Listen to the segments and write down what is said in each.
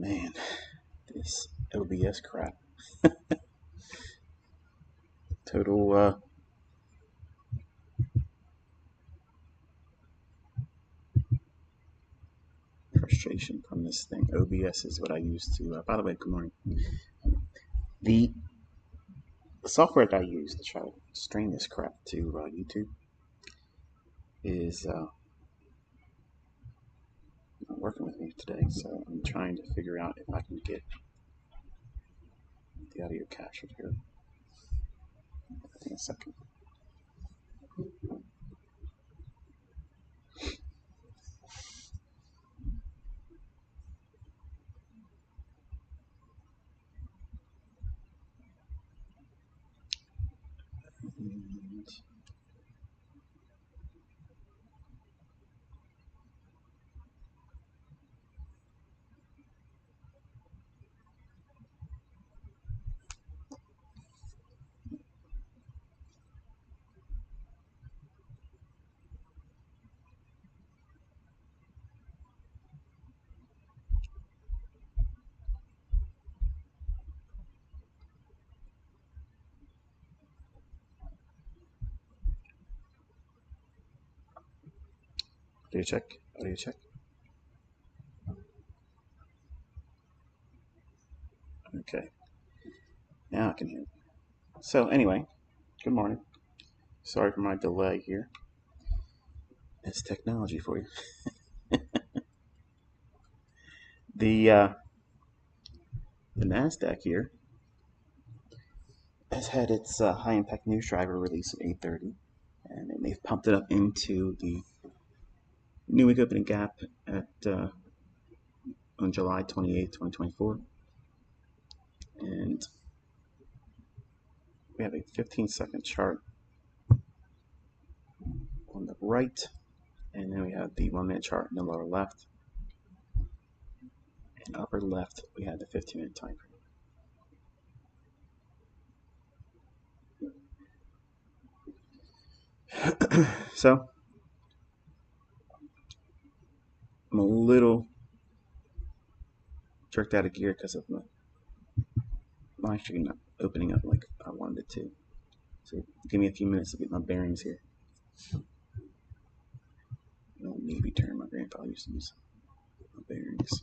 Man, this OBS crap. Total frustration from this thing. OBS is what I use to. By the way, good morning. The software that I use to try to stream this crap to YouTube is not working with me today, so I'm trying to figure out if I can get the audio captured here. Give me a second. And audio check. Audio check. Okay. Now I can hear it. So anyway, good morning. Sorry for my delay here. It's technology for you. The NASDAQ here has had its high impact news driver release at 8:30, and then they've pumped it up into the new week opening gap at on July 28th, 2024, and we have a 15-second chart on the right, and then we have the 1-minute chart in the lower left, and upper left we have the 15-minute time frame. So I'm a little jerked out of gear because of my actually not opening up like I wanted it to. So give me a few minutes to get my bearings here. An old Navy term my grandpa used to use. My bearings.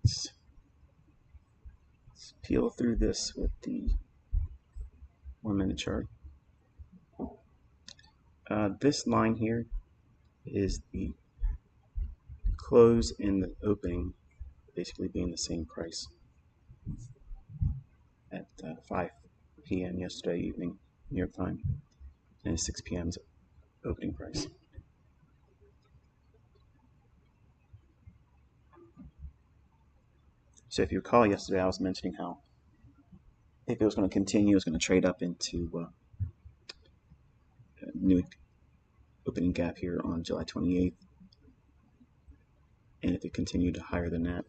Let's peel through this with the 1-minute chart. This line here is the close and the opening basically being the same price at 5 p.m. yesterday evening, New York time, and 6 p.m.'s opening price. So if you recall yesterday, I was mentioning how if it was going to continue, it was going to trade up into a new opening gap here on July 28th. And if it continued higher than that,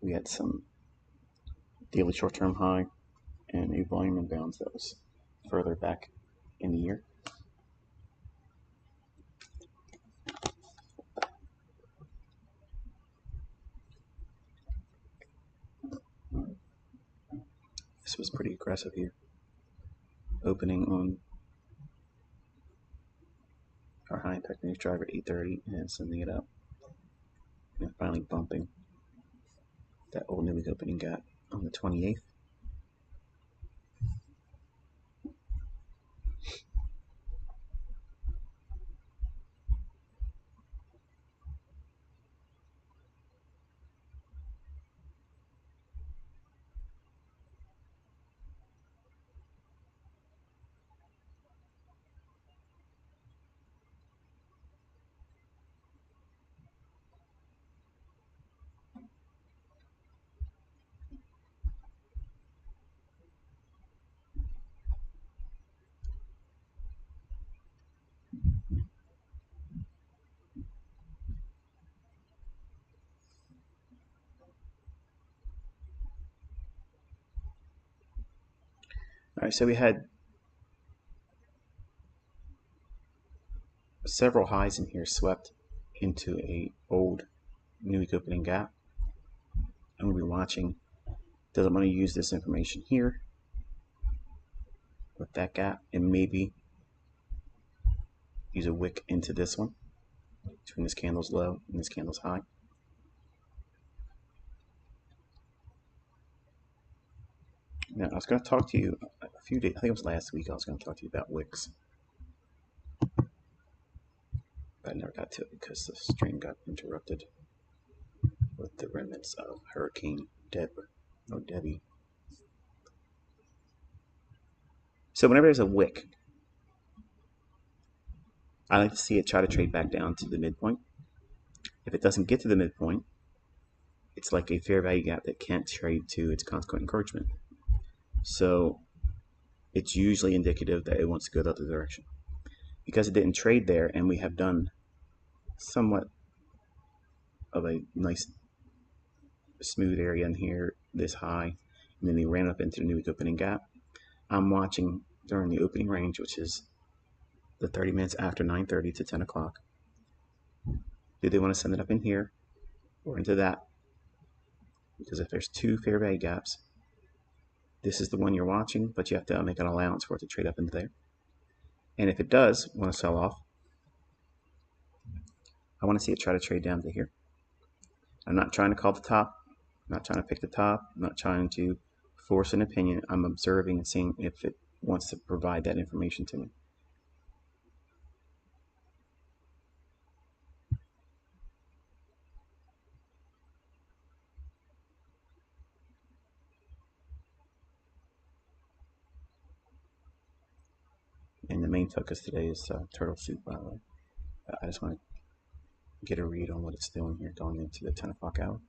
we had some daily short-term high and a volume imbalance that was further back in the year. This was pretty aggressive here, opening on our high impact news driver at 8:30 and sending it up, and finally bumping that old new week opening gap on the 28th. All right, so we had several highs in here swept into a old new week opening gap. I'm going to be watching. Does I'm going to use this information here with that gap and maybe use a wick into this one between this candle's low and this candle's high. Now, I was going to talk to you a few days, I think it was last week, I was going to talk to you about wicks. But I never got to it because the stream got interrupted with the remnants of Hurricane Debbie. So whenever there's a wick, I like to see it try to trade back down to the midpoint. If it doesn't get to the midpoint, it's like a fair value gap that can't trade to its consequent encouragement. So it's usually indicative that it wants to go the other direction. Because it didn't trade there, and we have done somewhat of a nice smooth area in here, this high, and then they ran up into the new week opening gap. I'm watching during the opening range, which is the 30 minutes after 9:30 to 10 o'clock. Do they want to send it up in here or into that? Because if there's two fair value gaps, this is the one you're watching, but you have to make an allowance for it to trade up into there. And if it does want to sell off, I want to see it try to trade down to here. I'm not trying to call the top. I'm not trying to pick the top. I'm not trying to force an opinion. I'm observing and seeing if it wants to provide that information to me. And the main focus today is turtle soup, by the way. I just want to get a read on what it's doing here going into the 10 o'clock hour.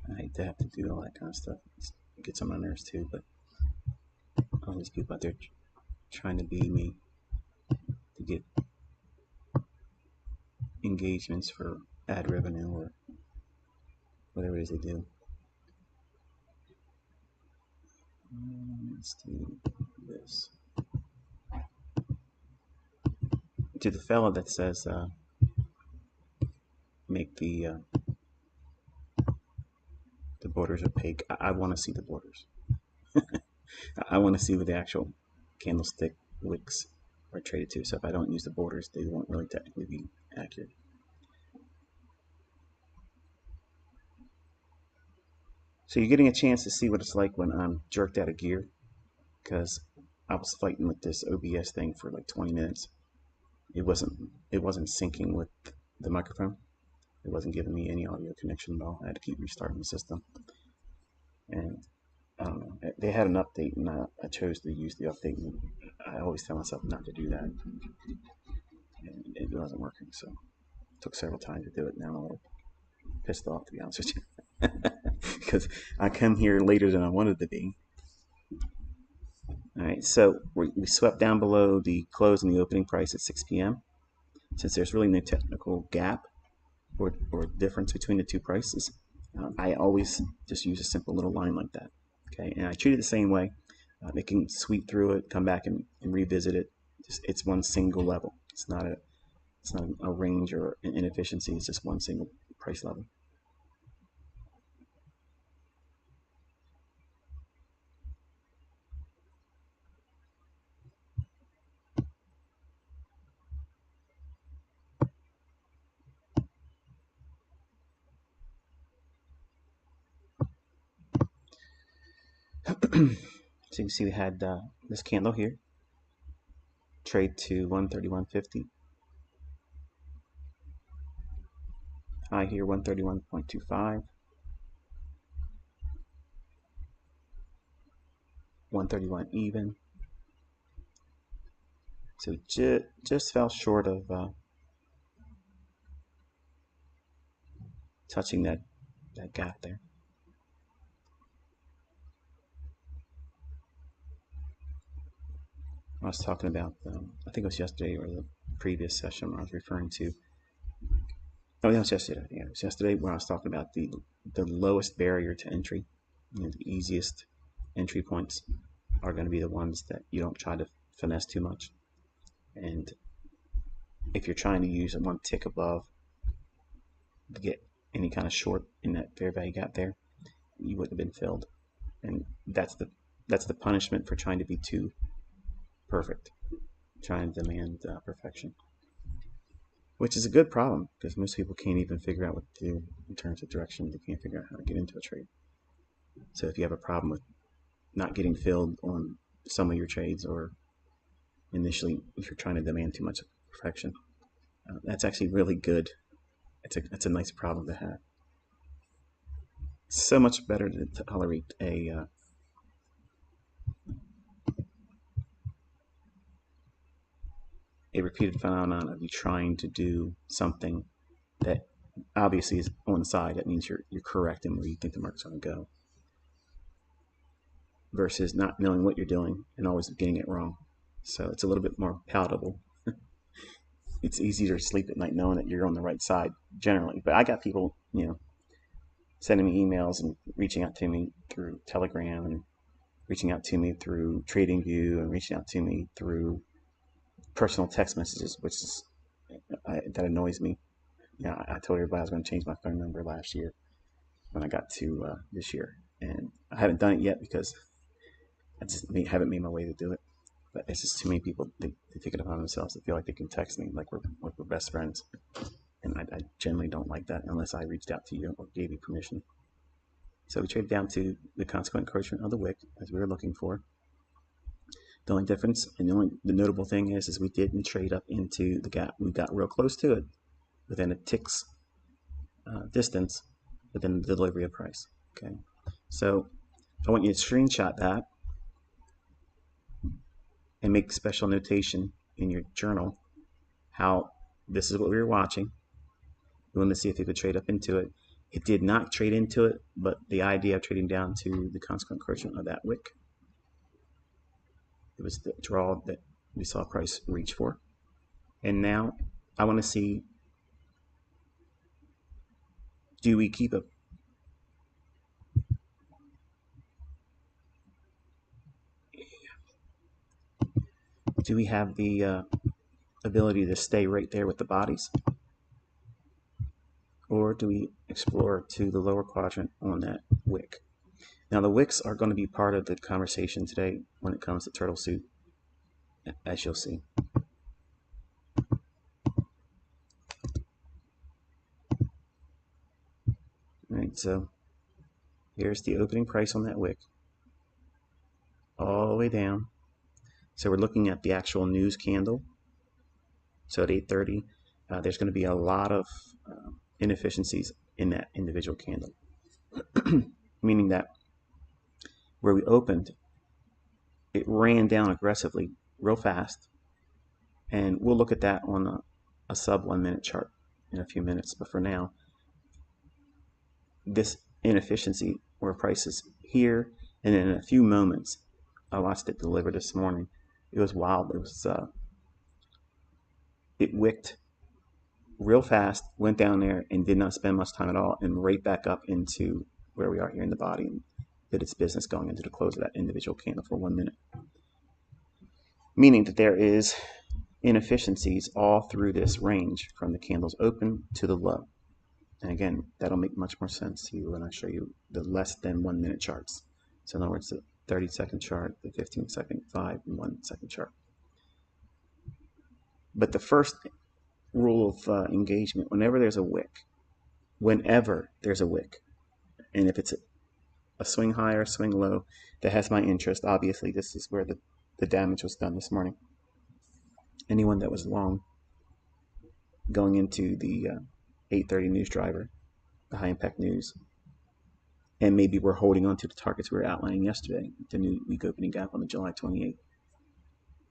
I hate to have to do all that kind of stuff. It gets on my nerves too, but all these people out there trying to be me to get engagements for ad revenue or whatever it is they do. Let's do this. To the fellow that says make the borders opaque, I want to see the borders. I want to see what the actual candlestick wicks are traded to. So if I don't use the borders, they won't really technically be accurate. So you're getting a chance to see what it's like when I'm jerked out of gear, because I was fighting with this OBS thing for like 20 minutes. It wasn't syncing with the microphone. It wasn't giving me any audio connection at all. I had to keep restarting the system. And I don't know. They had an update, and I chose to use the update. And I always tell myself not to do that. And it wasn't working, so it took several times to do it. Now I'm a little pissed off, to be honest with you, because I come here later than I wanted to be. All right, so we swept down below the close and the opening price at 6 p.m. Since there's really no technical gap or difference between the two prices, I always just use a simple little line like that. Okay, and I treat it the same way. They can sweep through it, come back and revisit it. It's one single level. It's not a range or an inefficiency. It's just one single price level. So you can see we had this candle here trade to 131.50. High here 131.25. 131 even. So just fell short of touching that gap there. I was talking about, I think it was yesterday or the previous session where I was referring to. Oh, yeah, it was yesterday. Yeah, it was yesterday when I was talking about the lowest barrier to entry. The easiest entry points are going to be the ones that you don't try to finesse too much. And if you're trying to use one tick above to get any kind of short in that fair value gap there, you wouldn't have been filled. And that's the punishment for trying to be too perfect, trying to demand perfection, which is a good problem because most people can't even figure out what to do in terms of direction. They can't figure out how to get into a trade. So if you have a problem with not getting filled on some of your trades, or initially if you're trying to demand too much perfection, that's actually really good. It's a nice problem to have. It's so much better to tolerate a repeated phenomenon of you trying to do something that obviously is on the side. That means you're correct in where you think the market's going to go, versus not knowing what you're doing and always getting it wrong. So it's a little bit more palatable. It's easier to sleep at night knowing that you're on the right side generally. But I got people, sending me emails and reaching out to me through Telegram, and reaching out to me through TradingView, and reaching out to me through personal text messages, which is that annoys me. I told everybody I was going to change my phone number last year when I got to this year, and I haven't done it yet because I just haven't made my way to do it. But it's just too many people, they take it upon themselves to feel like they can text me like we're best friends. And I generally don't like that unless I reached out to you or gave you permission. So we traded down to the consequent encroachment of the wick as we were looking for. The only difference, and the notable thing is we didn't trade up into the gap. We got real close to it within a tick's distance within the delivery of price. Okay, so I want you to screenshot that and make special notation in your journal how this is what we were watching. We wanted to see if you could trade up into it. It did not trade into it, but the idea of trading down to the consequent encroachment of that wick, it was the draw that we saw price reach for. And now I want to see, do we keep a do we have the ability to stay right there with the bodies, or do we explore to the lower quadrant on that wick? Now the wicks are going to be part of the conversation today when it comes to turtle soup, as you'll see. All right, so here's the opening price on that wick, all the way down. So we're looking at the actual news candle. So at 8:30, there's going to be a lot of inefficiencies in that individual candle, meaning that where we opened, it ran down aggressively real fast, and we'll look at that on a sub 1 minute chart in a few minutes. But for now, this inefficiency where price is here, and then in a few moments, I watched it deliver this morning. It was wild. It wicked real fast, went down there, and did not spend much time at all, and right back up into where we are here in the body, and did its business going into the close of that individual candle for 1 minute. Meaning that there is inefficiencies all through this range from the candles open to the low. And again, that'll make much more sense to you when I show you the less than 1 minute charts. So in other words, the 30-second chart, the 15-second, 5, and 1 second chart. But the first rule of engagement, whenever there's a wick, and if it's a swing high or a swing low that has my interest. Obviously, this is where the damage was done this morning. Anyone that was long going into the 8:30 news driver, the high impact news, and maybe we're holding on to the targets we were outlining yesterday, the new week opening gap on the July 28th.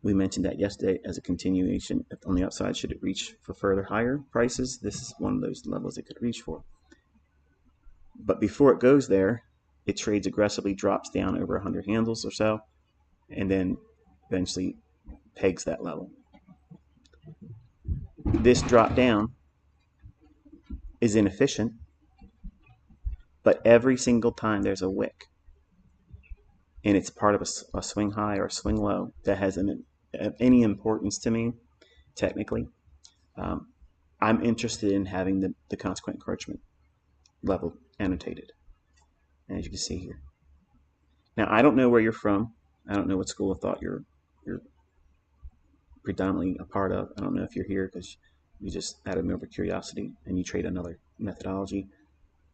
We mentioned that yesterday as a continuation. On the upside, should it reach for further higher prices, this is one of those levels it could reach for. But before it goes there, it trades aggressively, drops down over 100 handles or so, and then eventually pegs that level. This drop down is inefficient, but every single time there's a wick, and it's part of a swing high or a swing low that has any importance to me, technically, I'm interested in having the consequent encroachment level annotated, as you can see here. Now, I don't know where you're from. I don't know what school of thought you're predominantly a part of. I don't know if you're here because you just out of mere curiosity and you trade another methodology,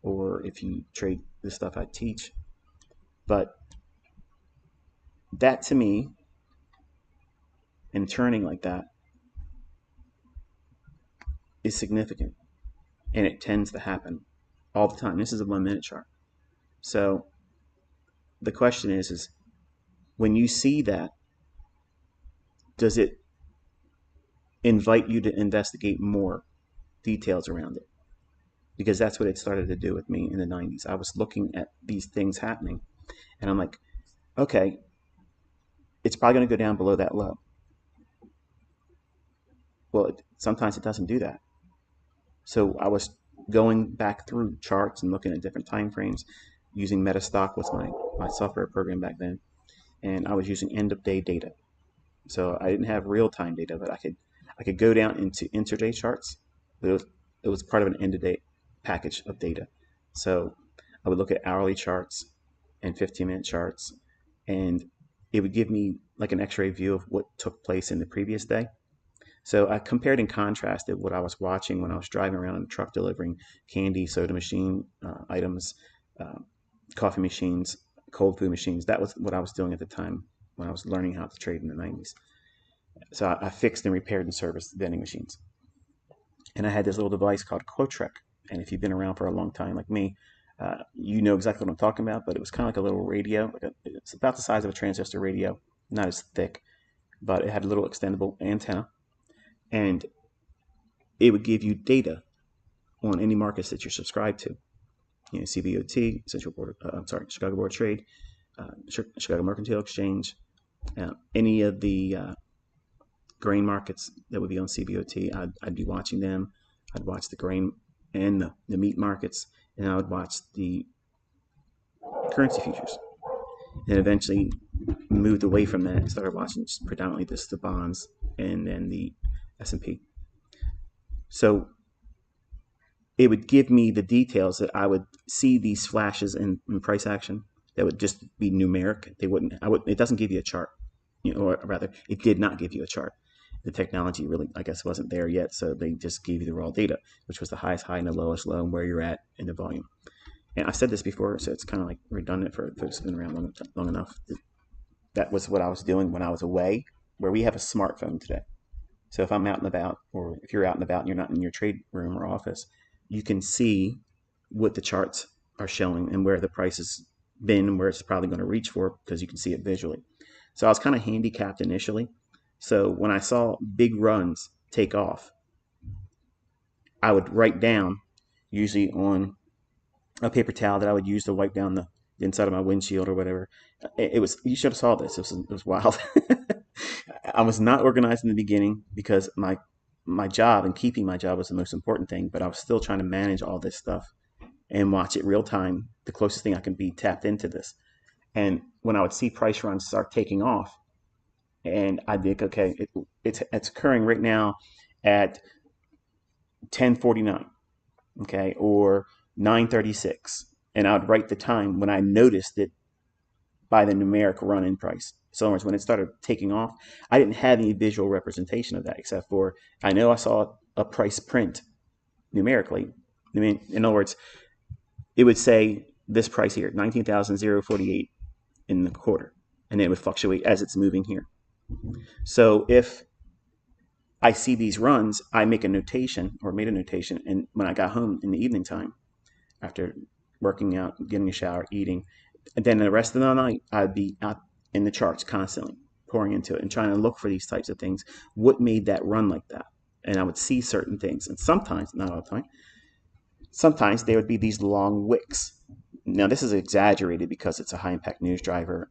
or if you trade the stuff I teach. But that to me, and turning like that, is significant, and it tends to happen all the time. This is a 1 minute chart. So the question is when you see that, does it invite you to investigate more details around it? Because that's what it started to do with me in the 90s. I was looking at these things happening, and I'm like, okay, it's probably going to go down below that low. Well, sometimes it doesn't do that. So I was going back through charts and looking at different time frames. Using Metastock was my software program back then, and I was using end of day data. So I didn't have real time data, but I could go down into intraday charts. But it was part of an end of day package of data. So I would look at hourly charts and 15-minute charts, and it would give me like an X-ray view of what took place in the previous day. So I compared and contrasted what I was watching when I was driving around in a truck delivering candy, soda machine items, coffee machines, cold food machines. That was what I was doing at the time when I was learning how to trade in the 90s. So I fixed and repaired and serviced vending machines. And I had this little device called Quotrek. And if you've been around for a long time like me, you know exactly what I'm talking about, but it was kind of like a little radio. It's about the size of a transistor radio, not as thick, but it had a little extendable antenna. And it would give you data on any markets that you're subscribed to. You know, CBOT, Chicago Board of Trade, Chicago Mercantile Exchange, any of the grain markets that would be on CBOT. I'd be watching them. I'd watch the grain and the meat markets, and I would watch the currency futures. And eventually moved away from that and started watching predominantly the bonds and then the S&P. So it would give me the details that I would see these flashes in price action that would just be numeric. It doesn't give you a chart, or rather, it did not give you a chart. The technology really, I guess, wasn't there yet, so they just gave you the raw data, which was the highest high and the lowest low and where you're at in the volume. And I've said this before, so it's kind of like redundant for folks who've been around long enough. That was what I was doing when I was away, where we have a smartphone today. So if I'm out and about, or if you're out and about and you're not in your trade room or office, you can see what the charts are showing and where the price has been and where it's probably going to reach for, because you can see it visually. So I was kind of handicapped initially. So when I saw big runs take off, I would write down, usually on a paper towel that I would use to wipe down the inside of my windshield or whatever. You should have saw this. It was wild. I was not organized in the beginning because my job and keeping my job was the most important thing, but I was still trying to manage all this stuff and watch it real time, the closest thing I can be tapped into this. And when I would see price runs start taking off, and I'd think, okay, it's occurring right now at 10:49, okay, or 9:36, and I would write the time when I noticed it by the numeric run-in price. So in other words, when it started taking off, I didn't have any visual representation of that, except for I know I saw a price print numerically. I mean, in other words, it would say this price here, 19,048 in the quarter, and then it would fluctuate as it's moving here. So if I see these runs, I make a notation, or made a notation, and when I got home in the evening time, after working out, getting a shower, eating, and then the rest of the night, I'd be out in the charts constantly, pouring into it and trying to look for these types of things. What made that run like that? And I would see certain things, and sometimes, not all the time, sometimes there would be these long wicks. Now this is exaggerated because it's a high impact news driver.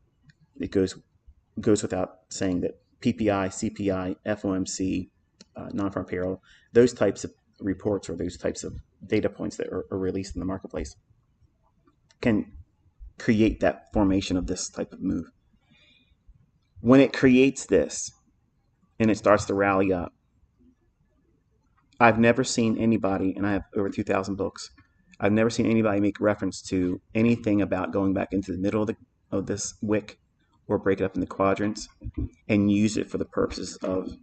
It goes without saying that PPI, CPI, FOMC, non-farm payroll, those types of reports or those types of data points that are released in the marketplace can create that formation of this type of move. When it creates this and it starts to rally up, I've never seen anybody, and I have over 2,000 books, I've never seen anybody make reference to anything about going back into the middle of this wick or break it up into quadrants and use it for the purposes of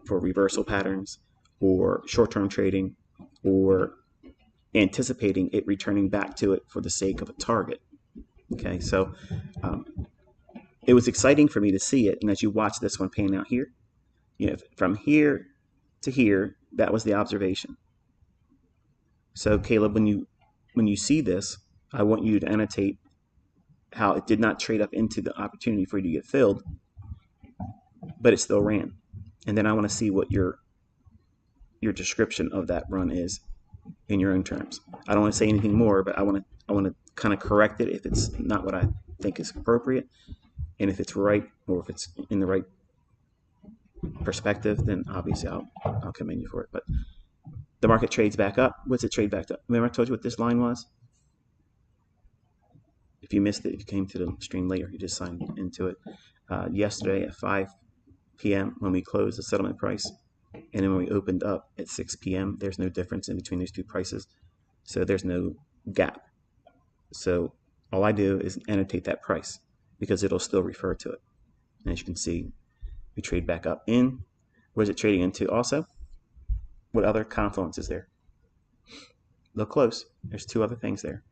for reversal patterns or short-term trading or anticipating it returning back to it for the sake of a target. Okay, so it was exciting for me to see it, and as you watch this one pan out here, you know, from here to here, that was the observation. So Caleb, when you see this, I want you to annotate how it did not trade up into the opportunity for you to get filled, but it still ran. And then I want to see what your description of that run is in your own terms. I don't want to say anything more, but I want to kind of correct it if it's not what I think is appropriate, and if it's right or if it's in the right perspective, then obviously I'll commend you for it. But the market trades back up. What's it trade back up? Remember I told you what this line was? If you missed it, if you came to the stream later, you just signed into it. Yesterday at 5 p.m. when we closed the settlement price, and then when we opened up at 6 p.m., there's no difference in between those two prices. So there's no gap. So all I do is annotate that price because it'll still refer to it. And as you can see, we trade back up in. Where's it trading into also? What other confluence is there? Look close. There's two other things there.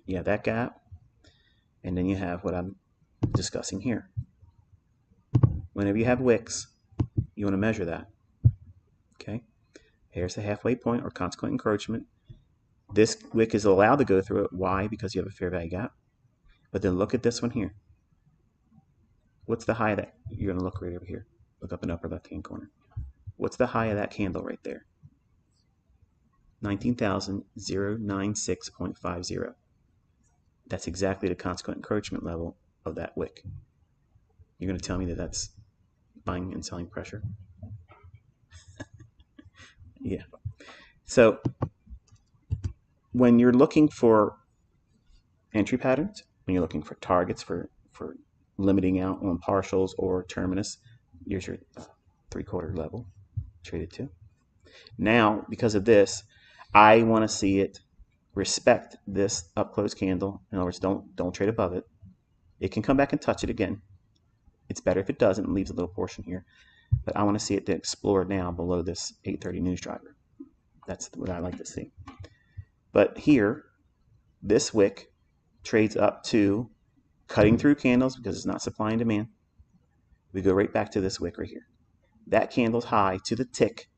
You have that gap, and then you have what I'm discussing here. Whenever you have wicks, you want to measure that. Okay, here's the halfway point or consequent encroachment. This wick is allowed to go through it. Why? Because you have a fair value gap. But then look at this one here. What's the high of that? You're going to look right over here. Look up in the upper left-hand corner. What's the high of that candle right there? 19,096.50. That's exactly the consequent encroachment level of that wick. You're going to tell me that that's buying and selling pressure? Yeah. So when you're looking for entry patterns, when you're looking for targets for limiting out on partials or terminus, here's your 3/4 level traded to. Now, because of this, I want to see it respect this up close candle. In other words, don't trade above it. It can come back and touch it again. It's better if it doesn't and leaves a little portion here. But I want to see it to explore now below this 830 news driver. That's what I like to see. But here, this wick trades up to cutting through candles because it's not supply and demand. We go right back to this wick right here. That candle's high to the tick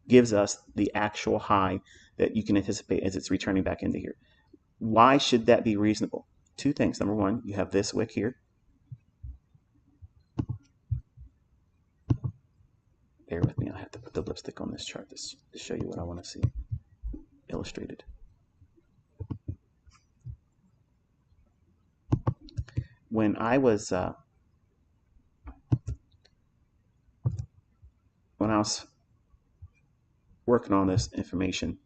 gives us the actual high that you can anticipate as it's returning back into here. Why should that be reasonable? Two things. Number one, you have this wick here. Bear with me. I have to put the lipstick on this chart to show you what I want to see illustrated. When I was working on this information,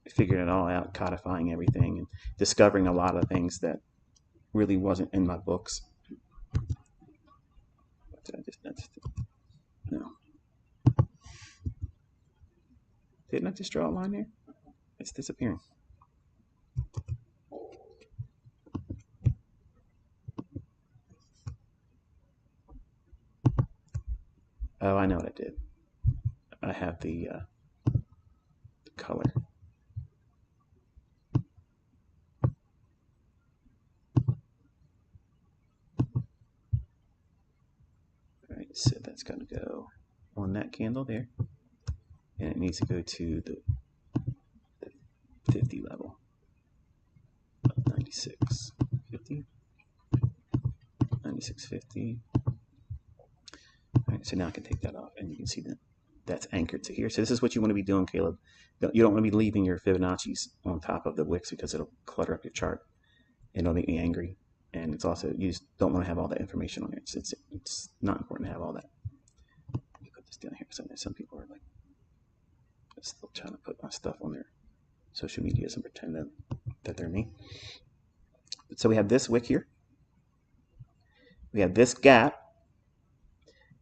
figuring it all out, codifying everything, and discovering a lot of things that really wasn't in my books. What did I just no. Didn't I just draw a line there? It's disappearing. Oh, I know what I did. I have the color. All right, so that's going to go on that candle there, and it needs to go to the 50 level. 96.50. 96.50. All right, so now I can take that off, and you can see that that's anchored to here. So this is what you want to be doing, Caleb. You don't want to be leaving your Fibonacci's on top of the wicks because it'll clutter up your chart. It'll make me angry. And it's also, you just don't want to have all that information on there. It's not important to have all that. Let me put this down here. So some people are like still trying to put my stuff on their social medias and pretend that they're me. So we have this wick here. We have this gap.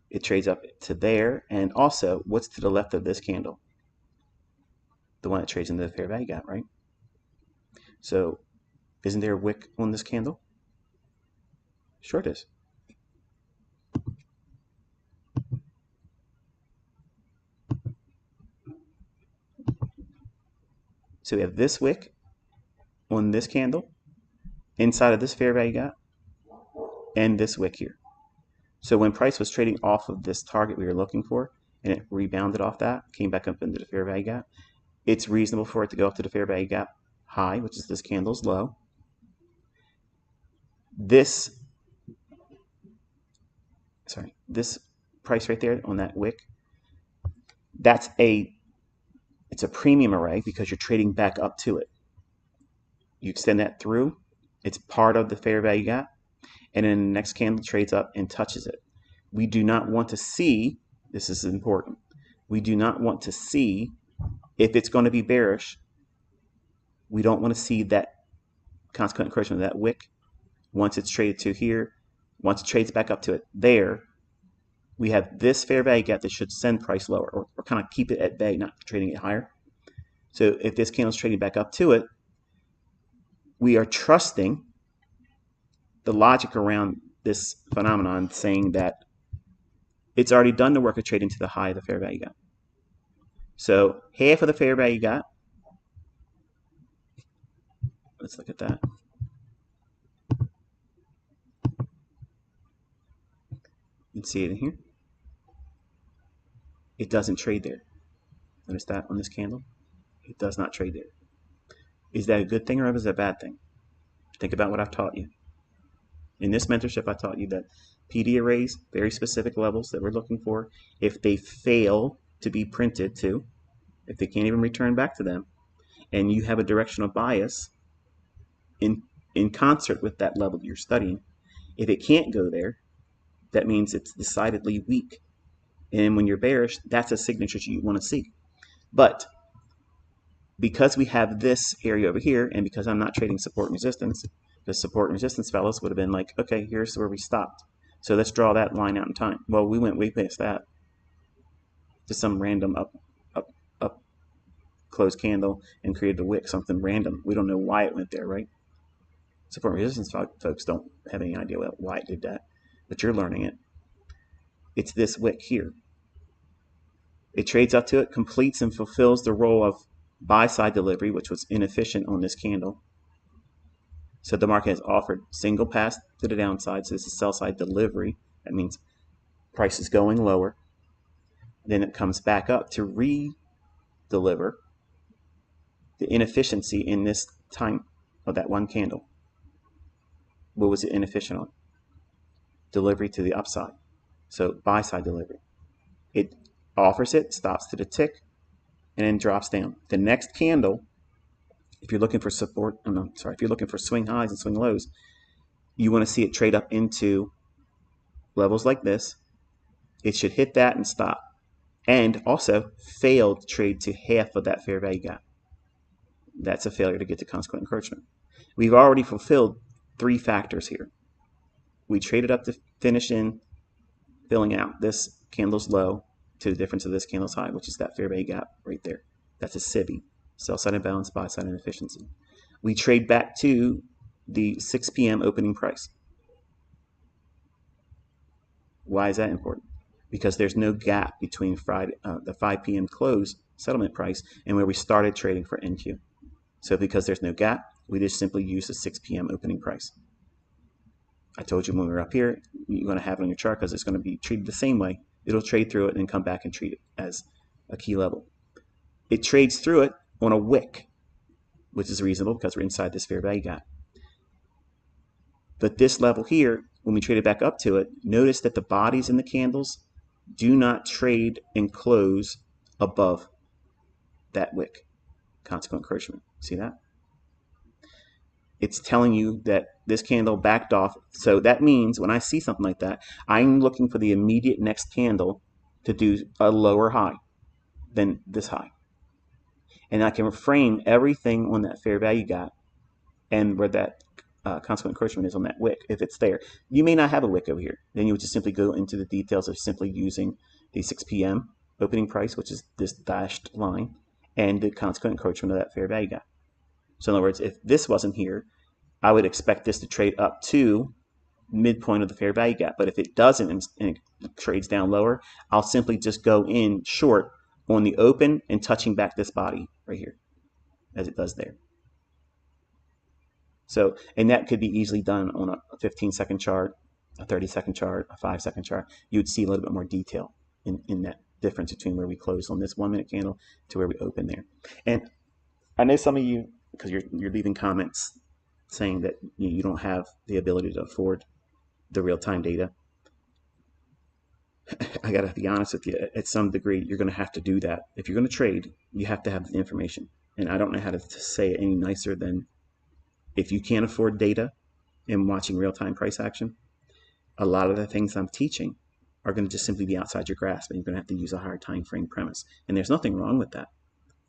It trades up to there. And also, what's to the left of this candle? The one that trades into the fair value gap, right? So isn't there a wick on this candle? Sure it is. So we have this wick on this candle inside of this fair value gap and this wick here. So when price was trading off of this target we were looking for and it rebounded off that, came back up into the fair value gap, it's reasonable for it to go up to the fair value gap high, which is this candle's low. This price right there on that wick, it's a premium array because you're trading back up to it. You extend that through, it's part of the fair value gap, and then the next candle trades up and touches it. We do not want to see, this is important, we do not want to see, if it's going to be bearish, we don't want to see that consequent encouragement of that wick. Once it's traded to here, once it trades back up to it there, we have this fair value gap that should send price lower or kind of keep it at bay, not trading it higher. So if this candle is trading back up to it, we are trusting the logic around this phenomenon saying that it's already done the work of trading to the high of the fair value gap. So half of the fair value gap, let's look at that. You can see it in here. It doesn't trade there. Notice that on this candle? It does not trade there. Is that a good thing or is that a bad thing? Think about what I've taught you. In this mentorship, I taught you that PD arrays, very specific levels that we're looking for, if they fail to be printed to, if they can't even return back to them, and you have a directional bias in concert with that level you're studying, if it can't go there, that means it's decidedly weak. And when you're bearish, that's a signature you want to see. But because we have this area over here, and because I'm not trading support and resistance, the support and resistance fellows would have been like, okay, here's where we stopped. So let's draw that line out in time. Well, we went way past that. Just some random up closed candle and created a wick, something random. We don't know why it went there, right? Support and resistance folks don't have any idea why it did that, but you're learning it. It's this wick here. It trades up to it, completes and fulfills the role of buy-side delivery, which was inefficient on this candle. So the market has offered single pass to the downside, so this is sell-side delivery. That means price is going lower. Then it comes back up to re-deliver the inefficiency in this time of that one candle. What was it inefficient on? Delivery to the upside. So buy-side delivery. It offers it, stops to the tick, and then drops down. The next candle, if you're looking for support, if you're looking for swing highs and swing lows, you want to see it trade up into levels like this. It should hit that and stop. And also fail to trade to half of that fair value gap. That's a failure to get to consequent encouragement. We've already fulfilled 3 factors here. We traded up to finish in filling out this candle's low to the difference of this candle's high, which is that fair value gap right there. That's a SIBI, sell side imbalance, buy side inefficiency. We trade back to the 6 p.m. opening price. Why is that important? Because there's no gap between Friday, the 5 p.m. close settlement price and where we started trading for NQ. So because there's no gap, we just simply use the 6 p.m. opening price. I told you when we were up here, you're going to have it on your chart because it's going to be treated the same way. It'll trade through it and come back and treat it as a key level. It trades through it on a wick, which is reasonable because we're inside this fair value gap. But this level here, when we trade it back up to it, notice that the bodies in the candles do not trade and close above that wick. Consequent encouragement. See that? It's telling you that this candle backed off. So that means when I see something like that, I'm looking for the immediate next candle to do a lower high than this high. And I can frame everything on that fair value gap and where that consequent encouragement is on that wick, if it's there. You may not have a wick over here. Then you would just simply go into the details of simply using the 6 p.m. opening price, which is this dashed line, and the consequent encroachment of that fair value gap. So in other words, if this wasn't here, I would expect this to trade up to midpoint of the fair value gap. But if it doesn't and it trades down lower, I'll simply just go in short on the open and touching back this body right here, as it does there. So, and that could be easily done on a 15-second chart, a 30-second chart, a 5-second chart. You would see a little bit more detail in that difference between where we close on this 1 minute candle to where we open there. And I know some of you, because you're leaving comments saying that you don't have the ability to afford the real-time data. I got to be honest with you, at some degree, you're going to have to do that. If you're going to trade, you have to have the information. And I don't know how to say it any nicer than if you can't afford data and watching real-time price action, a lot of the things I'm teaching are going to just simply be outside your grasp, and you're going to have to use a higher time frame premise. And there's nothing wrong with that.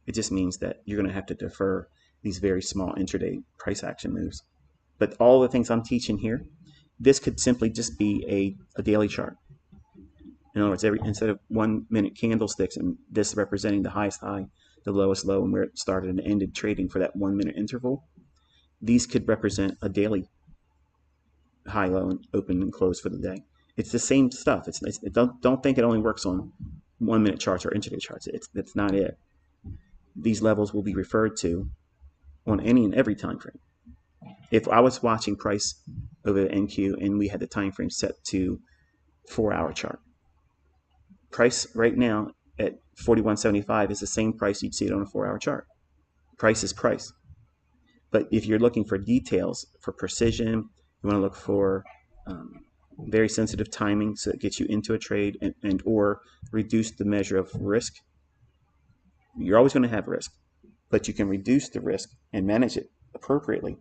It just means that you're going to have to defer these very small intraday price action moves. But all the things I'm teaching here, this could simply just be a daily chart. In other words, instead of 1 minute candlesticks and this representing the highest high, the lowest low, and where it started and ended trading for that 1 minute interval, these could represent a daily high, low, and open and close for the day. It's the same stuff. Don't think it only works on 1 minute charts or intraday charts. That's not it. These levels will be referred to on any and every time frame. If I was watching price over the NQ and we had the time frame set to 4-hour chart, price right now at 41.75 is the same price you'd see it on a 4-hour chart. Price is price. But if you're looking for details, for precision, you want to look for very sensitive timing so it gets you into a trade and or reduce the measure of risk. You're always going to have risk, but you can reduce the risk and manage it appropriately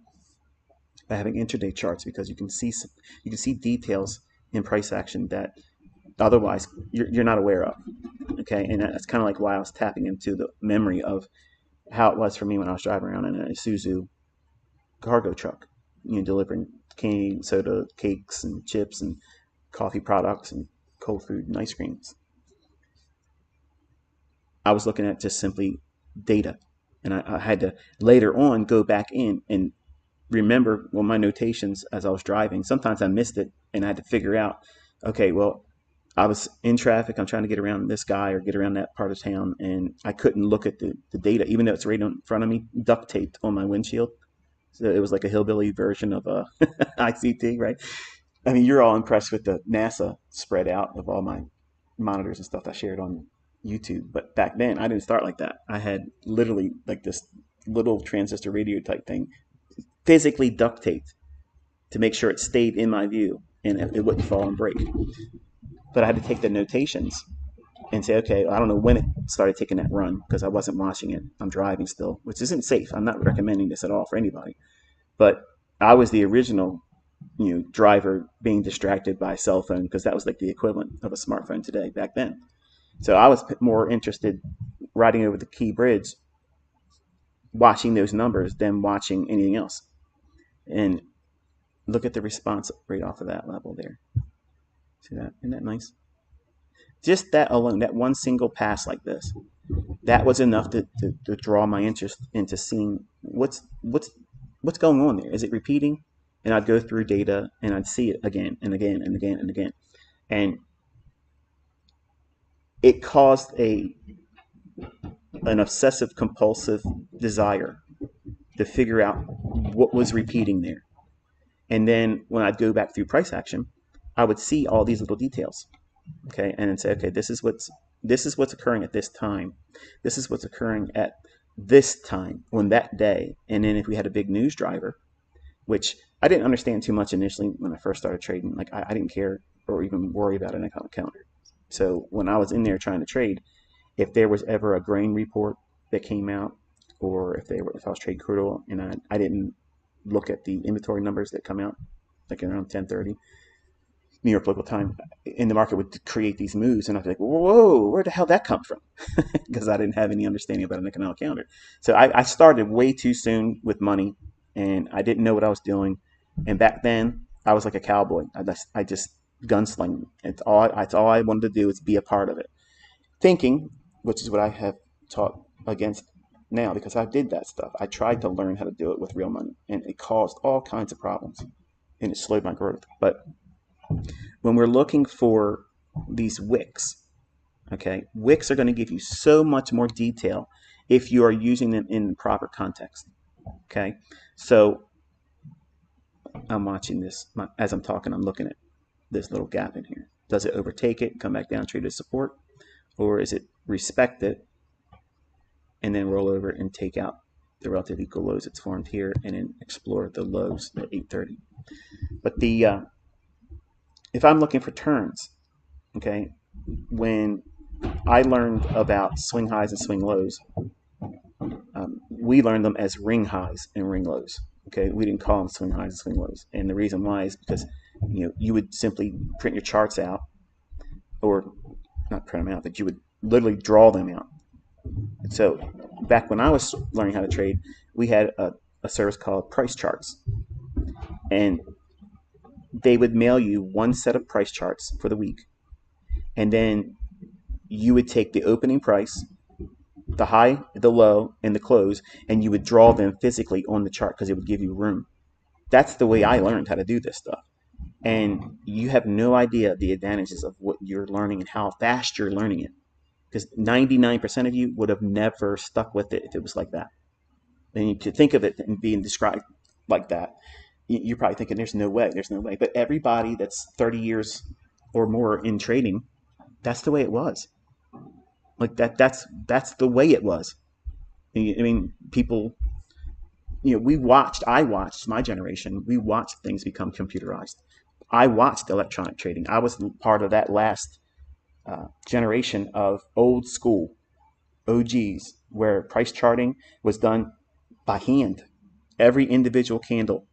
by having intraday charts, because you can see details in price action that otherwise you're not aware of. Okay, and that's kind of like why I was tapping into the memory of how it was for me when I was driving around in a Isuzu cargo truck, delivering candy, soda, cakes, and chips, and coffee products, and cold food and ice creams. I was looking at just simply data, and I had to later on go back in and remember my notations as I was driving. Sometimes I missed it, and I had to figure out, okay, well, I was in traffic. I'm trying to get around this guy or get around that part of town, and I couldn't look at the data, even though it's right in front of me, duct taped on my windshield. So it was like a hillbilly version of a ICT, right? I mean, you're all impressed with the NASA spread out of all my monitors and stuff I shared on YouTube. But back then, I didn't start like that. I had literally like this little transistor radio type thing physically duct taped to make sure it stayed in my view and it wouldn't fall and break. But I had to take the notations and say, okay, I don't know when it started taking that run because I wasn't watching it. I'm driving still, which isn't safe. I'm not recommending this at all for anybody. But I was the original, driver being distracted by a cell phone, because that was like the equivalent of a smartphone today back then. So I was more interested riding over the Key Bridge, watching those numbers than watching anything else. And look at the response rate off of that level there. See that? Isn't that nice? just that alone, that one single pass like this, that was enough to draw my interest into seeing what's going on there. Is it repeating? And I'd go through data and I'd see it again and again and again and again. And it caused an obsessive compulsive desire to figure out what was repeating there. And then when I'd go back through price action, I would see all these little details. Okay, and then say, okay, this is what's occurring at this time. This is what's occurring at this time on that day. And then if we had a big news driver, which I didn't understand too much initially when I first started trading, like I didn't care or even worry about an economic calendar. So when I was in there trying to trade, if there was ever a grain report that came out, or if I was trading crude oil and I didn't look at the inventory numbers that come out, like around 10:30 New York local time, in the market would create these moves, and I'd be like, whoa, where the hell that come from? Because I didn't have any understanding about an economic calendar. So I started way too soon with money, and I didn't know what I was doing. And back then, I was like a cowboy. I just gunslinging. It's all I wanted to do is be a part of it. Thinking, which is what I have taught against now, because I did that stuff. I tried to learn how to do it with real money, and it caused all kinds of problems, and it slowed my growth. But when we're looking for these wicks, okay, wicks are going to give you so much more detail if you are using them in the proper context. Okay, so I'm watching this as I'm talking. I'm looking at this little gap in here. Does it overtake it, come back down, trade as support, or is it respect it and then roll over and take out the relative equal lows it's formed here, and then explore the lows at 8:30? But if I'm looking for turns, okay, when I learned about swing highs and swing lows, we learned them as ring highs and ring lows. Okay, we didn't call them swing highs and swing lows, and the reason why is because you would simply print your charts out, or not print them out, but you would literally draw them out. And so back when I was learning how to trade, we had a service called Price Charts, and they would mail you one set of price charts for the week, and then you would take the opening price, the high, the low, and the close, and you would draw them physically on the chart because it would give you room. That's the way I learned how to do this stuff. And you have no idea the advantages of what you're learning and how fast you're learning it. Because 99% of you would have never stuck with it if it was like that. And to think of it and being described like that, you're probably thinking, there's no way. But everybody that's 30 years or more in trading, that's the way it was. Like that's the way it was. I mean, people, I watched my generation, we watched things become computerized. I watched electronic trading. I was part of that last generation of old school OGs where price charting was done by hand, every individual candle.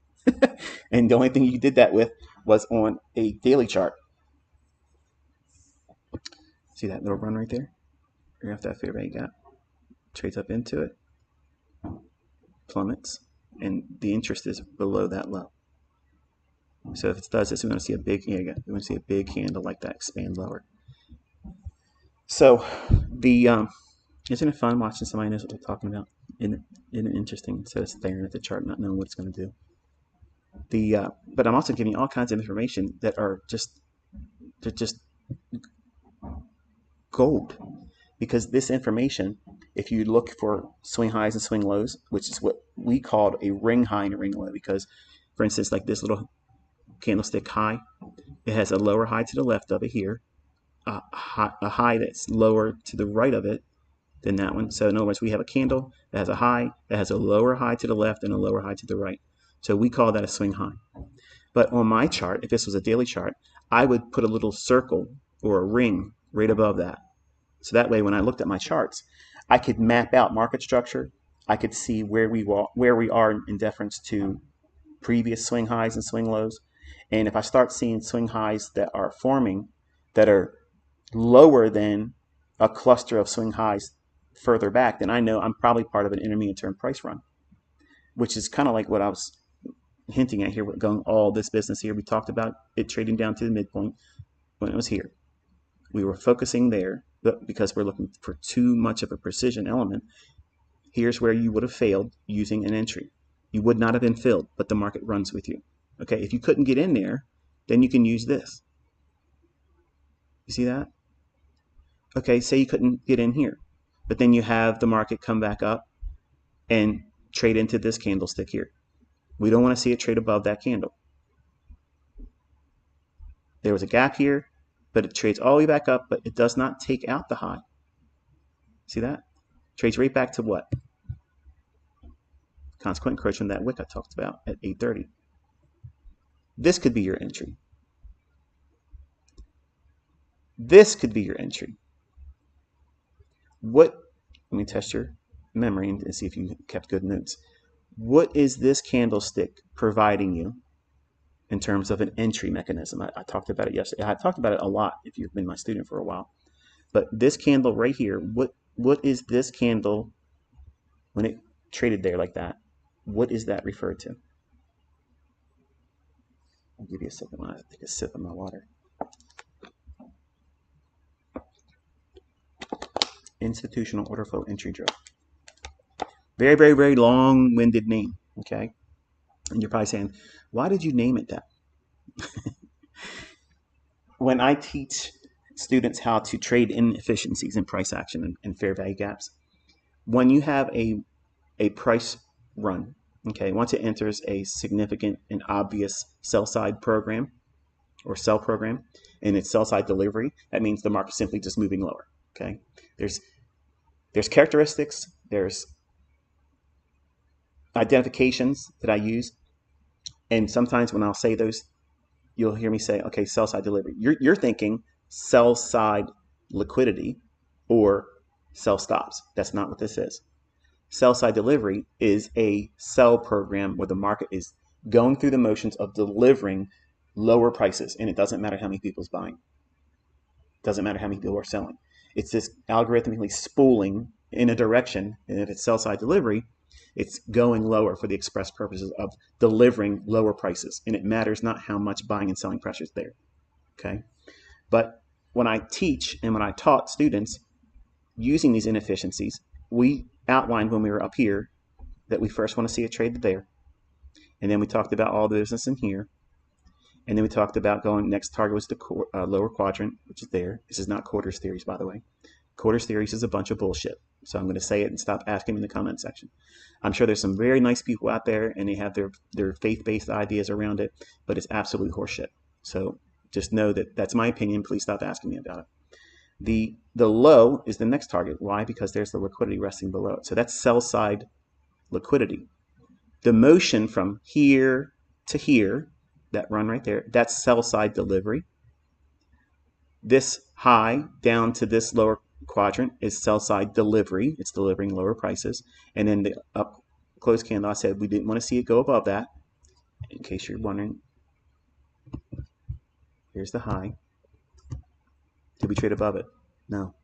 And the only thing you did that with was on a daily chart. See that little run right there? Right after that fair value gap, trades up into it, plummets, and the interest is below that low. So if it does this, we're going to see we're going to see a big candle like that expand lower. So isn't it fun watching somebody knows what they're talking about? Isn't it interesting instead of staring at the chart not knowing what it's going to do? But I'm also giving you all kinds of information that are just gold, because this information, if you look for swing highs and swing lows, which is what we called a ring high and a ring low, because for instance, like this little candlestick high, it has a lower high to the left of it here, a high that's lower to the right of it than that one. So in other words, we have a candle that has a high that has a lower high to the left and a lower high to the right. So we call that a swing high. But on my chart, if this was a daily chart, I would put a little circle or a ring right above that. So that way, when I looked at my charts, I could map out market structure. I could see where we are in deference to previous swing highs and swing lows. And if I start seeing swing highs that are forming that are lower than a cluster of swing highs further back, then I know I'm probably part of an intermediate term price run, which is kind of like what I was hinting at here with going all this business here. We talked about it trading down to the midpoint when it was here. We were focusing there, but because we're looking for too much of a precision element, here's where you would have failed using an entry. You would not have been filled, but the market runs with you. Okay, if you couldn't get in there, then you can use this. You see that? Okay, say you couldn't get in here, but then you have the market come back up and trade into this candlestick here. We don't want to see it trade above that candle. There was a gap here, but it trades all the way back up, but it does not take out the high. See that? Trades right back to what? Consequent encroachment, that wick I talked about at 8:30. This could be your entry. This could be your entry. Let me test your memory and see if you kept good notes. What is this candlestick providing you in terms of an entry mechanism? I talked about it yesterday. I talked about it a lot if you've been my student for a while. But this candle right here, what is this candle when it traded there like that? What is that referred to? I'll give you a second while I take a sip of my water. Institutional order flow entry drill. Very, very, very long-winded name, okay? And you're probably saying, why did you name it that? When I teach students how to trade inefficiencies in price action and fair value gaps, when you have a price run, okay, once it enters a significant and obvious sell-side program or sell program, and it's sell-side delivery, that means the market's simply just moving lower, okay? There's characteristics, there's identifications that I use, and sometimes when I'll say those, you'll hear me say, okay, sell-side delivery. You're thinking sell-side liquidity or sell stops. That's not what this is. Sell-side delivery is a sell program where the market is going through the motions of delivering lower prices, and it doesn't matter how many people's buying. It doesn't matter how many people are selling. It's this algorithmically spooling in a direction, and if it's sell-side delivery, it's going lower for the express purposes of delivering lower prices, and it matters not how much buying and selling pressure is there, okay? But when I teach and when I taught students using these inefficiencies, we outlined when we were up here that we first want to see a trade there, and then we talked about all the business in here, and then we talked about going, next target was the lower quadrant, which is there. This is not quarters theories, by the way. Quarters theories is a bunch of bullshit. So I'm going to say it and stop asking in the comment section. I'm sure there's some very nice people out there and they have their faith-based ideas around it, but it's absolute horseshit. So just know that that's my opinion. Please stop asking me about it. The low is the next target. Why? Because there's the liquidity resting below it. So that's sell-side liquidity. The motion from here to here, that run right there, that's sell-side delivery. This high down to this lower quadrant is sell-side delivery. It's delivering lower prices. And then the up close candle, I said we didn't want to see it go above that. In case you're wondering, here's the high. Did we trade above it? No.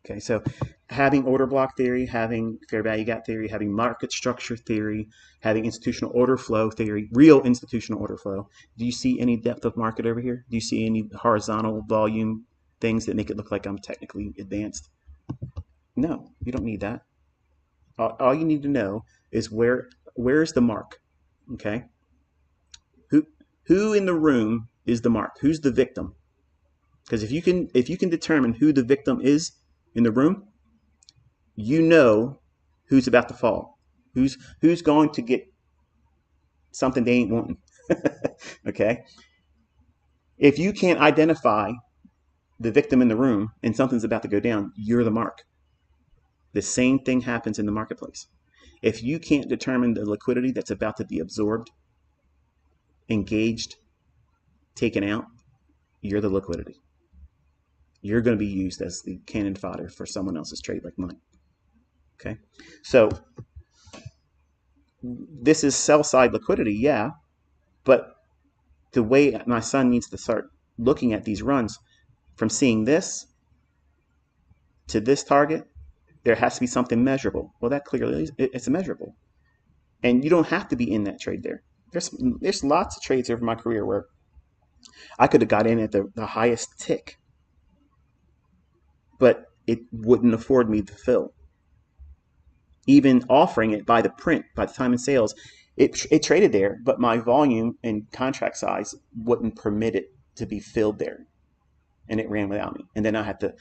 Okay, so having order block theory, having fair value gap theory, having market structure theory, having institutional order flow theory, real institutional order flow. Do you see any depth of market over here? Do you see any horizontal volume things that make it look like I'm technically advanced? No, you don't need that. All you need to know is where's the mark, okay? Who in the room is the mark? Who's the victim? Because if you can determine who the victim is in the room, you know who's about to fall, who's going to get something they ain't wanting. Okay? If you can't identify the victim in the room and something's about to go down, you're the mark. The same thing happens in the marketplace. If you can't determine the liquidity that's about to be absorbed, engaged, taken out, you're the liquidity. You're going to be used as the cannon fodder for someone else's trade like mine. Okay? So this is sell-side liquidity, yeah, but the way my son needs to start looking at these runs, from seeing this to this target, there has to be something measurable. Well, that clearly is, it's measurable. And you don't have to be in that trade there. There's lots of trades over my career where I could have got in at the highest tick but it wouldn't afford me the fill. Even offering it by the print, by the time in sales, it traded there, but my volume and contract size wouldn't permit it to be filled there, and it ran without me. And then I had to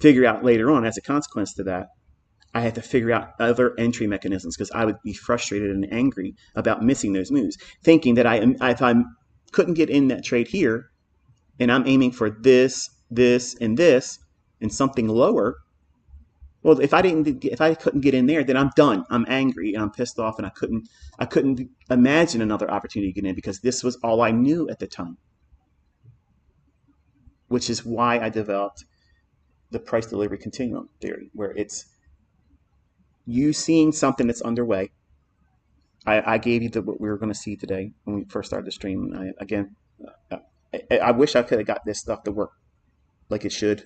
figure out later on, as a consequence to that, I had to figure out other entry mechanisms because I would be frustrated and angry about missing those moves, thinking that if I couldn't get in that trade here, and I'm aiming for this, this, and something lower. Well, if I couldn't get in there, then I'm done. I'm angry and I'm pissed off, and I couldn't imagine another opportunity to get in because this was all I knew at the time. Which is why I developed the price delivery continuum theory, where it's you seeing something that's underway. I gave you what we were going to see today when we first started the stream. I wish I could have got this stuff to work like it should.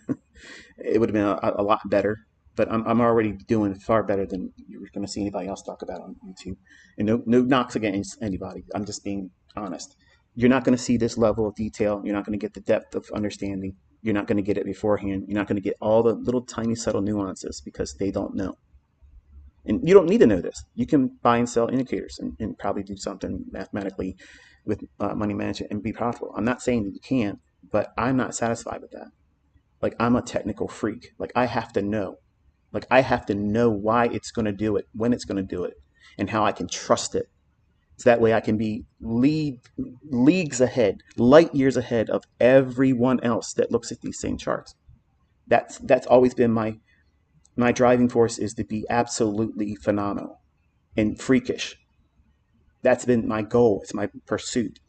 It would have been a lot better. But I'm already doing far better than you're going to see anybody else talk about on YouTube. And no knocks against anybody. I'm just being honest. You're not going to see this level of detail. You're not going to get the depth of understanding. You're not going to get it beforehand. You're not going to get all the little tiny subtle nuances because they don't know. And you don't need to know this. You can buy and sell indicators and probably do something mathematically with money management and be profitable. I'm not saying that you can't, but I'm not satisfied with that. Like, I'm a technical freak. Like, I have to know. Like, I have to know why it's going to do it, when it's going to do it, and how I can trust it. So that way I can be leagues ahead, light years ahead of everyone else that looks at these same charts. That's always been my driving force, is to be absolutely phenomenal and freakish. That's been my goal. It's my pursuit.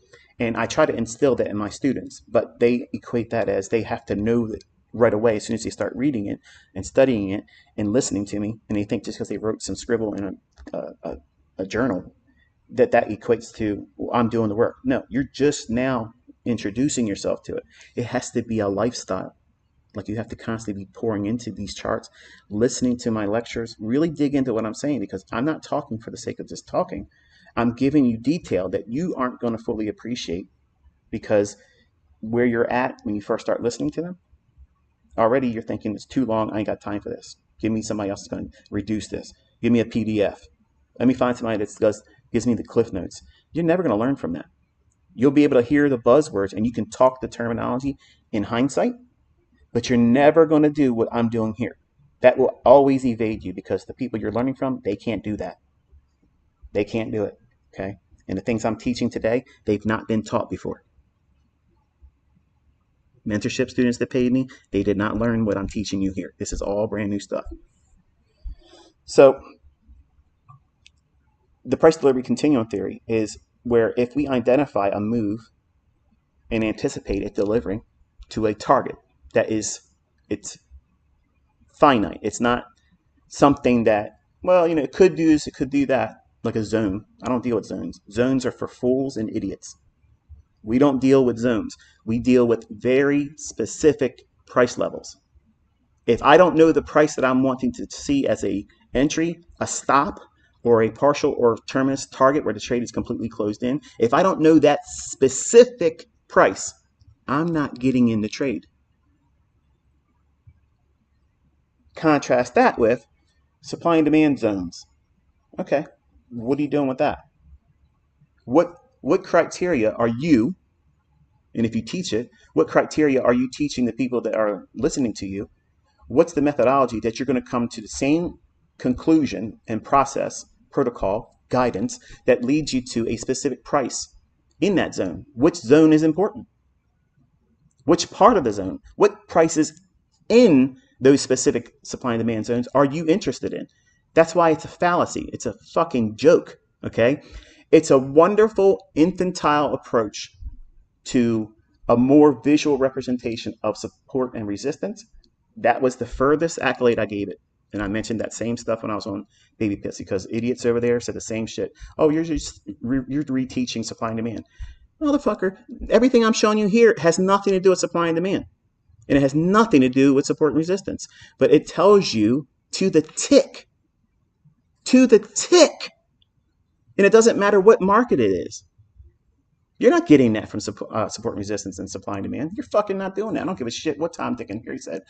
And I try to instill that in my students, but they equate that as they have to know that right away as soon as they start reading it and studying it and listening to me, and they think just because they wrote some scribble in a journal that equates to, well, I'm doing the work. No, you're just now introducing yourself to it. It has to be a lifestyle. Like, you have to constantly be pouring into these charts, listening to my lectures, really dig into what I'm saying, because I'm not talking for the sake of just talking. I'm giving you detail that you aren't going to fully appreciate because where you're at when you first start listening to them, already you're thinking it's too long. I ain't got time for this. Give me somebody else that's going to reduce this. Give me a PDF. Let me find somebody that gives me the cliff notes. You're never going to learn from that. You'll be able to hear the buzzwords and you can talk the terminology in hindsight, but you're never going to do what I'm doing here. That will always evade you because the people you're learning from, they can't do that. They can't do it. Okay? And the things I'm teaching today, they've not been taught before. Mentorship students that paid me, they did not learn what I'm teaching you here. This is all brand new stuff. So the price delivery continuum theory is where if we identify a move and anticipate it delivering to a target that it's finite. It's not something that, well, it could do this, it could do that, like a zone. I don't deal with zones. Zones are for fools and idiots. We don't deal with zones. We deal with very specific price levels. If I don't know the price that I'm wanting to see as a entry, a stop, or a partial or terminus target where the trade is completely closed in, if I don't know that specific price, I'm not getting in the trade. Contrast that with supply and demand zones. Okay, what are you doing with that? What criteria are you, and if you teach it, what criteria are you teaching the people that are listening to you? What's the methodology that you're going to come to the same conclusion and process, protocol, guidance that leads you to a specific price in that zone? Which zone is important? Which part of the zone? What prices in those specific supply and demand zones are you interested in? That's why it's a fallacy. It's a fucking joke, okay? It's a wonderful infantile approach to a more visual representation of support and resistance. That was the furthest accolade I gave it. And I mentioned that same stuff when I was on Baby Pits because idiots over there said the same shit. Oh, you're reteaching supply and demand. Motherfucker, everything I'm showing you here has nothing to do with supply and demand. And it has nothing to do with support and resistance. But it tells you to the tick. To the tick. And it doesn't matter what market it is. You're not getting that from support and resistance and supply and demand. You're fucking not doing that. I don't give a shit what Tom, Dick, and Harry said.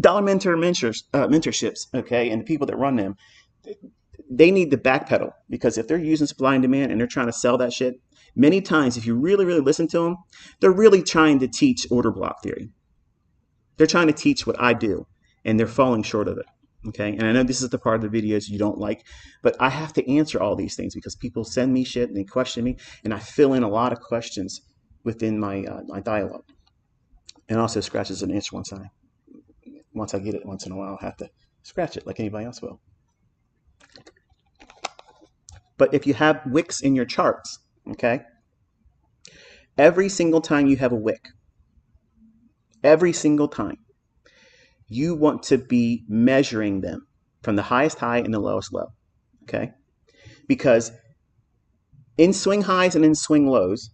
Dollar mentorships, okay, and the people that run them, they need to backpedal, because if they're using supply and demand and they're trying to sell that shit, many times, if you really, really listen to them, they're really trying to teach order block theory. They're trying to teach what I do, and they're falling short of it. Okay, and I know this is the part of the videos you don't like, but I have to answer all these things because people send me shit and they question me, and I fill in a lot of questions within my dialogue. And also scratches an itch once I get it once in a while. I have to scratch it like anybody else will. But if you have wicks in your charts, okay, every single time you have a wick, every single time, you want to be measuring them from the highest high and the lowest low, okay? Because in swing highs and in swing lows,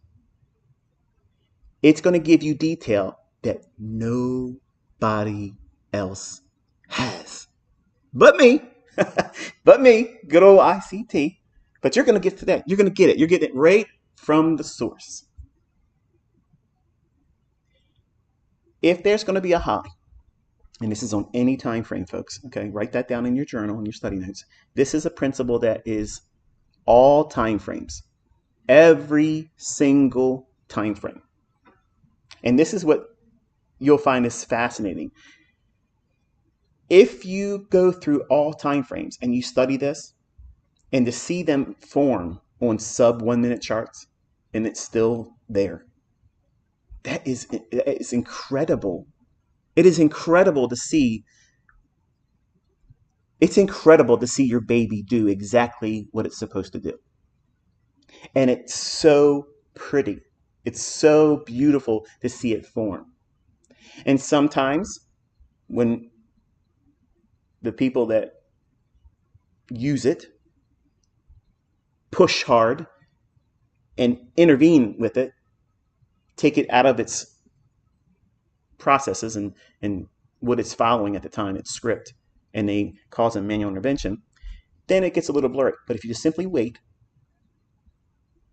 it's going to give you detail that nobody else has. But me. But me, good old ICT. But you're going to get to that. You're going to get it. You're getting it right from the source. If there's going to be a high, and this is on any time frame, folks, okay, write that down in your journal, in your study notes. This is a principle that is all time frames, every single time frame. And this is what you'll find is fascinating. If you go through all time frames and you study this, and to see them form on sub 1 minute charts, and it's still there, that is incredible. It is incredible to see. It's incredible to see your baby do exactly what it's supposed to do. And it's so pretty. It's so beautiful to see it form. And sometimes when the people that use it push hard and intervene with it, take it out of its processes and what it's following at the time, its script, and they cause a manual intervention, then it gets a little blurry. But if you just simply wait,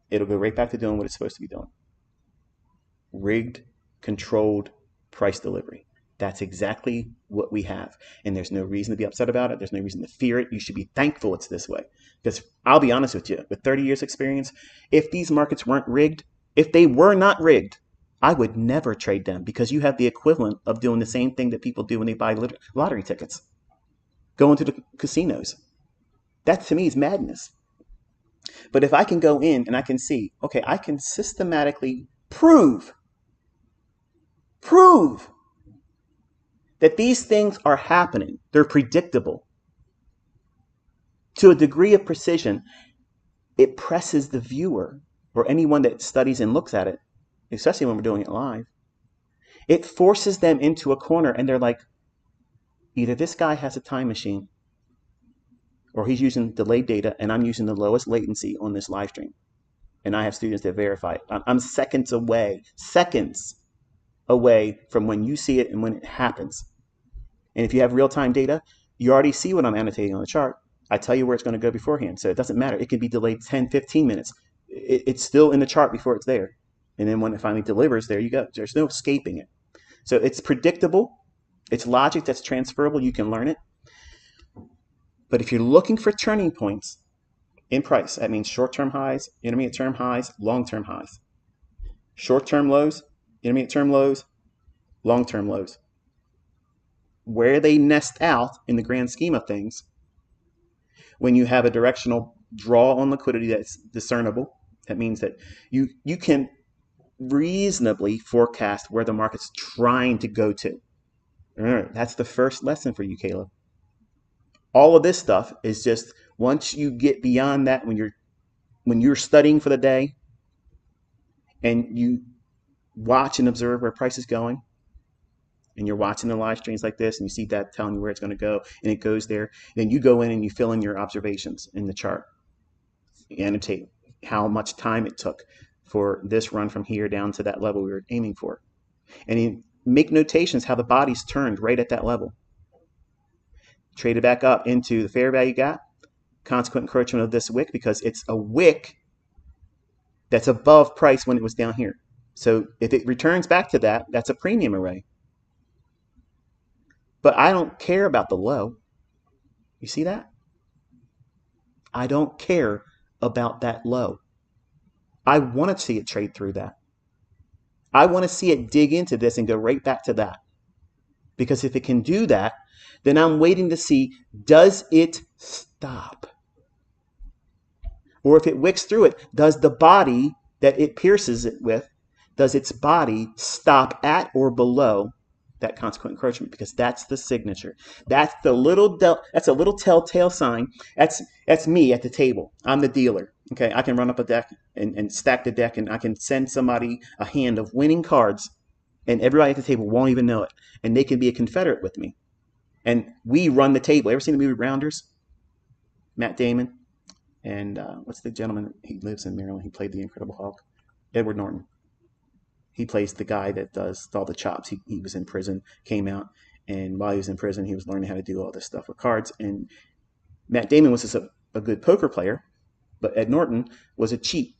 it'll go right back to doing what it's supposed to be doing. Rigged, controlled price delivery. That's exactly what we have. And there's no reason to be upset about it. There's no reason to fear it. You should be thankful it's this way. Because I'll be honest with you, with 30 years experience, if these markets weren't rigged, if they were not rigged, I would never trade them, because you have the equivalent of doing the same thing that people do when they buy lottery tickets. Going to the casinos. That to me is madness. But if I can go in and I can see, okay, I can systematically prove that these things are happening. They're predictable. To a degree of precision, it presses the viewer or anyone that studies and looks at it, especially when we're doing it live, it forces them into a corner, and they're like, either this guy has a time machine or he's using delayed data and I'm using the lowest latency on this live stream. And I have students that verify it. I'm seconds away from when you see it and when it happens. And if you have real-time data, you already see what I'm annotating on the chart. I tell you where it's going to go beforehand. So it doesn't matter. It can be delayed 10, 15 minutes. It's still in the chart before it's there. And then when it finally delivers, there you go. There's no escaping it. So it's predictable. It's logic that's transferable. You can learn it. But if you're looking for turning points in price, that means short-term highs, intermediate-term highs, long-term highs. Short-term lows, intermediate-term lows, long-term lows. Where they nest out in the grand scheme of things, when you have a directional draw on liquidity that's discernible, that means that you can reasonably forecast where the market's trying to go to. That's the first lesson for you, Caleb. All of this stuff is just, once you get beyond that, when you're studying for the day and you watch and observe where price is going, and you're watching the live streams like this and you see that telling you where it's going to go, and it goes there, then you go in and you fill in your observations in the chart. You annotate how much time it took for this run from here down to that level we were aiming for. And you make notations how the body's turned right at that level. Trade it back up into the fair value gap, consequent encroachment of this wick, because it's a wick that's above price when it was down here. So if it returns back to that, that's a premium array. But I don't care about the low. You see that? I don't care about that low. I want to see it trade through that. I want to see it dig into this and go right back to that. Because if it can do that, then I'm waiting to see, does it stop? Or if it wicks through it, does the body that it pierces it with, does its body stop at or below that consequent encroachment? Because that's the signature. That's a little telltale sign. That's me at the table. I'm the dealer. Okay, I can run up a deck and stack the deck, and I can send somebody a hand of winning cards, and everybody at the table won't even know it, and they can be a confederate with me. And we run the table. Ever seen the movie Rounders? Matt Damon and what's the gentleman? He lives in Maryland. He played the Incredible Hulk. Edward Norton. He plays the guy that does all the chops. He was in prison, came out, and while he was in prison, he was learning how to do all this stuff with cards. And Matt Damon was just a good poker player, but Ed Norton was a cheat.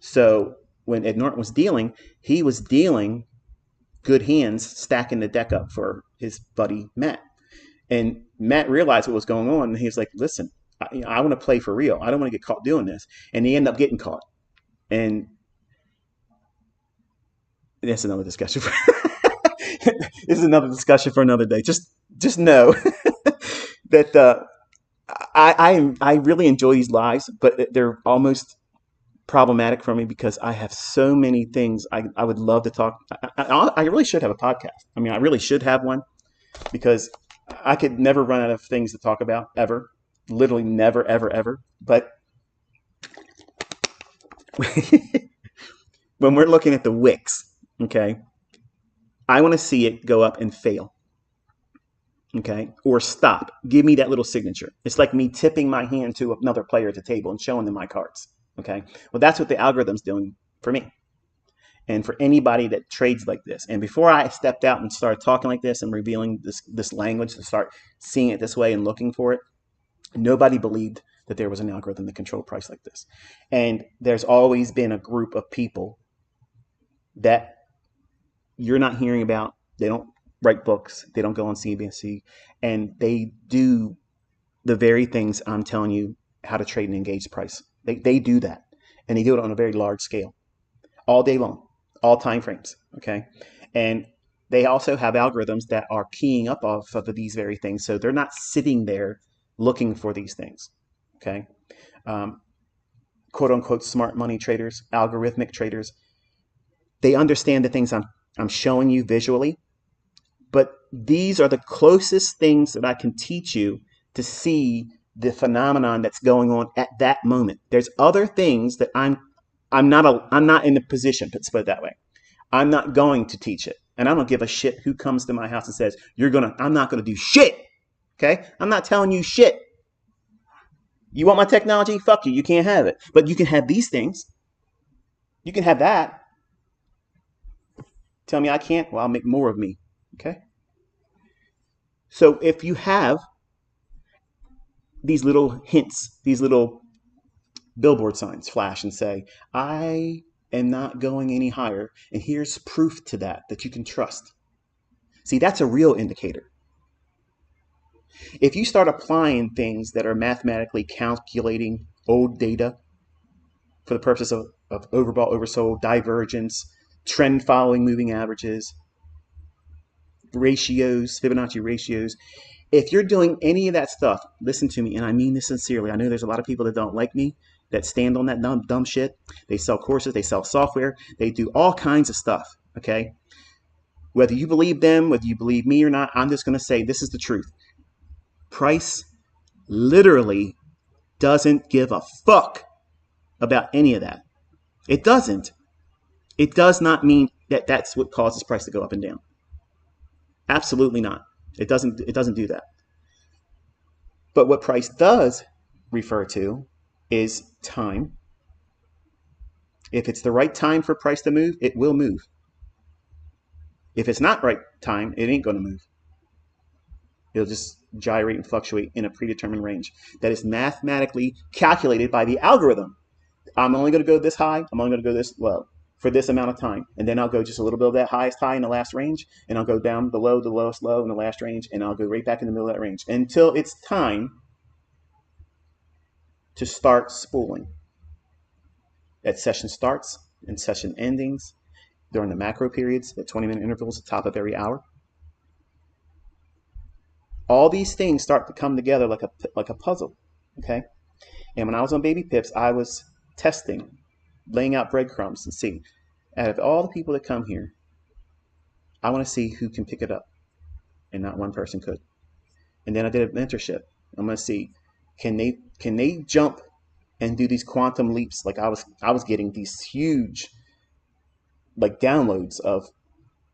So when Ed Norton was dealing, he was dealing good hands, stacking the deck up for his buddy Matt. And Matt realized what was going on, and he was like, listen, I want to play for real. I don't want to get caught doing this. And he ended up getting caught. And that's another discussion. This is another discussion for another day. Just know that I really enjoy these lives, but they're almost problematic for me because I have so many things I would love to talk. I really should have a podcast. I mean, I really should have one because I could never run out of things to talk about ever. Literally never, ever, ever. But when we're looking at the wicks, okay, I want to see it go up and fail. Okay, or stop. Give me that little signature. It's like me tipping my hand to another player at the table and showing them my cards. Okay, well, that's what the algorithm's doing for me and for anybody that trades like this. And before I stepped out and started talking like this and revealing this language to start seeing it this way and looking for it, nobody believed that there was an algorithm that controlled price like this. And there's always been a group of people that you're not hearing about. They don't write books. They don't go on CNBC. And they do the very things I'm telling you how to trade and engage price. They do that. And they do it on a very large scale. All day long. All time frames. Okay. And they also have algorithms that are keying up off of these very things. So they're not sitting there looking for these things. Okay. Quote unquote smart money traders, algorithmic traders. They understand the things I'm showing you visually, but these are the closest things that I can teach you to see the phenomenon that's going on at that moment. There's other things that I'm not in the position, let's put it that way. I'm not going to teach it. And I don't give a shit who comes to my house and says, I'm not gonna do shit. Okay? I'm not telling you shit. You want my technology? Fuck you. You can't have it. But you can have these things. You can have that. Tell me I can't? Well, I'll make more of me. Okay? So if you have these little hints, these little billboard signs flash and say, I am not going any higher, and here's proof to that you can trust. See, that's a real indicator. If you start applying things that are mathematically calculating old data for the purpose of overbought, oversold, divergence, trend following moving averages, ratios, Fibonacci ratios, if you're doing any of that stuff, listen to me, and I mean this sincerely. I know there's a lot of people that don't like me, that stand on that dumb shit. They sell courses, they sell software, they do all kinds of stuff, okay? Whether you believe them, whether you believe me or not, I'm just going to say this is the truth. Price literally doesn't give a fuck about any of that. It doesn't. It does not mean that that's what causes price to go up and down. Absolutely not. It doesn't do that. But what price does refer to is time. If it's the right time for price to move, it will move. If it's not right time, it ain't going to move. It'll just gyrate and fluctuate in a predetermined range that is mathematically calculated by the algorithm I'm only going to go this high. I'm only going to go this low for this amount of time. And then I'll go just a little bit of that highest high in the last range. And I'll go down below the lowest low in the last range. And I'll go right back in the middle of that range until it's time to start spooling. At session starts and session endings during the macro periods at 20-minute intervals at the top of every hour. All these things start to come together like a puzzle, okay? And when I was on Baby Pips, I was testing, laying out breadcrumbs and see, out of all the people that come here, I want to see who can pick it up, and not one person could. And then I did a mentorship. I'm going to see, can they jump and do these quantum leaps like I was getting these huge like downloads of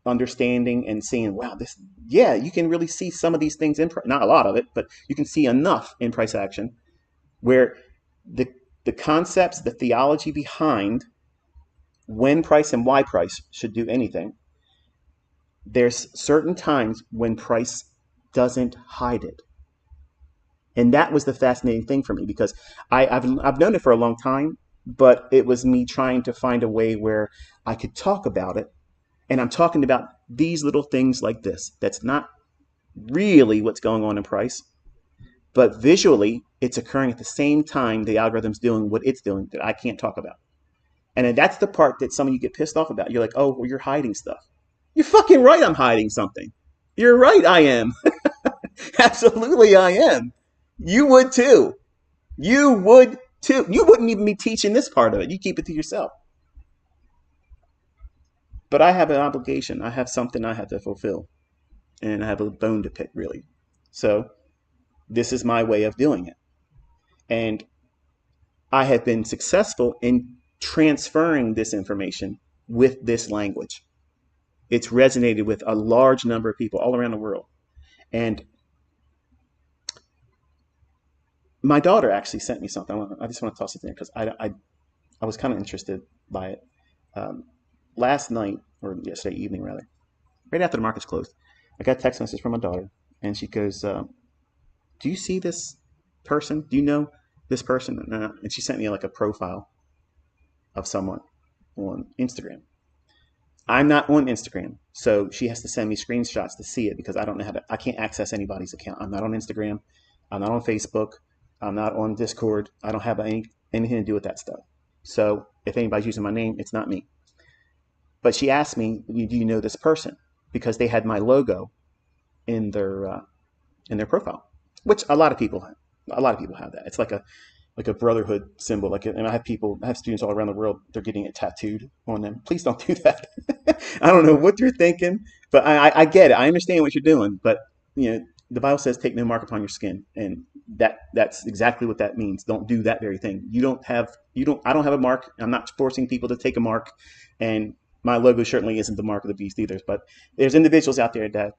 understanding and seeing, wow, this, yeah, you can really see some of these things in not a lot of it, but you can see enough in price action where the concepts, the theology behind when price and why price should do anything, there's certain times when price doesn't hide it. And that was the fascinating thing for me, because I've known it for a long time, but it was me trying to find a way where I could talk about it. And I'm talking about these little things like this. That's not really what's going on in price, but visually it's occurring at the same time the algorithm's doing what it's doing that I can't talk about. And then that's the part that some of you get pissed off about. You're like, oh, well, you're hiding stuff. You're fucking right, I'm hiding something. You're right, I am. Absolutely, I am. You would too. You would too. You wouldn't even be teaching this part of it. You keep it to yourself. But I have an obligation. I have something I have to fulfill. And I have a bone to pick, really. So this is my way of doing it. And I have been successful in transferring this information with this language. It's resonated with a large number of people all around the world. And my daughter actually sent me something. I just want to toss it in there because I was kind of interested by it. Last night, or yesterday evening rather, right after the markets closed, I got a text message from my daughter, and she goes, do you see this person? Do you know this person? And she sent me like a profile of someone on Instagram. I'm not on Instagram, so she has to send me screenshots to see it because I don't know I can't access anybody's account. I'm not on Instagram. I'm not on Facebook. I'm not on Discord. I don't have anything to do with that stuff. So if anybody's using my name, it's not me. But she asked me, do you know this person? Because they had my logo in their profile, which a lot of people have that. It's like a brotherhood symbol. And I have students all around the world. They're getting it tattooed on them. Please don't do that. I don't know what you're thinking, but I get it. I understand what you're doing, but the Bible says, "Take no mark upon your skin," and that's exactly what that means. Don't do that very thing. I don't have a mark. I'm not forcing people to take a mark, and my logo certainly isn't the mark of the beast either. But there's individuals out there that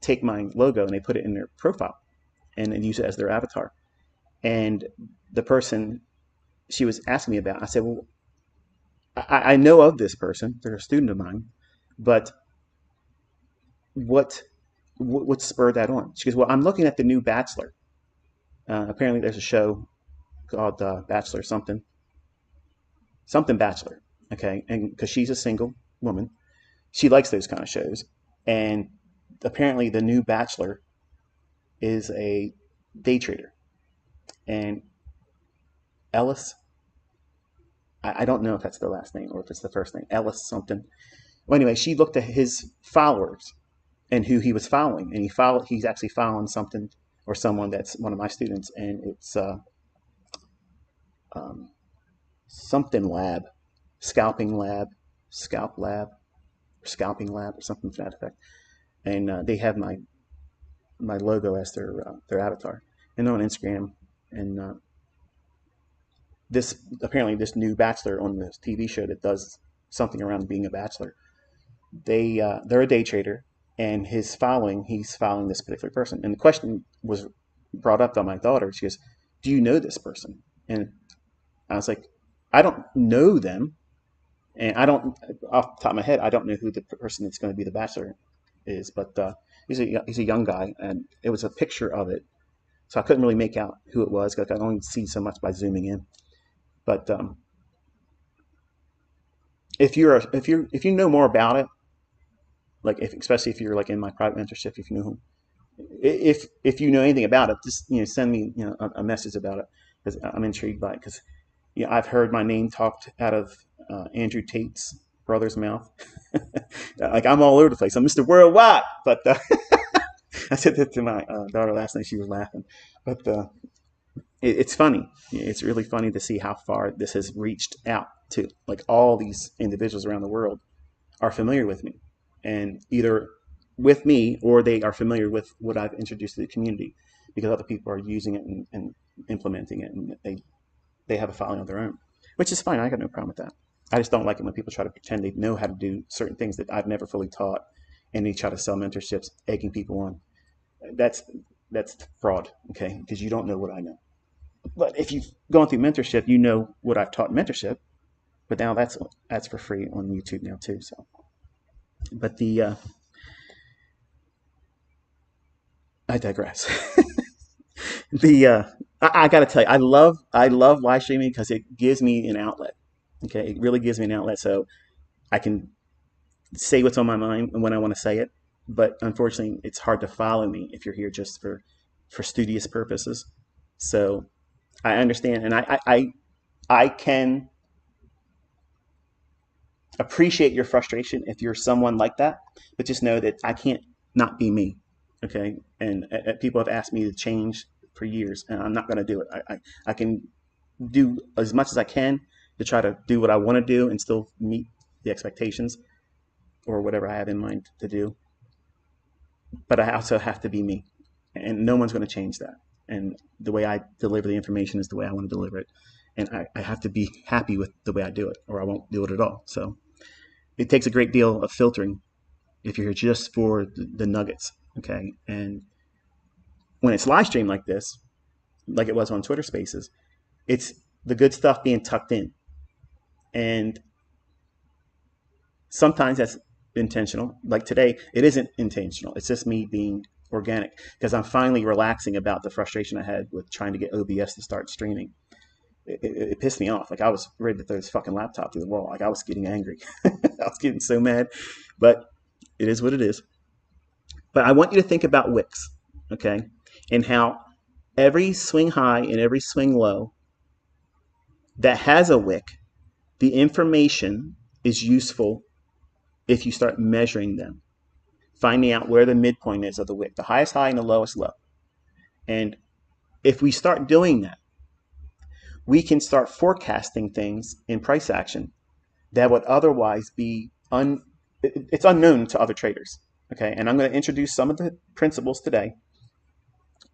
take my logo and they put it in their profile and use it as their avatar. And the person she was asking me about, I said, well, I know of this person. They're a student of mine, but what spurred that on? She goes, well, I'm looking at the new Bachelor. Apparently there's a show called Bachelor something Bachelor. Okay. And because she's a single woman, she likes those kind of shows. And apparently the new Bachelor is a day trader. And Ellis, I don't know if that's the last name or if it's the first name, Ellis something. Well, anyway, she looked at his followers and who he was following, and he's actually following something or someone that's one of my students, and it's something lab, scalp lab, or scalping lab, or something to that effect. And they have my logo as their avatar, and they're on Instagram. And this new Bachelor on this TV show that does something around being a bachelor. They're a day trader, and he's following this particular person. And the question was brought up by my daughter. She goes, "Do you know this person?" And I was like, "I don't know them, and I don't, off the top of my head, I don't know who the person that's going to be the bachelor is." But he's a young guy, and it was a picture of it, so I couldn't really make out who it was because I could only see so much by zooming in. But if you know more about it, like especially if you're like in my private mentorship, if you know if you know anything about it, just send me a message about it because I'm intrigued by it because I've heard my name talked out of Andrew Tate's brother's mouth. Like I'm all over the place. I'm Mr. Worldwide, but I said that to my daughter last night. She was laughing, but it's funny. It's really funny to see how far this has reached out to like all these individuals around the world are familiar with me, and either with me or they are familiar with what I've introduced to the community because other people are using it and implementing it, and they have a following of their own, which is fine. I got no problem with that. I just don't like it when people try to pretend they know how to do certain things that I've never fully taught, and they try to sell mentorships, egging people on. That's that's fraud, okay? Because you don't know what I know. But if you've gone through mentorship, you know what I've taught in mentorship. But now that's for free on YouTube now too. So, but I digress. the I got to tell you, I love live streaming because it gives me an outlet. Okay, it really gives me an outlet, so I can say what's on my mind and when I want to say it. But unfortunately, it's hard to follow me if you're here just for studious purposes. So I understand, and I can appreciate your frustration if you're someone like that, but just know that I can't not be me. Okay. And people have asked me to change for years, and I'm not going to do it. I can do as much as I can to try to do what I want to do and still meet the expectations or whatever I have in mind to do. But I also have to be me, and no one's going to change that. And the way I deliver the information is the way I want to deliver it. And I have to be happy with the way I do it, or I won't do it at all. So it takes a great deal of filtering if you're here just for the nuggets, okay? And when it's live streamed like this, like it was on Twitter Spaces, it's the good stuff being tucked in. And sometimes that's intentional. Like today, it isn't intentional. It's just me being organic because I'm finally relaxing about the frustration I had with trying to get OBS to start streaming. It pissed me off. Like I was ready to throw this fucking laptop through the wall. Like I was getting angry. I was getting so mad. But it is what it is. But I want you to think about wicks, okay? And how every swing high and every swing low that has a wick, the information is useful if you start measuring them, finding out where the midpoint is of the wick, the highest high and the lowest low. And if we start doing that, we can start forecasting things in price action that would otherwise be it's unknown to other traders. Okay, and I'm going to introduce some of the principles today.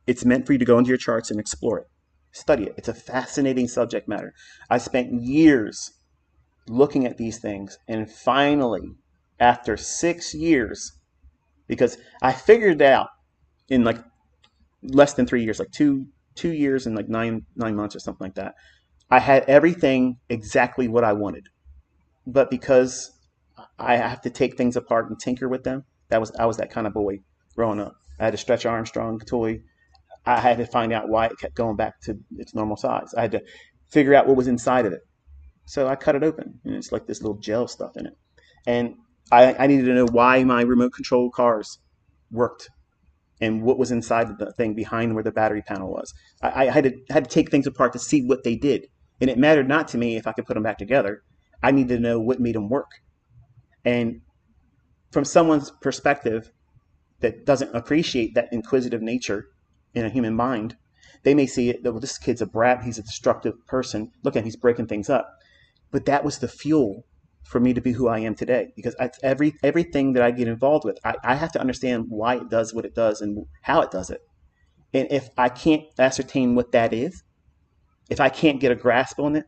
It's meant for you to go into your charts and explore it, study it. It's a fascinating subject matter. I spent years looking at these things, and finally, after 6 years, because I figured it out in like less than 3 years, like two years and like nine months or something like that. I had everything exactly what I wanted, but because I have to take things apart and tinker with them, I was that kind of boy growing up. I had a Stretch Armstrong toy. I had to find out why it kept going back to its normal size. I had to figure out what was inside of it. So I cut it open, and it's like this little gel stuff in it. And I needed to know why my remote control cars worked and what was inside of the thing behind where the battery panel was. I had to take things apart to see what they did. And it mattered not to me if I could put them back together. I needed to know what made them work. And from someone's perspective that doesn't appreciate that inquisitive nature in a human mind, they may see it, well, this kid's a brat, he's a destructive person. Look at him, he's breaking things up. But that was the fuel for me to be who I am today. Because everything that I get involved with, I have to understand why it does what it does and how it does it. And if I can't ascertain what that is, if I can't get a grasp on it,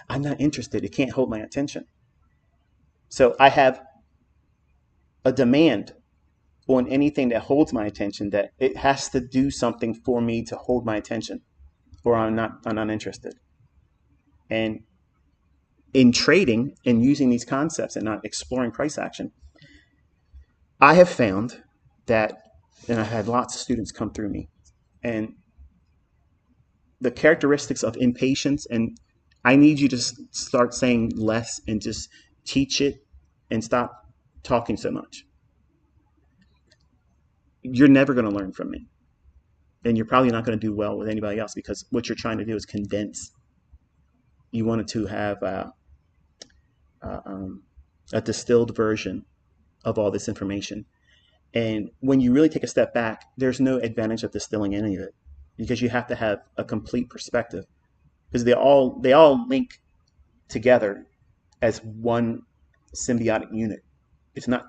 I'm not interested. It can't hold my attention. So I have a demand on anything that holds my attention that it has to do something for me to hold my attention, or I'm not interested. And in trading and using these concepts and not exploring price action, I have found that, and I've had lots of students come through me, and the characteristics of impatience, and I need you to start saying less and just teach it, and stop talking so much, you're never going to learn from me. And you're probably not going to do well with anybody else, because what you're trying to do is condense. You wanted to have a distilled version of all this information. And when you really take a step back, there's no advantage of distilling any of it, because you have to have a complete perspective, because they all link together as one symbiotic unit. It's not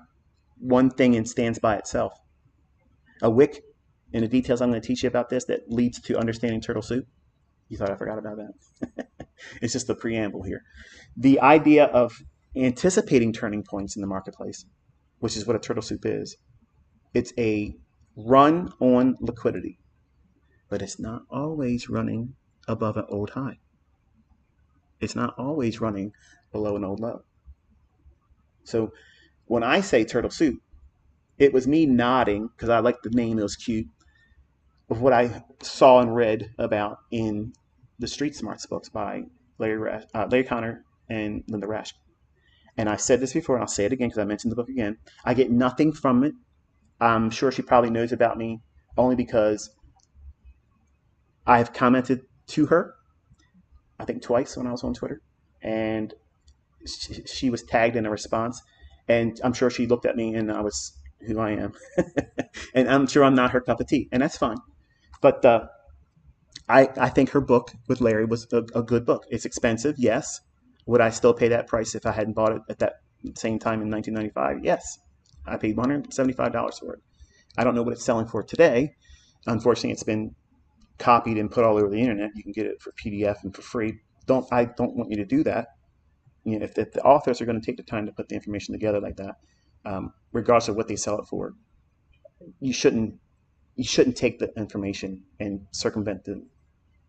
one thing and stands by itself. A wick, and the details I'm going to teach you about this that leads to understanding turtle soup. You thought I forgot about that? It's just the preamble here. The idea of anticipating turning points in the marketplace, which is what a turtle soup is. It's a run on liquidity, but it's not always running above an old high. It's not always running below an old low. So when I say turtle soup, it was me nodding, because I liked the name, it was cute, of what I saw and read about in the Street Smarts books by Larry Connor and Linda Rasch. And I said this before, and I'll say it again because I mentioned the book again. I get nothing from it. I'm sure she probably knows about me only because I've commented to her, I think twice when I was on Twitter, and she was tagged in a response. And I'm sure she looked at me and I was who I am. And I'm sure I'm not her cup of tea, and that's fine. But I think her book with Larry was a good book. It's expensive, yes. Would I still pay that price if I hadn't bought it at that same time in 1995? Yes. I paid $175 for it. I don't know what it's selling for today. Unfortunately, it's been copied and put all over the internet. You can get it for PDF and for free. I don't want you to do that. You know, if the authors are going to take the time to put the information together like that, regardless of what they sell it for, you shouldn't take the information and circumvent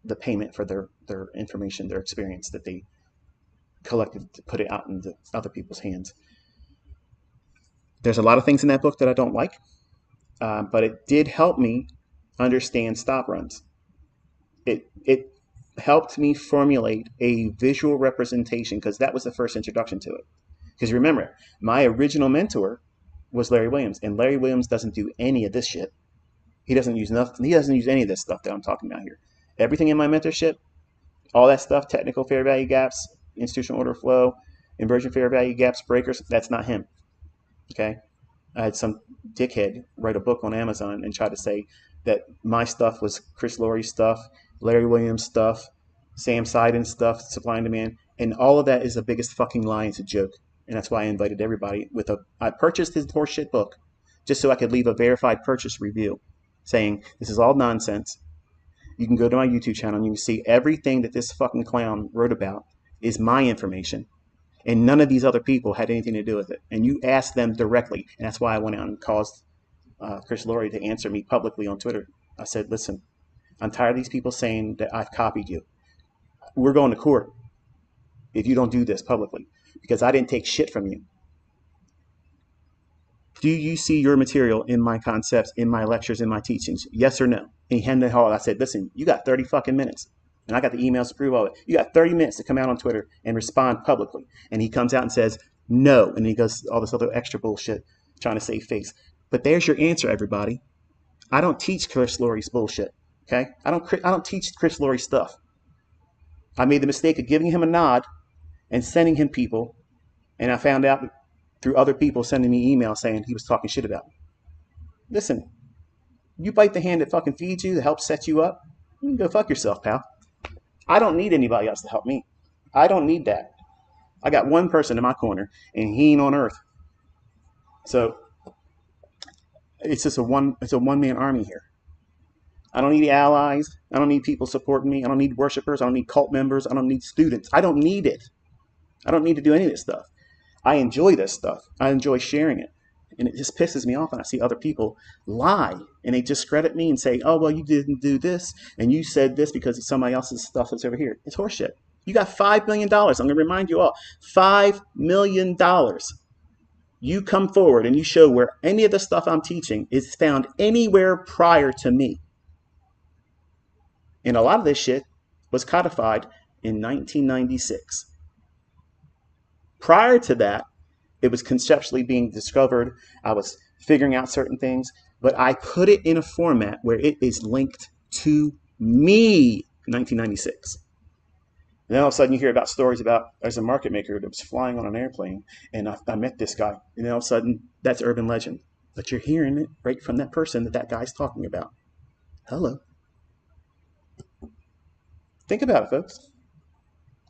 the payment for their information, their experience that they collected to put it out into other people's hands. There's a lot of things in that book that I don't like, but it did help me understand stop runs. It helped me formulate a visual representation, because that was the first introduction to it. Because remember, my original mentor was Larry Williams, and Larry Williams doesn't do any of this shit. He doesn't use nothing. He doesn't use any of this stuff that I'm talking about here. Everything in my mentorship, all that stuff, technical fair value gaps, institutional order flow, inversion fair value gaps, breakers, that's not him. Okay? I had some dickhead write a book on Amazon and try to say that my stuff was Chris Lorre's stuff, Larry Williams stuff, Sam Seiden stuff, supply and demand, and all of that is the biggest fucking lie. It's a joke. And that's why I invited everybody I purchased his horseshit book just so I could leave a verified purchase review saying this is all nonsense. You can go to my YouTube channel and you can see everything that this fucking clown wrote about is my information. And none of these other people had anything to do with it. And you asked them directly. And that's why I went out and caused Chris Lorre to answer me publicly on Twitter. I said, listen, I'm tired of these people saying that I've copied you. We're going to court if you don't do this publicly, because I didn't take shit from you. Do you see your material in my concepts, in my lectures, in my teachings? Yes or no? And he handed it all. I said, listen, you got 30 fucking minutes. And I got the emails to prove all of it. You got 30 minutes to come out on Twitter and respond publicly. And he comes out and says, no. And he goes all this other extra bullshit trying to save face. But there's your answer, everybody. I don't teach Chris Lorre's bullshit. Okay? I don't teach Chris Lorre stuff. I made the mistake of giving him a nod and sending him people. And I found out through other people sending me emails saying he was talking shit about me. Listen, you bite the hand that fucking feeds you, that helps set you up, you can go fuck yourself, pal. I don't need anybody else to help me. I don't need that. I got one person in my corner, and he ain't on earth. So it's just a one-man army here. I don't need allies. I don't need people supporting me. I don't need worshipers. I don't need cult members. I don't need students. I don't need it. I don't need to do any of this stuff. I enjoy this stuff. I enjoy sharing it. And it just pisses me off when I see other people lie and they discredit me and say, oh, well, you didn't do this and you said this because somebody else's stuff is over here. It's horseshit. You got $5 million. I'm going to remind you all, $5 million. You come forward and you show where any of the stuff I'm teaching is found anywhere prior to me. And a lot of this shit was codified in 1996. Prior to that, it was conceptually being discovered. I was figuring out certain things, but I put it in a format where it is linked to me, 1996. And then all of a sudden you hear about stories about there's a market maker that was flying on an airplane and I met this guy. And then all of a sudden that's urban legend. But you're hearing it right from that person that guy's talking about. Hello. Think about it, folks.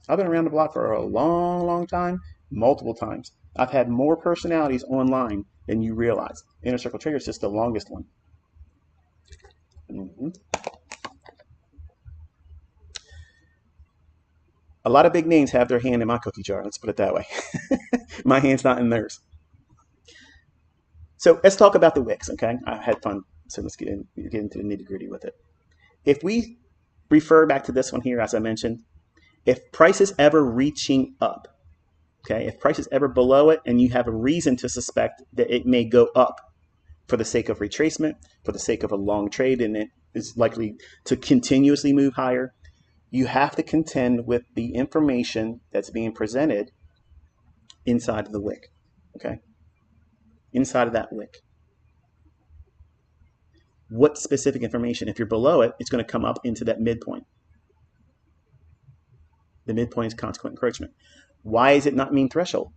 I've been around the block for a long, long time, multiple times. I've had more personalities online than you realize. Inner Circle Trader is just the longest one. Mm-hmm. A lot of big names have their hand in my cookie jar. Let's put it that way. My hand's not in theirs. So let's talk about the wicks, okay? I had fun, so let's get into the nitty-gritty with it. If we refer back to this one here, as I mentioned, if price is ever reaching up, okay, if price is ever below it and you have a reason to suspect that it may go up for the sake of retracement, for the sake of a long trade, and it is likely to continuously move higher, you have to contend with the information that's being presented inside of the wick, okay? Inside of that wick. What specific information? If you're below it, it's going to come up into that midpoint. The midpoint is consequent encroachment. Why is it not mean threshold?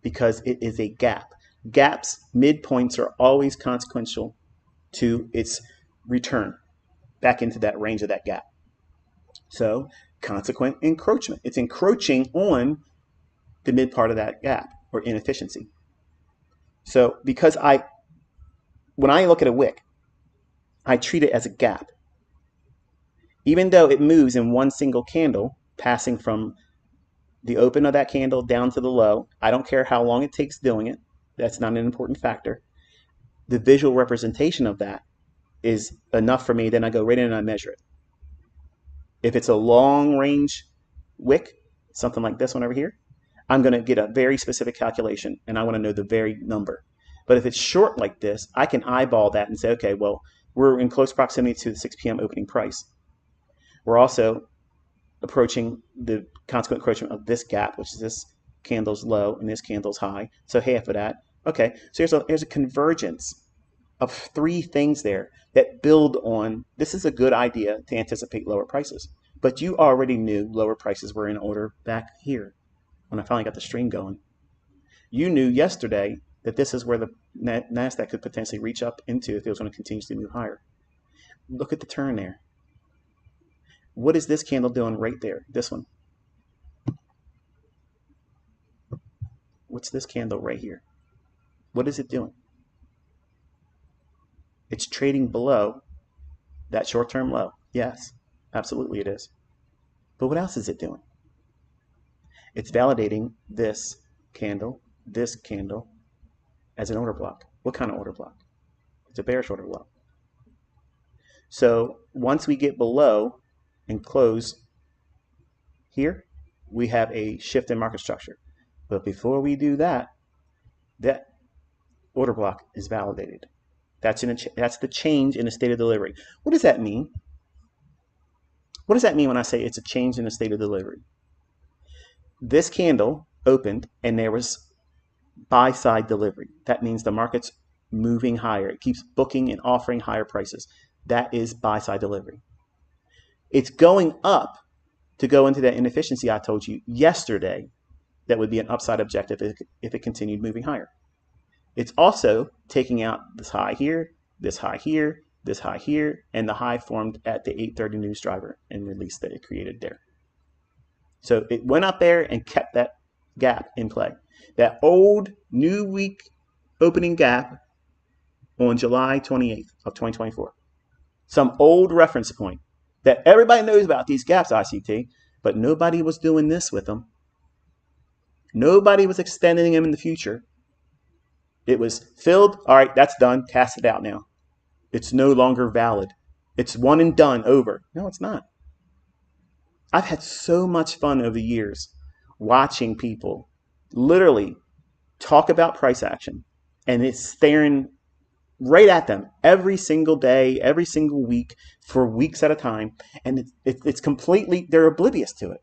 Because it is a gap. Gaps, midpoints are always consequential to its return back into that range of that gap. So consequent encroachment. It's encroaching on the mid part of that gap or inefficiency. So because when I look at a wick, I treat it as a gap. Even though it moves in one single candle, passing from the open of that candle down to the low, I don't care how long it takes doing it. That's not an important factor. The visual representation of that is enough for me. Then I go right in and I measure it. If it's a long range wick, something like this one over here, I'm going to get a very specific calculation and I want to know the very number. But if it's short like this, I can eyeball that and say, okay, well, we're in close proximity to the 6 p.m. opening price. We're also approaching the consequent encroachment of this gap, which is this candle's low and this candle's high. So half of that. Okay, so here's a convergence of three things there that build on, this is a good idea to anticipate lower prices. But you already knew lower prices were in order back here when I finally got the stream going. You knew yesterday that this is where the NASDAQ could potentially reach up into if it was going to continuously move higher. Look at the turn there. What is this candle doing right there? This one. What's this candle right here? What is it doing? It's trading below that short-term low. Yes, absolutely it is. But what else is it doing? It's validating this candle as an order block. What kind of order block? It's a bearish order block. So once we get below and close here, we have a shift in market structure. But before we do that, that order block is validated. That's the change in the state of delivery. What does that mean? What does that mean when I say it's a change in the state of delivery? This candle opened and there was buy side delivery. That means the market's moving higher. It keeps booking and offering higher prices. That is buy side delivery. It's going up to go into that inefficiency I told you yesterday. That would be an upside objective if it continued moving higher. It's also taking out this high here, this high here, this high here, and the high formed at the 8:30 news driver and release that it created there. So it went up there and kept that gap in play. That old new week opening gap on July 28th of 2024. Some old reference point that everybody knows about these gaps, ICT, but nobody was doing this with them. Nobody was extending them in the future. It was filled. All right, that's done. Cast it out now. It's no longer valid. It's one and done, over. No, it's not. I've had so much fun over the years watching people literally talk about price action, and it's staring right at them every single day, every single week, for weeks at a time, and it's completely, they're oblivious to it.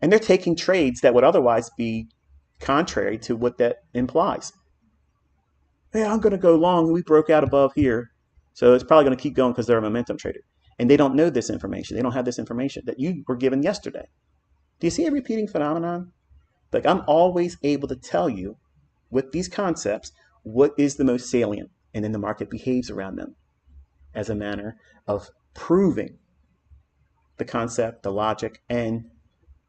And they're taking trades that would otherwise be contrary to what that implies. Yeah, I'm going to go long. We broke out above here. So it's probably going to keep going because they're a momentum trader. And they don't know this information. They don't have this information that you were given yesterday. Do you see a repeating phenomenon? Like, I'm always able to tell you with these concepts what is the most salient, and then the market behaves around them as a manner of proving the concept, the logic, and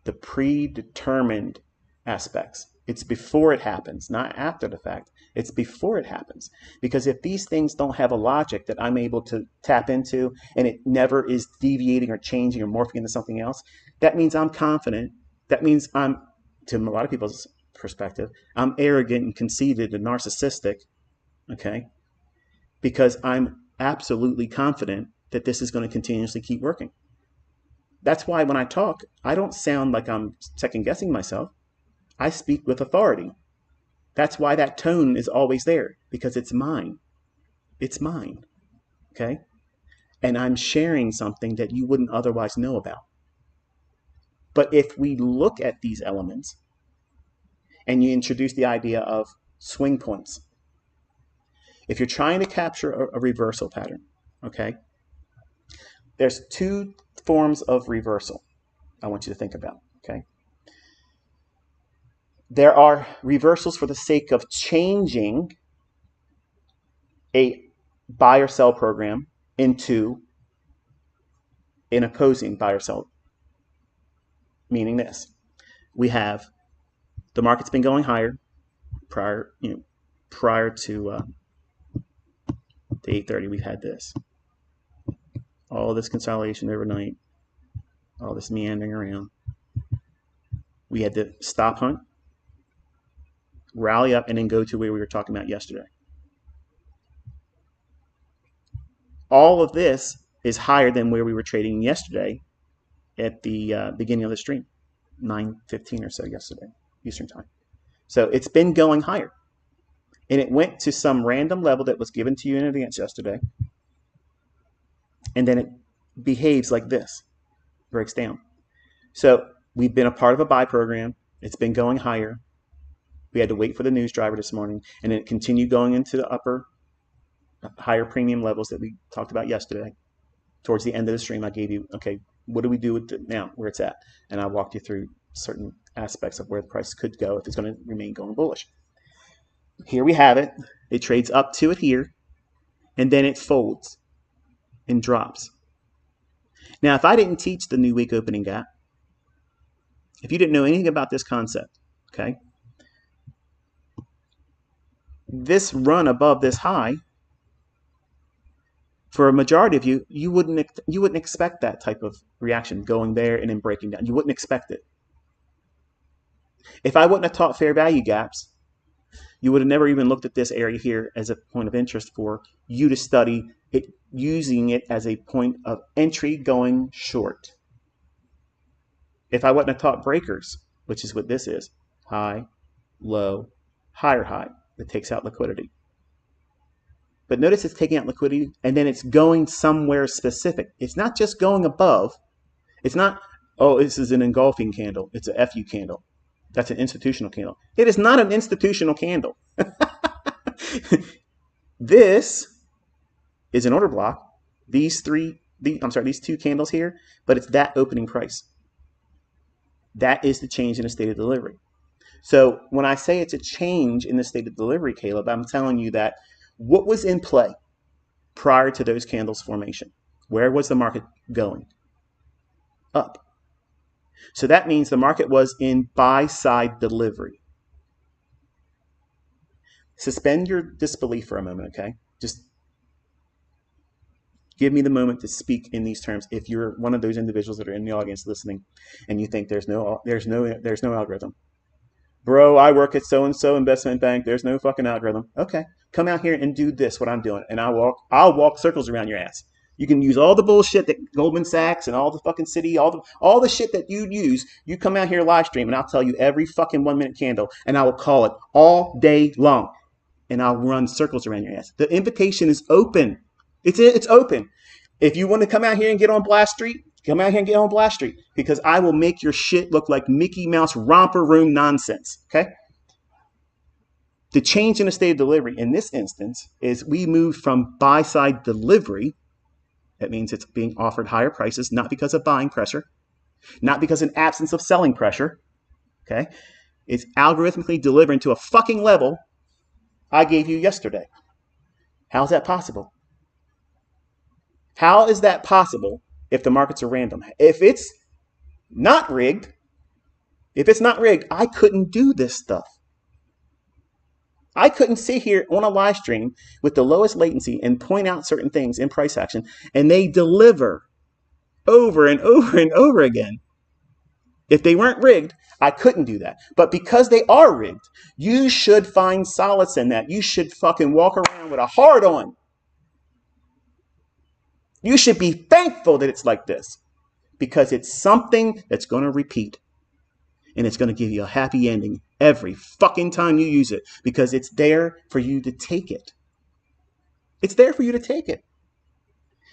the predetermined aspects. It's before it happens, not after the fact. It's before it happens. Because if these things don't have a logic that I'm able to tap into, and it never is deviating or changing or morphing into something else, that means I'm confident. That means I'm, to a lot of people's perspective, I'm arrogant and conceited and narcissistic, okay? Because I'm absolutely confident that this is going to continuously keep working. That's why when I talk, I don't sound like I'm second guessing myself. I speak with authority. That's why that tone is always there, because it's mine. It's mine, okay? And I'm sharing something that you wouldn't otherwise know about. But if we look at these elements and you introduce the idea of swing points, if you're trying to capture a reversal pattern, okay, there's two forms of reversal I want you to think about, okay? There are reversals for the sake of changing a buy or sell program into an opposing buy or sell. Meaning this, we have the market's been going higher prior to 8:30. We've had this, all this consolidation overnight, all this meandering around. We had the stop hunt, rally up, and then go to where we were talking about yesterday. All of this is higher than where we were trading yesterday at the beginning of the stream, 9:15 or so yesterday, Eastern time. So it's been going higher. And it went to some random level that was given to you in advance yesterday. And then it behaves like this, breaks down. So we've been a part of a buy program. It's been going higher. We had to wait for the news driver this morning, and then it continued going into the upper, higher premium levels that we talked about yesterday. Towards the end of the stream, I gave you, okay, what do we do with it now, where it's at? And I walked you through certain aspects of where the price could go if it's going to remain going bullish. Here we have it. It trades up to it here, and then it folds and drops. Now, if I didn't teach the new week opening gap, if you didn't know anything about this concept, okay, this run above this high, for a majority of you, you wouldn't expect that type of reaction, going there and then breaking down. You wouldn't expect it. If I wouldn't have taught fair value gaps, you would have never even looked at this area here as a point of interest for you to study it, using it as a point of entry going short. If I wouldn't have taught breakers, which is what this is, high, low, higher high, that takes out liquidity. But notice it's taking out liquidity, and then it's going somewhere specific. It's not just going above. It's not, oh, this is an engulfing candle. It's a FU candle. That's an institutional candle. It is not an institutional candle. This is an order block. These two candles here, but it's that opening price. That is the change in the state of delivery. So when I say it's a change in the state of delivery, Caleb, I'm telling you that what was in play prior to those candles formation? Where was the market going? Up. So that means the market was in buy-side delivery. Suspend your disbelief for a moment, okay? Just give me the moment to speak in these terms. If you're one of those individuals that are in the audience listening and you think there's no algorithm. Bro, I work at so-and-so investment bank. There's no fucking algorithm. Okay, come out here and do this, what I'm doing, and I'll walk circles around your ass. You can use all the bullshit that Goldman Sachs and all the fucking Citi, all the shit that you use. You come out here live stream, and I'll tell you every fucking 1 minute candle, and I will call it all day long, and I'll run circles around your ass. The invitation is open. It's open. If you want to come out here and get on Blast Street, come out here and get on Blast Street, because I will make your shit look like Mickey Mouse romper room nonsense. Okay. The change in the state of delivery in this instance is we moved from buy-side delivery. That means it's being offered higher prices, not because of buying pressure, not because of an absence of selling pressure. Okay? It's algorithmically delivering to a fucking level I gave you yesterday. How's that possible? How is that possible if the markets are random? If it's not rigged, I couldn't do this stuff. I couldn't sit here on a live stream with the lowest latency and point out certain things in price action, and they deliver over and over and over again. If they weren't rigged, I couldn't do that. But because they are rigged, you should find solace in that. You should fucking walk around with a heart on. You should be thankful that it's like this, because it's something that's going to repeat. And it's going to give you a happy ending every fucking time you use it, because it's there for you to take it. It's there for you to take it.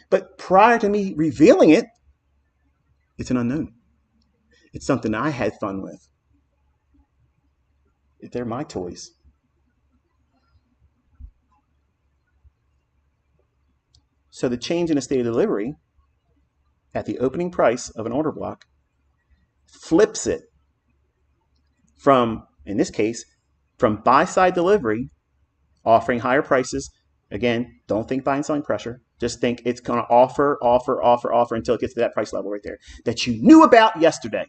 But prior to me revealing it, it's an unknown. It's something I had fun with. They're my toys. So the change in the state of delivery at the opening price of an order block flips it from, in this case, from buy-side delivery, offering higher prices. Again, don't think buying selling pressure. Just think it's going to offer until it gets to that price level right there that you knew about yesterday.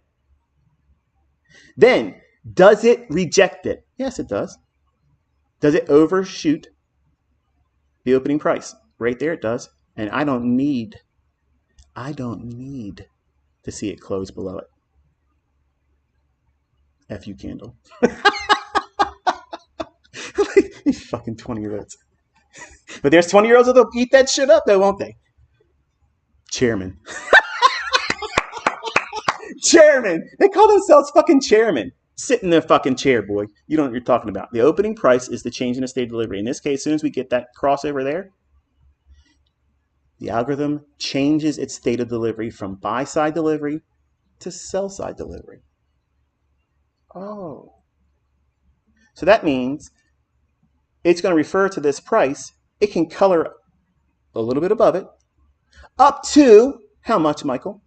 Then, does it reject it? Yes, it does. Does it overshoot the opening price? Right there it does. And I don't need to see it close below it. F you, candle. These fucking 20-year-olds. But there's 20-year-olds that'll eat that shit up though, won't they? Chairman. Chairman. They call themselves fucking chairman. Sit in their fucking chair, boy. You know what you're talking about. The opening price is the change in the state of delivery. In this case, as soon as we get that crossover there, the algorithm changes its state of delivery from buy-side delivery to sell-side delivery. Oh. So that means it's going to refer to this price. It can color a little bit above it. Up to how much, Michael?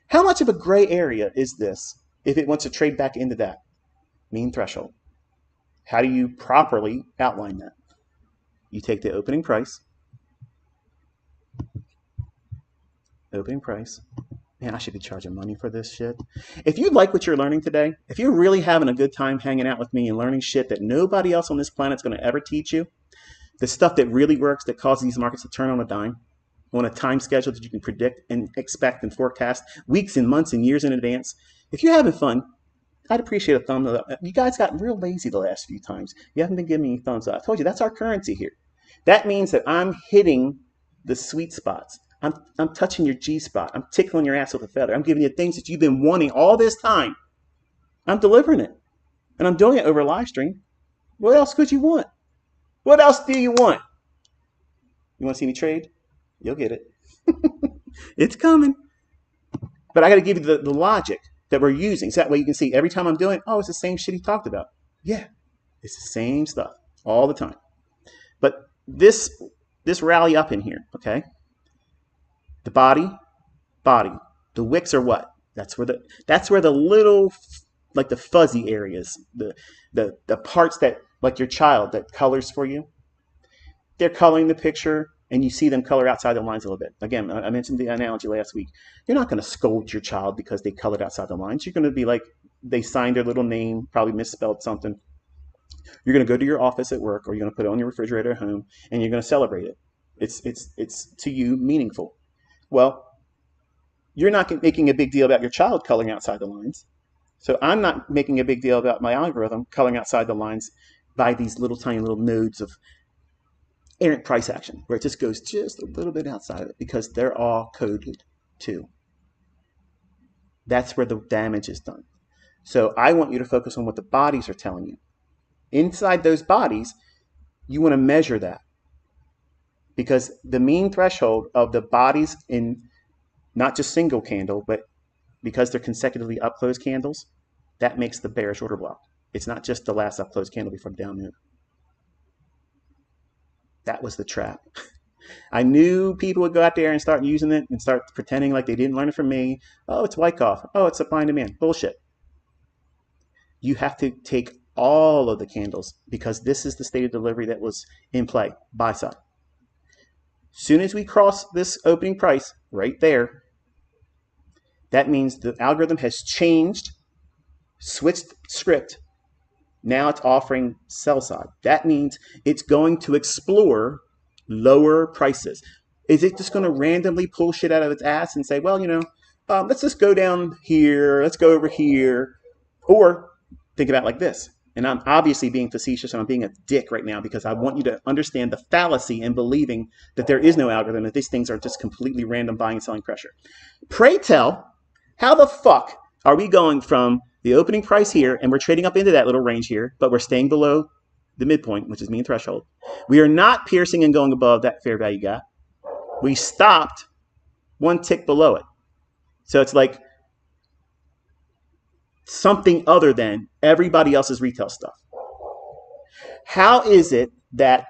How much of a gray area is this if it wants to trade back into that mean threshold? How do you properly outline that? You take the opening price. Opening price. Man, I should be charging money for this shit. If you like what you're learning today, if you're really having a good time hanging out with me and learning shit that nobody else on this planet's going to ever teach you, the stuff that really works, that causes these markets to turn on a dime, on a time schedule that you can predict and expect and forecast weeks and months and years in advance, if you're having fun, I'd appreciate a thumbs up. You guys got real lazy the last few times. You haven't been giving me thumbs up. I told you, that's our currency here. That means that I'm hitting the sweet spots. I'm touching your G-spot. I'm tickling your ass with a feather. I'm giving you things that you've been wanting all this time. I'm delivering it. And I'm doing it over a live stream. What else could you want? What else do you want? You want to see me trade? You'll get it. It's coming. But I got to give you the logic that we're using. So that way you can see every time I'm doing, oh, it's the same shit he talked about. Yeah, it's the same stuff all the time. But this rally up in here, okay? The body. The wicks are what? That's where the little, like the fuzzy areas, the parts that, like your child that colors for you. They're coloring the picture, and you see them color outside the lines a little bit. Again, I mentioned the analogy last week. You're not going to scold your child because they colored outside the lines. You're going to be like, they signed their little name, probably misspelled something. You're going to go to your office at work, or you're going to put it on your refrigerator at home, and you're going to celebrate it. It's to you meaningful. Well, you're not making a big deal about your child coloring outside the lines. So I'm not making a big deal about my algorithm coloring outside the lines by these little tiny little nodes of errant price action, where it just goes just a little bit outside of it, because they're all coded too. That's where the damage is done. So I want you to focus on what the bodies are telling you. Inside those bodies, you want to measure that. Because the mean threshold of the bodies in not just single candle, but because they're consecutively up close candles, that makes the bearish order block. It's not just the last up close candle before the down move. That was the trap. I knew people would go out there and start using it and start pretending like they didn't learn it from me. Oh, it's Wyckoff. Oh, it's supply and demand. Bullshit. You have to take all of the candles because this is the state of delivery that was in play, buy side. Soon as we cross this opening price right there, that means the algorithm has changed, switched script. Now it's offering sell side. That means it's going to explore lower prices. Is it just going to randomly pull shit out of its ass and say, well, let's just go down here, let's go over here? Or think about it like this. And I'm obviously being facetious and I'm being a dick right now because I want you to understand the fallacy in believing that there is no algorithm, that these things are just completely random buying and selling pressure. Pray tell, how the fuck are we going from the opening price here and we're trading up into that little range here, but we're staying below the midpoint, which is mean threshold. We are not piercing and going above that fair value gap. We stopped one tick below it. So it's like something other than everybody else's retail stuff. How is it that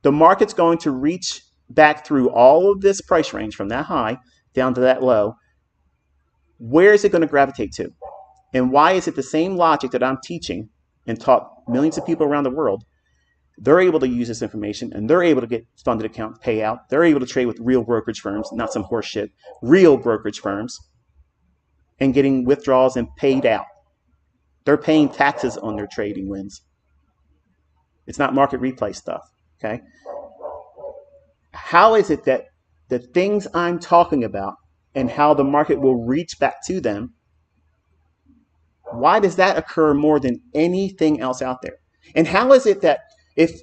the market's going to reach back through all of this price range from that high down to that low? Where is it going to gravitate to? And why is it the same logic that I'm teaching and taught millions of people around the world? They're able to use this information and they're able to get funded account payout. They're able to trade with real brokerage firms, not some horse shit, real brokerage firms, and getting withdrawals and paid out. They're paying taxes on their trading wins. It's not market replay stuff, okay? How is it that the things I'm talking about and how the market will reach back to them, why does that occur more than anything else out there? And how is it that if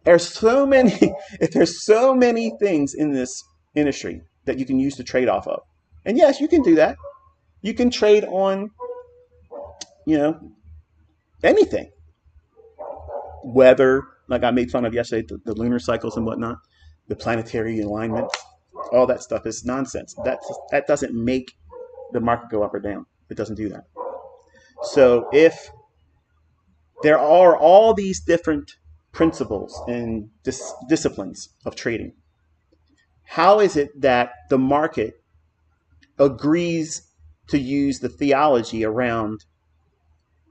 there's so many things in this industry that you can use to trade off of, and yes, you can do that. You can trade on, anything. Weather, like I made fun of yesterday, the lunar cycles and whatnot, the planetary alignment, all that stuff is nonsense. That doesn't make the market go up or down. It doesn't do that. So if there are all these different principles and disciplines of trading, how is it that the market agrees to use the theology around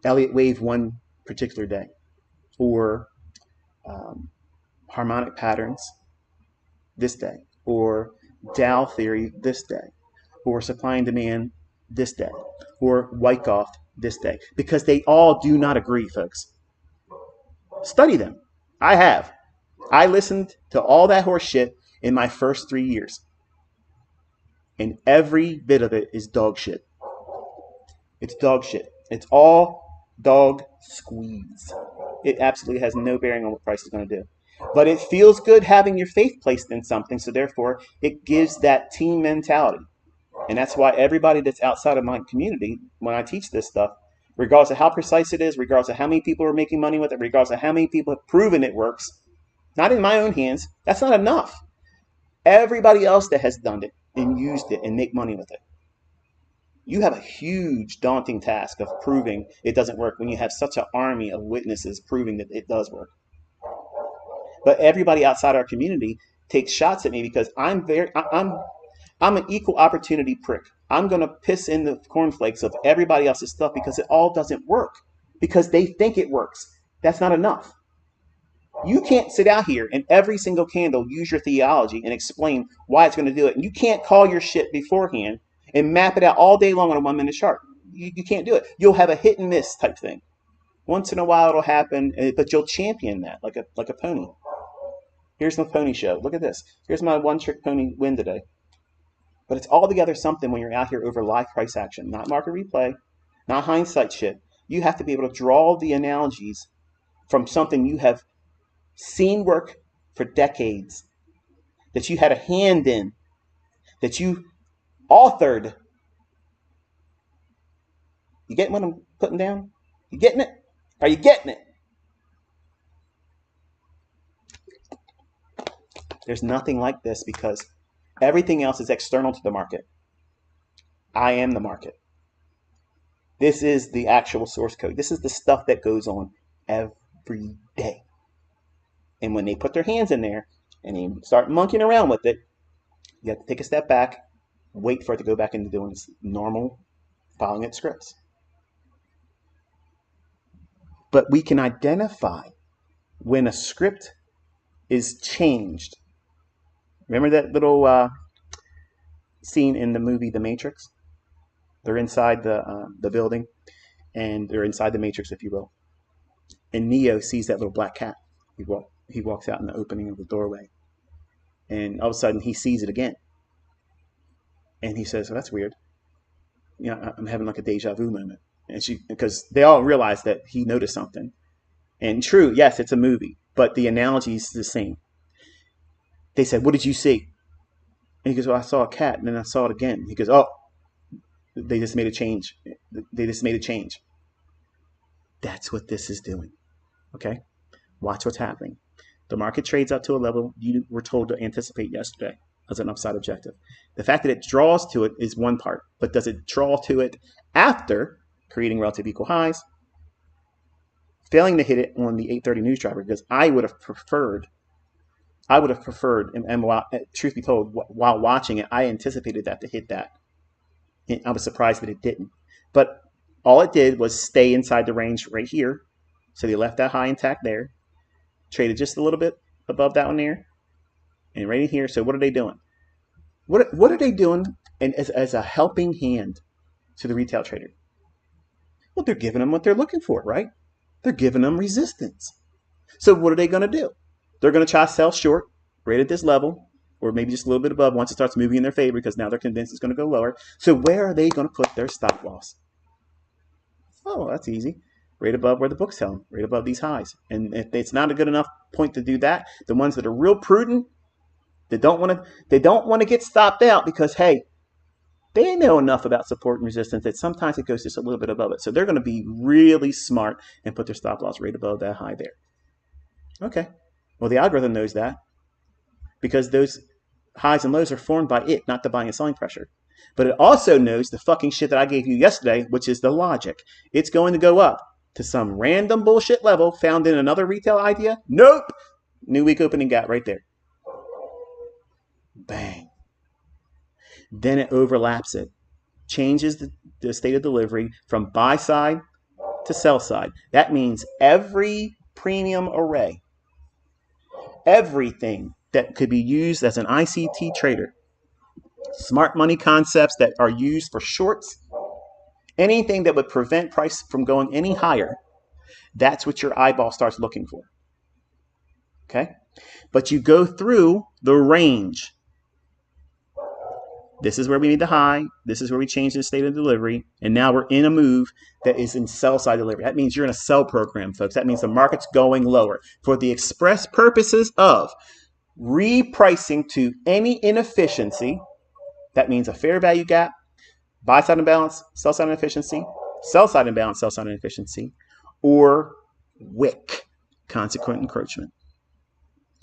Elliott wave one particular day, or harmonic patterns this day, or Dow theory this day, or supply and demand this day, or Wyckoff this day? Because they all do not agree, folks. Study them. I have. I listened to all that horse shit in my first 3 years. And every bit of it is dog shit. It's dog shit. It's all dog squeeze. It absolutely has no bearing on what price is going to do. But it feels good having your faith placed in something, so therefore it gives that team mentality. And that's why everybody that's outside of my community, when I teach this stuff, regardless of how precise it is, regardless of how many people are making money with it, regardless of how many people have proven it works, not in my own hands, that's not enough. Everybody else that has done it and used it and make money with it. You have a huge, daunting task of proving it doesn't work when you have such an army of witnesses proving that it does work. But everybody outside our community takes shots at me because I'm an equal opportunity prick. I'm going to piss in the cornflakes of everybody else's stuff because it all doesn't work. Because they think it works. That's not enough. You can't sit out here and every single candle use your theology and explain why it's going to do it. And you can't call your shit beforehand and map it out all day long on a 1 minute chart. You can't do it. You'll have a hit and miss type thing. Once in a while it'll happen, but you'll champion that like a pony. Here's my pony show. Look at this. Here's my one trick pony win today. But it's altogether something when you're out here over live price action, not market replay, not hindsight shit. You have to be able to draw the analogies from something you have seen work for decades, that you had a hand in, that you authored. You getting what I'm putting down? You getting it? Are you getting it? There's nothing like this because everything else is external to the market. I am the market. This is the actual source code. This is the stuff that goes on every day. And when they put their hands in there, and you start monkeying around with it, you have to take a step back, wait for it to go back into doing its normal following its scripts. But we can identify when a script is changed. Remember that little scene in the movie The Matrix? They're inside the building, and they're inside the Matrix, if you will. And Neo sees that little black cat. He walks out in the opening of the doorway, and all of a sudden he sees it again, and he says, "Oh, that's weird. I'm having like a deja vu moment." And because they all realize that he noticed something. And true, yes, it's a movie, but the analogy is the same. They said, "What did you see?" And he goes, "Well, I saw a cat, and then I saw it again." He goes, "Oh, they just made a change. They just made a change." That's what this is doing. Okay? Watch what's happening. The market trades up to a level you were told to anticipate yesterday as an upside objective. The fact that it draws to it is one part, but does it draw to it after creating relative equal highs? Failing to hit it on the 8:30 news driver, because I would have preferred, and while, truth be told, while watching it, I anticipated that to hit that. And I was surprised that it didn't. But all it did was stay inside the range right here. So they left that high intact there, traded just a little bit above that one there, and right in here. So what are they doing? What are they doing as a helping hand to the retail trader? Well, they're giving them what they're looking for, right? They're giving them resistance. So what are they going to do? They're going to try to sell short right at this level, or maybe just a little bit above once it starts moving in their favor, because now they're convinced it's going to go lower. So where are they going to put their stop loss? Oh, that's easy. Right above where the book's telling, right above these highs. And if it's not a good enough point to do that, the ones that are real prudent, they don't want to get stopped out, because hey, they know enough about support and resistance that sometimes it goes just a little bit above it. So they're going to be really smart and put their stop loss right above that high there. Okay. Well, the algorithm knows that, because those highs and lows are formed by it, not the buying and selling pressure. But it also knows the fucking shit that I gave you yesterday, which is the logic. It's going to go up to some random bullshit level found in another retail idea. Nope. New week opening gap right there. Bang. Then it overlaps it, changes the state of delivery from buy side to sell side. That means every premium array, everything that could be used as an ICT trader, smart money concepts that are used for shorts, anything that would prevent price from going any higher, that's what your eyeball starts looking for. Okay? But you go through the range. This is where we made the high. This is where we changed the state of delivery. And now we're in a move that is in sell side delivery. That means you're in a sell program, folks. That means the market's going lower for the express purposes of repricing to any inefficiency. That means a fair value gap, buy side imbalance, sell side inefficiency, sell side imbalance, sell side inefficiency, or wick, consequent encroachment.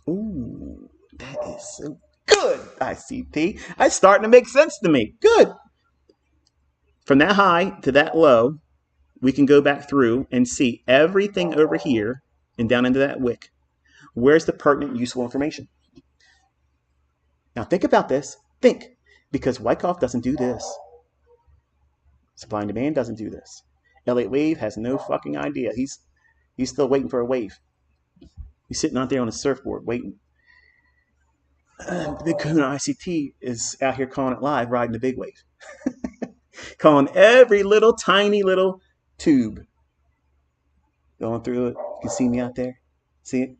Ooh, that is so good, ICT. It's starting to make sense to me. Good. From that high to that low, we can go back through and see everything over here and down into that wick. Where's the pertinent, useful information? Now think about this. Think. Because Wyckoff doesn't do this. Supply and demand doesn't do this. Elliott Wave has no fucking idea. He's still waiting for a wave. He's sitting out there on his surfboard waiting. The big Kahuna ICT is out here calling it live, riding the big wave. Calling every little tiny little tube. Going through it. You can see me out there. See it?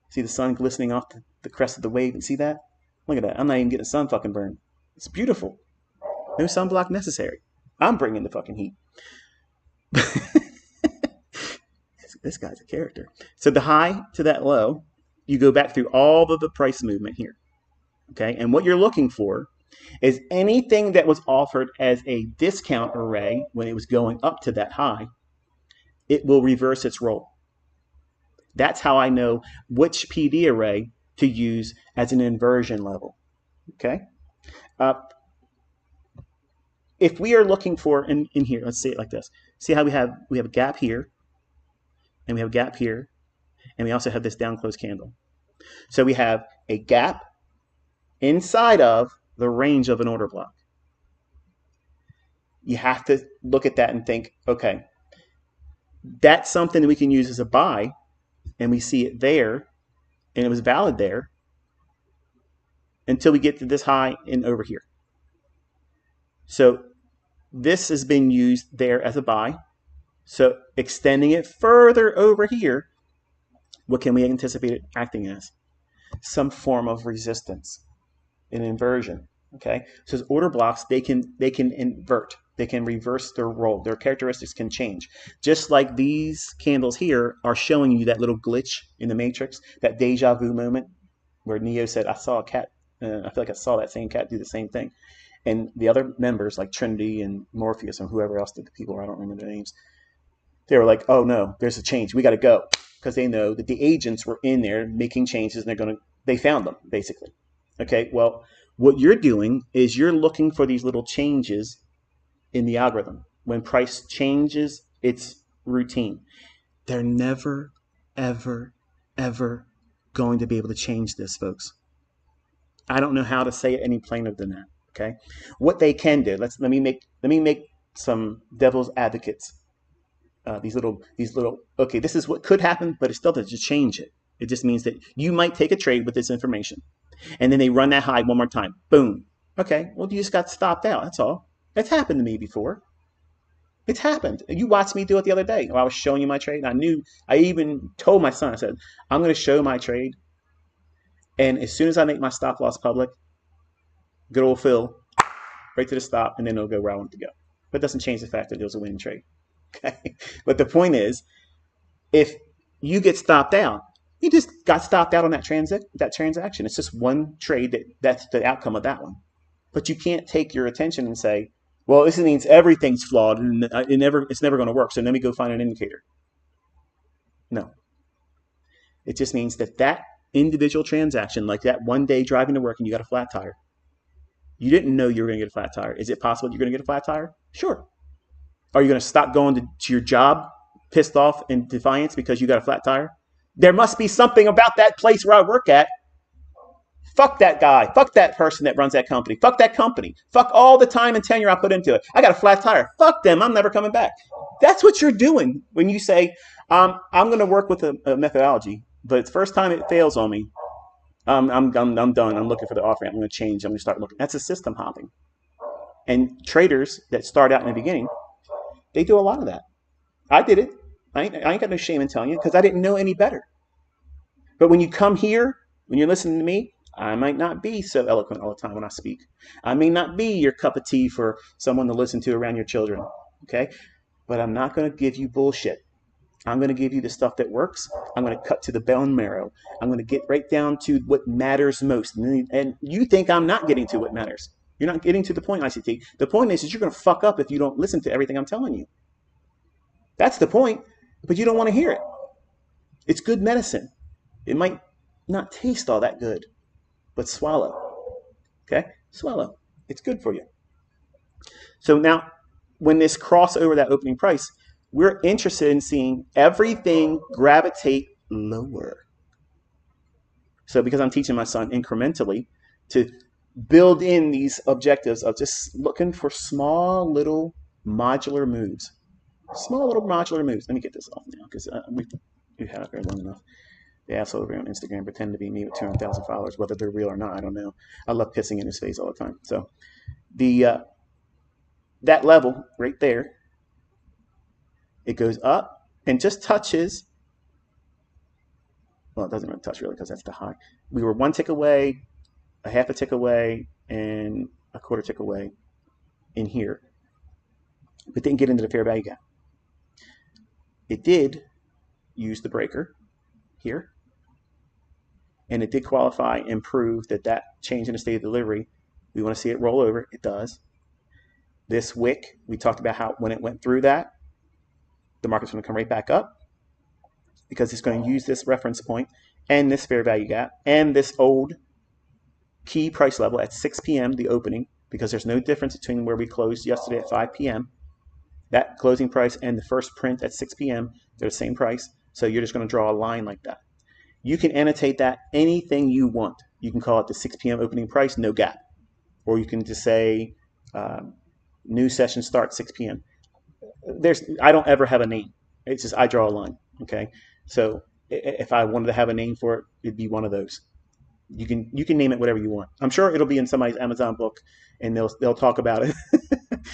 See the sun glistening off the crest of the wave? You see that? Look at that. I'm not even getting a sun fucking burn. It's beautiful. No sunblock necessary. I'm bringing the fucking heat. This guy's a character. So the high to that low, you go back through all of the price movement here. Okay, and what you're looking for is anything that was offered as a discount array when it was going up to that high, it will reverse its role. That's how I know which PD array to use as an inversion level. Okay, if we are looking for in here, let's say it like this. See how we have a gap here, and we have a gap here, and we also have this down close candle. So we have a gap inside of the range of an order block. You have to look at that and think, okay, that's something that we can use as a buy, and we see it there, and it was valid there until we get to this high and over here. So this has been used there as a buy. So extending it further over here, what can we anticipate it acting as? Some form of resistance, an inversion. Okay, so as order blocks, they can invert, they can reverse their role, their characteristics can change. Just like these candles here are showing you that little glitch in the matrix, that deja vu moment where Neo said, "I saw a cat. I feel like I saw that same cat do the same thing." And the other members, like Trinity and Morpheus and whoever else, the people, I don't remember their names, they were like, "Oh no, there's a change. We got to go," because they know that the agents were in there making changes, and they found them basically. Okay, well, what you're doing is you're looking for these little changes in the algorithm. When price changes its routine, they're never, ever, ever going to be able to change this, folks. I don't know how to say it any plainer than that. Okay, what they can do. Let me make some devil's advocates. These little. Okay, this is what could happen, but it still doesn't change it. It just means that you might take a trade with this information, and then they run that high one more time. Boom. Okay, well, you just got stopped out. That's all. It's happened to me before. It's happened. You watched me do it the other day. I was showing you my trade, and I even told my son, I said, "I'm going to show my trade, and as soon as I make my stop loss public, good old Phil, right to the stop, and then it'll go where I want it to go." But it doesn't change the fact that it was a winning trade. Okay. But the point is, if you get stopped out, you just got stopped out on that transaction. It's just one trade that's the outcome of that one. But you can't take your attention and say, "Well, this means everything's flawed and it's never going to work. So let me go find an indicator." No. It just means that individual transaction, like that one day driving to work and you got a flat tire, you didn't know you were going to get a flat tire. Is it possible you're going to get a flat tire? Sure. Are you going to stop going to your job pissed off in defiance because you got a flat tire? There must be something about that place where I work at. Fuck that guy. Fuck that person that runs that company. Fuck that company. Fuck all the time and tenure I put into it. I got a flat tire. Fuck them. I'm never coming back. That's what you're doing when you say, I'm going to work with a methodology, but it's the first time it fails on me. I'm done. I'm looking for the offering. I'm going to change. I'm going to start looking. That's a system hopping. And traders that start out in the beginning, they do a lot of that. I did it. I ain't got no shame in telling you because I didn't know any better. But when you come here, when you're listening to me, I might not be so eloquent all the time when I speak. I may not be your cup of tea for someone to listen to around your children. Okay? But I'm not going to give you bullshit. I'm going to give you the stuff that works. I'm going to cut to the bone marrow. I'm going to get right down to what matters most. And you think I'm not getting to what matters. You're not getting to the point, ICT. The point is you're going to fuck up if you don't listen to everything I'm telling you. That's the point, but you don't want to hear it. It's good medicine. It might not taste all that good, but swallow. Okay? Swallow. It's good for you. So now, when this cross over that opening price, we're interested in seeing everything gravitate lower. So because I'm teaching my son incrementally to build in these objectives of just looking for small little modular moves. Small little modular moves. Let me get this off now because we've had it there long enough. The asshole over on Instagram pretend to be me with 200,000 followers, whether they're real or not, I don't know. I love pissing in his face all the time. So that level right there, it goes up and just touches. Well, it doesn't really touch really because that's the high. We were one tick away, a half a tick away, and a quarter tick away in here, but didn't get into the fair value gap. It did use the breaker here, and it did qualify and prove that change in the state of delivery, we want to see it roll over. It does. This wick, we talked about how when it went through that, the market's going to come right back up because it's going to use this reference point and this fair value gap and this old key price level at 6 p.m., the opening, because there's no difference between where we closed yesterday at 5 p.m. That closing price and the first print at 6 p.m., they're the same price. So you're just going to draw a line like that. You can annotate that anything you want. You can call it the 6 p.m. opening price, no gap. Or you can just say new session starts 6 p.m. I don't ever have a name. It's just I draw a line. Okay, so if I wanted to have a name for it, it'd be one of those. You can name it whatever you want. I'm sure it'll be in somebody's Amazon book, and they'll talk about it.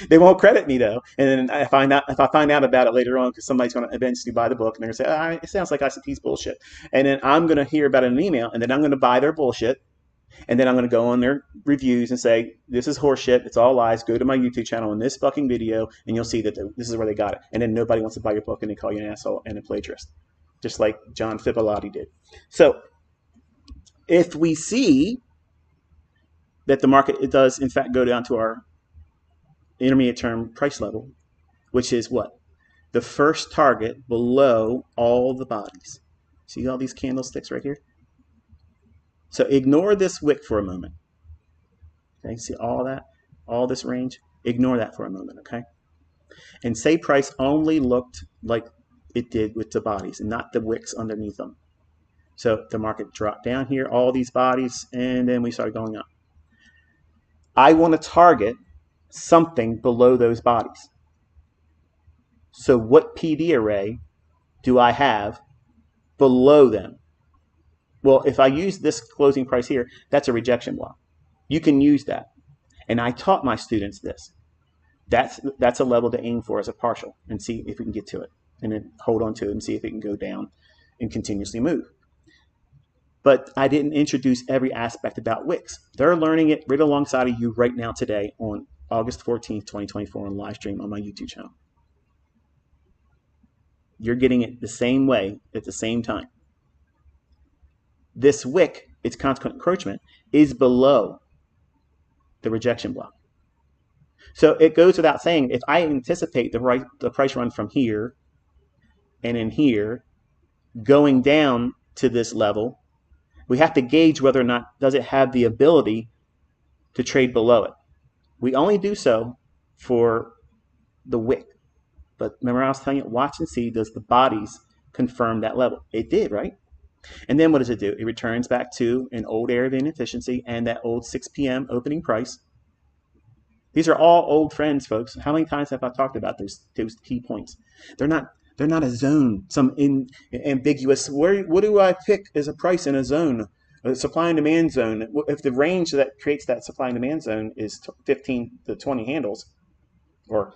They won't credit me though. And then if I find out about it later on, because somebody's going to eventually buy the book, and they're going to say, it sounds like ICT's bullshit. And then I'm going to hear about it in an email, and then I'm going to buy their bullshit. And then I'm going to go on their reviews and say, this is horseshit. It's all lies. Go to my YouTube channel in this fucking video, and you'll see that this is where they got it. And then nobody wants to buy your book, and they call you an asshole and a plagiarist, just like John Fibolotti did. So if we see that the market, it does in fact go down to our intermediate term price level, which is what? The first target below all the bodies. See all these candlesticks right here? So ignore this wick for a moment. Okay, see all that? All this range? Ignore that for a moment, okay? And say price only looked like it did with the bodies and not the wicks underneath them. So the market dropped down here, all these bodies, and then we started going up. I want to target something below those bodies. So what PD array do I have below them? Well, if I use this closing price here, that's a rejection block. You can use that. And I taught my students this. That's a level to aim for as a partial and see if we can get to it. And then hold on to it and see if it can go down and continuously move. But I didn't introduce every aspect about wicks. They're learning it right alongside of you right now today on August 14th, 2024 on live stream on my YouTube channel. You're getting it the same way at the same time. This wick, its consequent encroachment, is below the rejection block. So it goes without saying, if I anticipate the price run from here and in here going down to this level, we have to gauge whether or not does it have the ability to trade below it. We only do so for the wick. But remember I was telling you, watch and see, does the bodies confirm that level? It did, right? And then what does it do? It returns back to an old area of inefficiency and that old 6 p.m. opening price. These are all old friends, folks. How many times have I talked about those key points? They're not a zone, some ambiguous. What do I pick as a price in a zone, a supply and demand zone? If the range that creates that supply and demand zone is 15 to 20 handles, or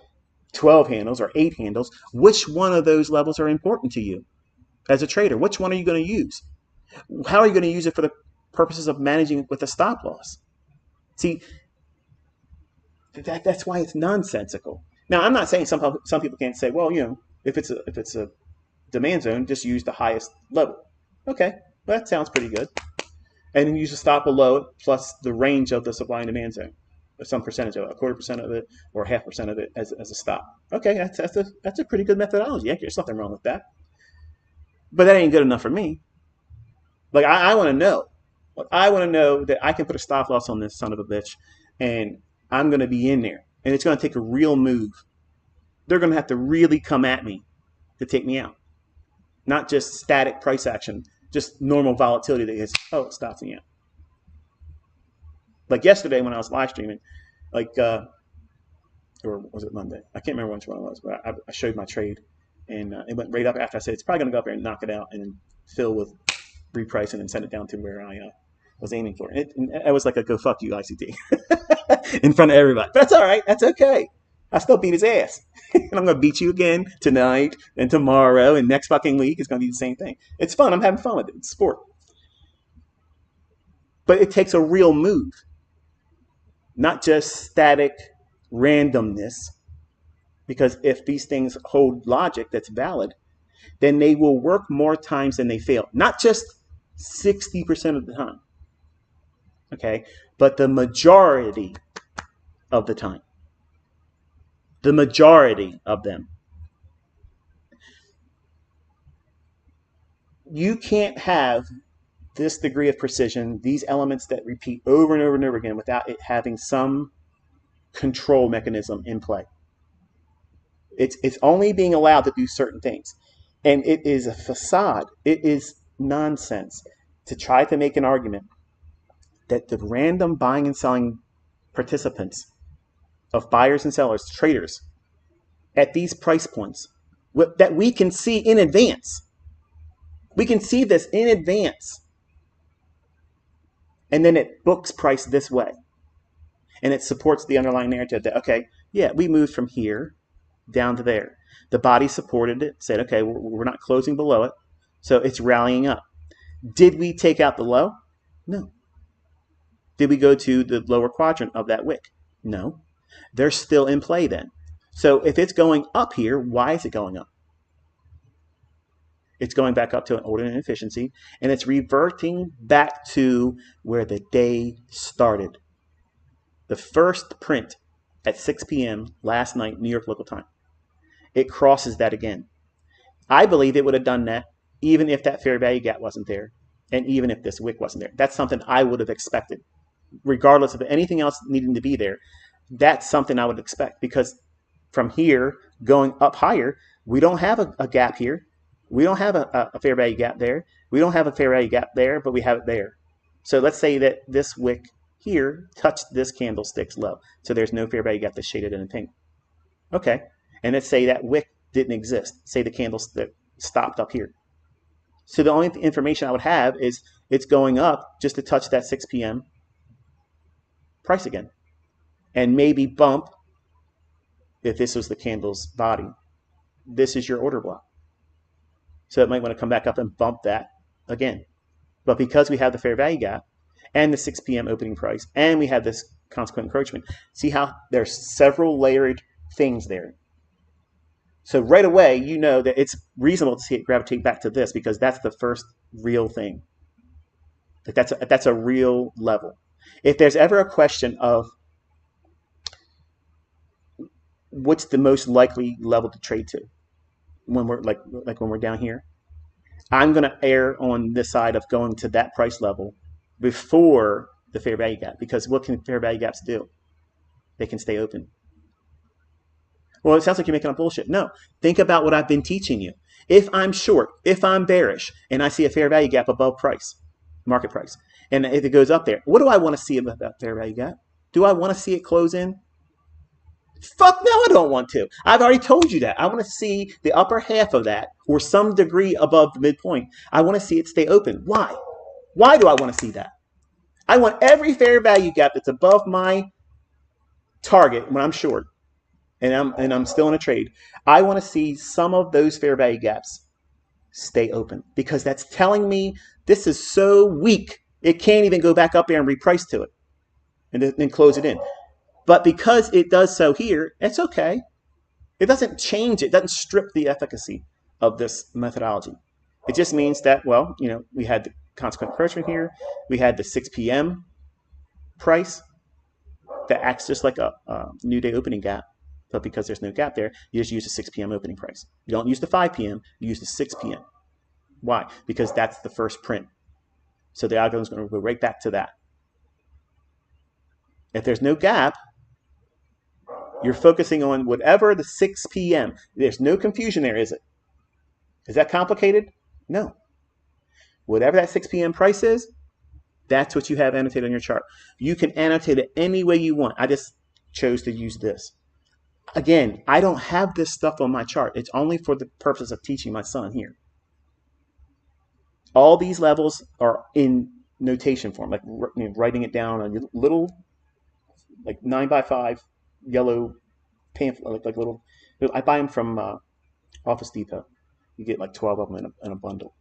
12 handles, or 8 handles, which one of those levels are important to you as a trader? Which one are you going to use? How are you going to use it for the purposes of managing with a stop loss? See, that's why it's nonsensical. Now, I'm not saying some people can't say, well, if it's a demand zone, just use the highest level. Okay, well, that sounds pretty good. And then use a stop below it plus the range of the supply and demand zone, or some percentage of it, 1/4% of it, or 0.5% of it as a stop. Okay, that's a pretty good methodology. There's nothing wrong with that. But that ain't good enough for me. Like I want to know. I want to know that I can put a stop loss on this son of a bitch, and I'm going to be in there, and it's going to take a real move. They're going to have to really come at me to take me out, not just static price action, just normal volatility that is, oh, it stops me out. Like yesterday when I was live streaming, or was it Monday? I can't remember which one it was, but I showed my trade, and it went right up after I said it's probably going to go up there and knock it out and fill with repricing and send it down to where I was aiming for. It was like a go fuck you ICT in front of everybody. But that's all right. That's okay. I still beat his ass. And I'm going to beat you again tonight and tomorrow and next fucking week. It's going to be the same thing. It's fun. I'm having fun with it. It's sport. But it takes a real move, not just static randomness. Because if these things hold logic that's valid, then they will work more times than they fail. Not just 60% of the time, okay, but the majority of the time. The majority of them. You can't have this degree of precision, these elements that repeat over and over and over again without it having some control mechanism in play. It's only being allowed to do certain things. And it is a facade. It is nonsense to try to make an argument that the random buying and selling participants of buyers and sellers, traders, at these price points that we can see in advance. We can see this in advance. And then it books price this way. And it supports the underlying narrative that, okay, yeah, we moved from here down to there. The body supported it, said, okay, we're not closing below it, so it's rallying up. Did we take out the low? No. Did we go to the lower quadrant of that wick? No. They're still in play then. So if it's going up here, why is it going up? It's going back up to an order inefficiency, and it's reverting back to where the day started. The first print at 6 p.m. last night, New York local time. It crosses that again. I believe it would have done that even if that fair value gap wasn't there, and even if this wick wasn't there. That's something I would have expected. Regardless of anything else needing to be there, that's something I would expect, because from here going up higher, we don't have a gap here. We don't have a fair value gap there. We don't have a fair value gap there, but we have it there. So let's say that this wick here touched this candlestick's low. So there's no fair value gap that's shaded in pink. Okay. And let's say that wick didn't exist. Say the candlestick stopped up here. So the only information I would have is it's going up just to touch that 6 p.m. price again. And maybe bump, if this was the candle's body, this is your order block. So it might want to come back up and bump that again. But because we have the fair value gap and the 6 p.m. opening price, and we have this consequent encroachment, see how there's several layered things there. So right away, you know that it's reasonable to see it gravitate back to this, because that's the first real thing. That's a real level. If there's ever a question of what's the most likely level to trade to, when we're like when we're down here, I'm going to err on this side of going to that price level before the fair value gap, because what can fair value gaps do? They can stay open. Well, it sounds like you're making up bullshit. No, think about what I've been teaching you. If I'm short, if I'm bearish, and I see a fair value gap above price, market price, and if it goes up there, what do I want to see about that fair value gap? Do I want to see it close in? Fuck no, I don't want to. I've already told you that. I want to see the upper half of that, or some degree above the midpoint. I want to see it stay open. Why? Why do I want to see that? I want every fair value gap that's above my target when I'm short and I'm still in a trade. I want to see some of those fair value gaps stay open, because that's telling me this is so weak it can't even go back up there and reprice to it and then close it in. But because it does so here, it's okay. It doesn't change it. It doesn't strip the efficacy of this methodology. It just means that, well, you know, we had the consequent encroachment here. We had the 6 p.m. price that acts just like a new day opening gap. But because there's no gap there, you just use the 6 p.m. opening price. You don't use the 5 p.m. You use the 6 p.m. Why? Because that's the first print. So the algorithm is going to go right back to that. If there's no gap, you're focusing on whatever the 6 p.m. There's no confusion there, is it? Is that complicated? No. Whatever that 6 p.m. price is, that's what you have annotated on your chart. You can annotate it any way you want. I just chose to use this. Again, I don't have this stuff on my chart. It's only for the purpose of teaching my son here. All these levels are in notation form, like writing it down on a little, like 9x5 yellow pamphlet, like little. I buy them from Office Depot. You get like 12 of them in a bundle.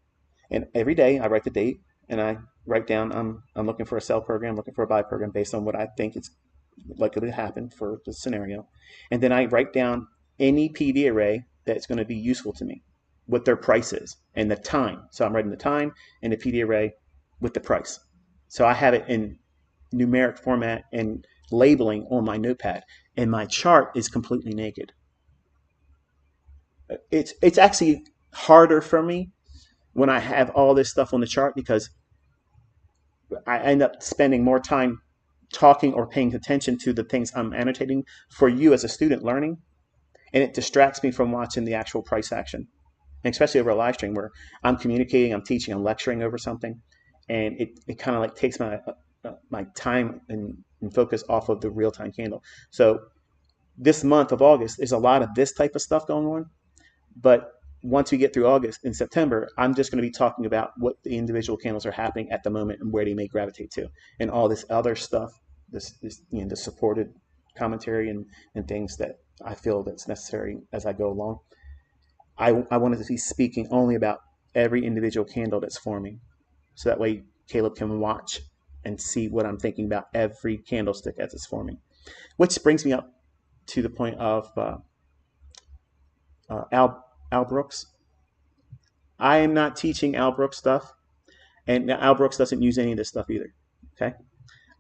And every day I write the date and I write down I'm looking for a sell program, looking for a buy program based on what I think it's likely to happen for the scenario. And then I write down any PV array that's going to be useful to me, what their price is and the time. So I'm writing the time and the PV array with the price. So I have it in numeric format and labeling on my notepad, and my chart is completely naked. It's actually harder for me when I have all this stuff on the chart, because I end up spending more time talking or paying attention to the things I'm annotating for you as a student learning, and it distracts me from watching the actual price action. and especially over a live stream where I'm communicating, I'm teaching, I'm lecturing over something, and it kind of like takes my time and focus off of the real time candle. So this month of August, there's a lot of this type of stuff going on, but once we get through August and September, I'm just going to be talking about what the individual candles are happening at the moment and where they may gravitate to, and all this other stuff, this the supported commentary and things that I feel that's necessary as I go along. I wanted to be speaking only about every individual candle that's forming, so that way Caleb can watch and see what I'm thinking about every candlestick as it's forming. Which brings me up to the point of Al Brooks. I am not teaching Al Brooks stuff, and Al Brooks doesn't use any of this stuff either. Okay,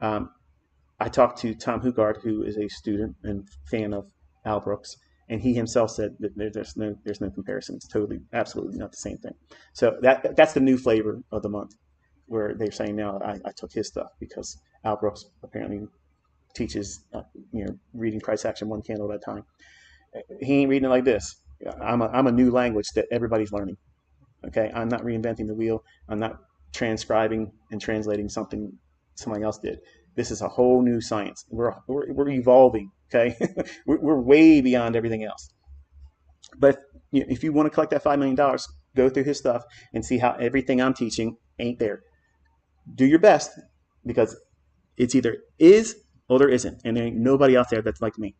I talked to Tom Hugard, who is a student and fan of Al Brooks, and he himself said that there's no comparison. It's totally, absolutely not the same thing. So that's the new flavor of the month, where they're saying now I took his stuff because Al Brooks apparently teaches reading price action one candle at a time. He ain't reading it like this. I'm a new language that everybody's learning. Okay, I'm not reinventing the wheel. I'm not transcribing and translating something somebody else did. This is a whole new science. We're evolving. Okay, we're way beyond everything else. But if you want to collect that $5 million, go through his stuff and see how everything I'm teaching ain't there. Do your best, because it's either is or there isn't, and there ain't nobody out there that's like me.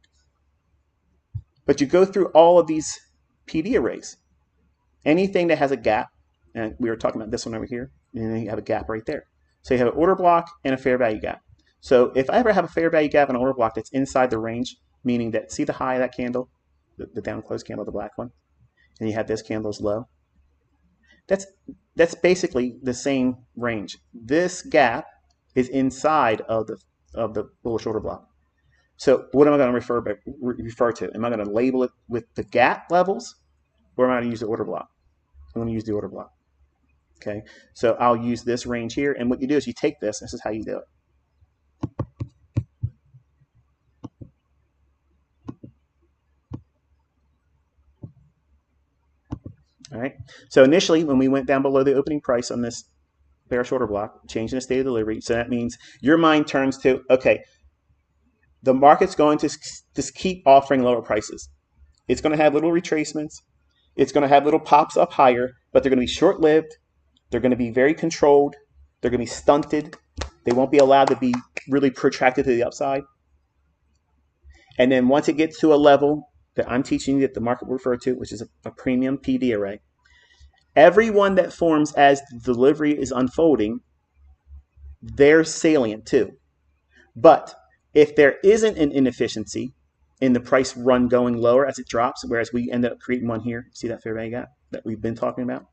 But you go through all of these PD arrays. Anything that has a gap, and we were talking about this one over here, and then you have a gap right there. So you have an order block and a fair value gap. So if I ever have a fair value gap and an order block that's inside the range, meaning that, see the high of that candle, the down close candle, the black one, and you have this candle's low, that's basically the same range. This gap is inside of the bullish order block. So what am I going to refer to? Am I going to label it with the gap levels, or am I going to use the order block? I'm going to use the order block. Okay, so I'll use this range here, and what you do is you take this is how you do it. All right, so initially when we went down below the opening price on this bearish order block, changing the state of delivery, so that means your mind turns to, okay, the market's going to just keep offering lower prices. It's going to have little retracements. It's going to have little pops up higher, but they're going to be short-lived. They're going to be very controlled. They're going to be stunted. They won't be allowed to be really protracted to the upside. And then once it gets to a level that I'm teaching you that the market will refer to, which is a premium PD array, everyone that forms as the delivery is unfolding, they're salient too. But if there isn't an inefficiency in the price run going lower as it drops, whereas we end up creating one here, see that fair value gap that we've been talking about?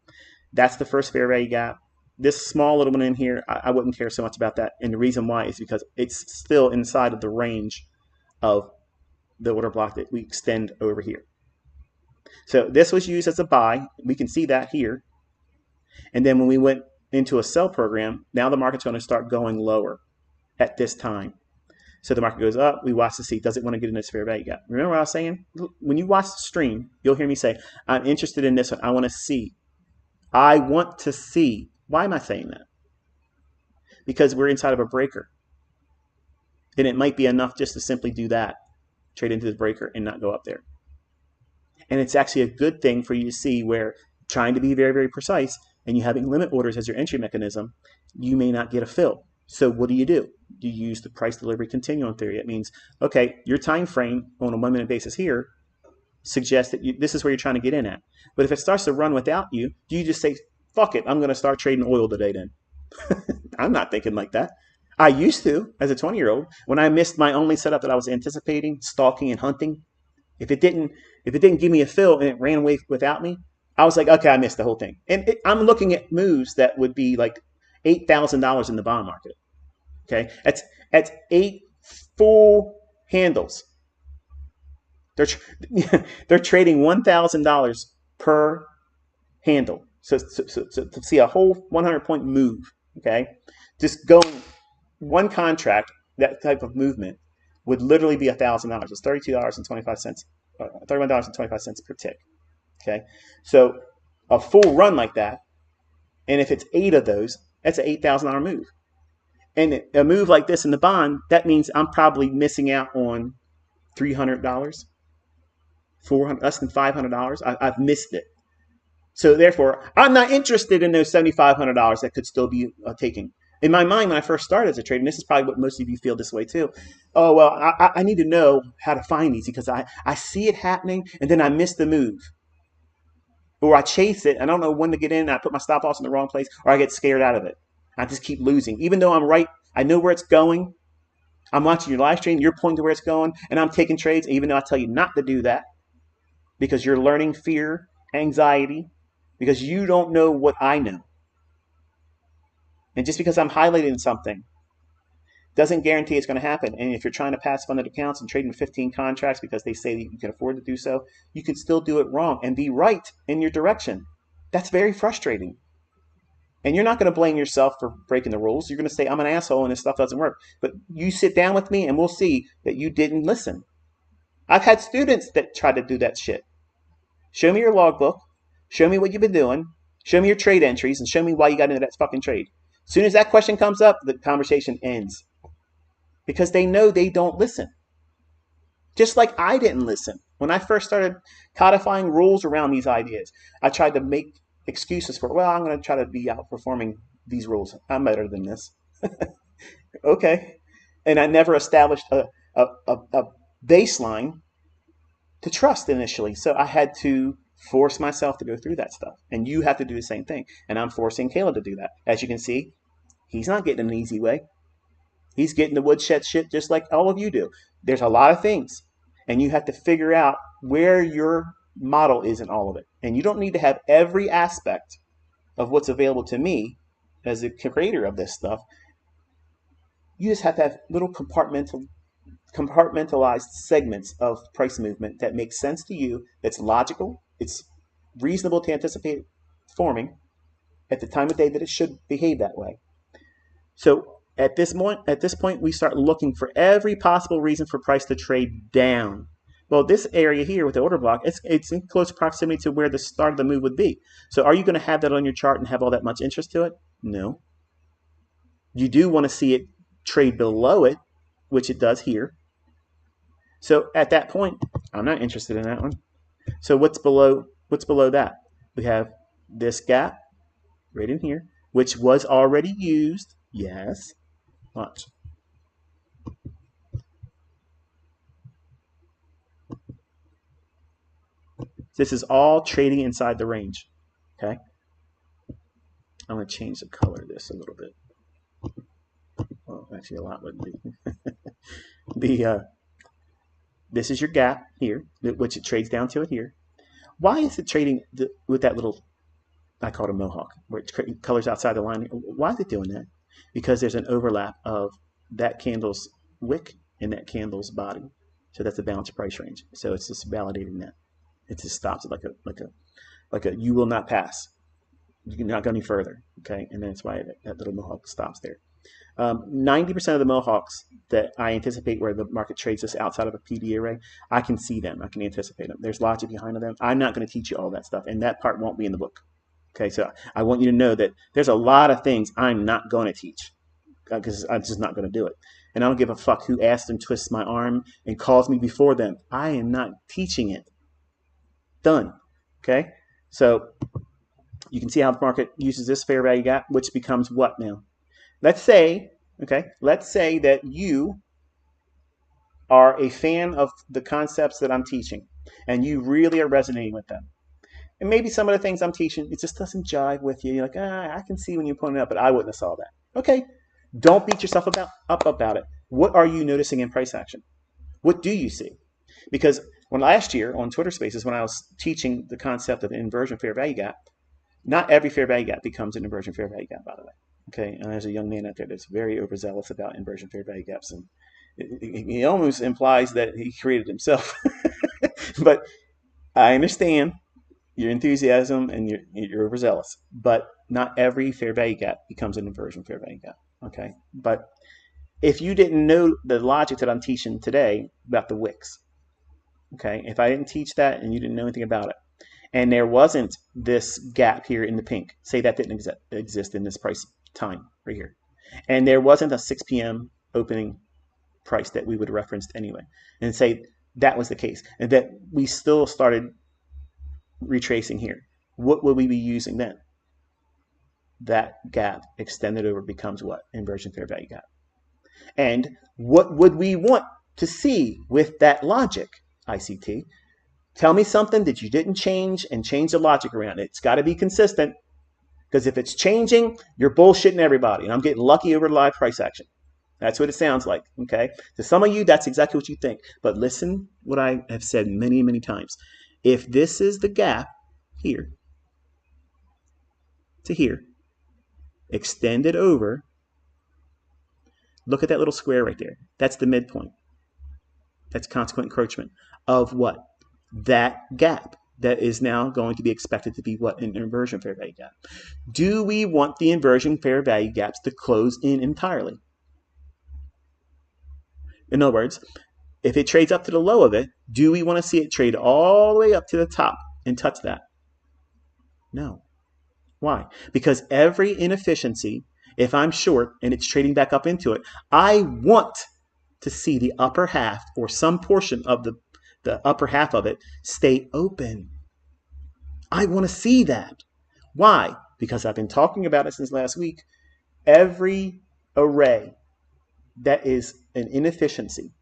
That's the first fair value gap. This small little one in here, I wouldn't care so much about that. And the reason why is because it's still inside of the range of the order block that we extend over here. So this was used as a buy. We can see that here. And then when we went into a sell program, now the market's going to start going lower at this time. So the market goes up. We watch to see, does it want to get in this fair value gap? Remember what I was saying? When you watch the stream, you'll hear me say, I'm interested in this one. I want to see. I want to see. Why am I saying that? Because we're inside of a breaker. And it might be enough just to simply do that. Trade into the breaker and not go up there. And it's actually a good thing for you to see where, trying to be very, very precise, and you having limit orders as your entry mechanism, you may not get a fill. So what do? You use the price delivery continuum theory. It means, okay, your time frame on a 1 minute basis here suggests that this is where you're trying to get in at. But if it starts to run without you, do you just say, fuck it, I'm going to start trading oil today then? I'm not thinking like that. I used to, as a 20-year-old, when I missed my only setup that I was anticipating, stalking and hunting. If it didn't give me a fill and it ran away without me, I was like, okay, I missed the whole thing. And I'm looking at moves that would be like $8,000 in the bond market. Okay, that's 8 full handles. They're trading $1,000 per handle. So to see a whole 100-point move, okay, just going one contract, that type of movement would literally be $1,000. It's $32.25, $31.25 per tick. Okay, so a full run like that, and if it's 8 of those, that's an $8,000 move. And a move like this in the bond, that means I'm probably missing out on $300, $400, less than $500. I've missed it. So therefore, I'm not interested in those $7,500 that could still be taking. In my mind, when I first started as a trader, and this is probably what most of you feel this way too. Oh, well, I need to know how to find these because I see it happening and then I miss the move. Or I chase it. I don't know when to get in. And I put my stop loss in the wrong place or I get scared out of it. I just keep losing. Even though I'm right, I know where it's going. I'm watching your live stream. You're pointing to where it's going and I'm taking trades. Even though I tell you not to do that because you're learning fear, anxiety, because you don't know what I know. And just because I'm highlighting something doesn't guarantee it's going to happen. And if you're trying to pass funded accounts and trading 15 contracts because they say that you can afford to do so, you can still do it wrong and be right in your direction. That's very frustrating. And you're not going to blame yourself for breaking the rules. You're going to say, I'm an asshole and this stuff doesn't work. But you sit down with me and we'll see that you didn't listen. I've had students that try to do that shit. Show me your logbook. Show me what you've been doing. Show me your trade entries and show me why you got into that fucking trade. As soon as that question comes up, the conversation ends. Because they know they don't listen. Just like I didn't listen. When I first started codifying rules around these ideas, I tried to make excuses for, well, I'm going to try to be outperforming these rules. I'm better than this. Okay. And I never established a baseline to trust initially. So I had to force myself to go through that stuff. And you have to do the same thing. And I'm forcing Caleb to do that. As you can see, he's not getting an easy way. He's getting the woodshed shit just like all of you do. There's a lot of things. And you have to figure out where your model is in all of it. And you don't need to have every aspect of what's available to me as the creator of this stuff. You just have to have little compartmentalized segments of price movement that makes sense to you, that's logical, it's reasonable to anticipate forming at the time of day that it should behave that way. So at this point, we start looking for every possible reason for price to trade down. Well, this area here with the order block, it's in close proximity to where the start of the move would be. So are you going to have that on your chart and have all that much interest to it? No. You do want to see it trade below it, which it does here. So at that point, I'm not interested in that one. So what's below that? We have this gap right in here, which was already used. Yes. Watch. This is all trading inside the range. Okay. I'm going to change the color of this a little bit. Well, actually, a lot wouldn't be. This is your gap here, which it trades down to it here. Why is it trading with that little, I call it a mohawk, where it colors outside the line? Why is it doing that? Because there's an overlap of that candle's wick and that candle's body. So that's a balanced price range. So it's just validating that. It just stops it like a you will not pass. You cannot go any further. Okay, and that's why that little mohawk stops there. 90% of the mohawks that I anticipate where the market trades just outside of a PD array, I can see them. I can anticipate them. There's logic behind them. I'm not going to teach you all that stuff, and that part won't be in the book. Okay, so I want you to know that there's a lot of things I'm not going to teach because I'm just not going to do it. And I don't give a fuck who asks and twists my arm and calls me before them. I am not teaching it. Done. Okay, so you can see how the market uses this fair value gap, which becomes what now? Let's say that you are a fan of the concepts that I'm teaching and you really are resonating with them. And maybe some of the things I'm teaching, it just doesn't jive with you. You're like, I can see when you're putting it up, but I wouldn't have saw that. Okay, don't beat yourself up about it. What are you noticing in price action? What do you see? Because when last year on Twitter Spaces, when I was teaching the concept of inversion fair value gap, not every fair value gap becomes an inversion fair value gap, by the way. Okay, and there's a young man out there that's very overzealous about inversion fair value gaps, and he almost implies that he created himself. But I understand your enthusiasm and you're overzealous, but not every fair value gap becomes an inversion fair value gap. Okay, but if you didn't know the logic that I'm teaching today about the wicks, okay, if I didn't teach that and you didn't know anything about it, and there wasn't this gap here in the pink, say that didn't exist in this price time right here, and there wasn't a 6 p.m. opening price that we would reference anyway, and say that was the case, and that we still started retracing here, what would we be using then? That gap extended over becomes what? Inversion fair value gap. And what would we want to see with that logic, ICT? Tell me something that you didn't change and change the logic around it. It's got to be consistent, because if it's changing, you're bullshitting everybody. And I'm getting lucky over live price action. That's what it sounds like, okay? To some of you, that's exactly what you think. But listen what I have said many, many times. If this is the gap here to here, extended over, look at that little square right there. That's the midpoint. That's consequent encroachment of what? That gap that is now going to be expected to be what? An inversion fair value gap. Do we want the inversion fair value gaps to close in entirely? In other words, if it trades up to the low of it, do we want to see it trade all the way up to the top and touch that? No. Why? Because every inefficiency, if I'm short and it's trading back up into it, I want to see the upper half or some portion of the upper half of it stay open. I want to see that. Why? Because I've been talking about it since last week. Every array that is an inefficiency,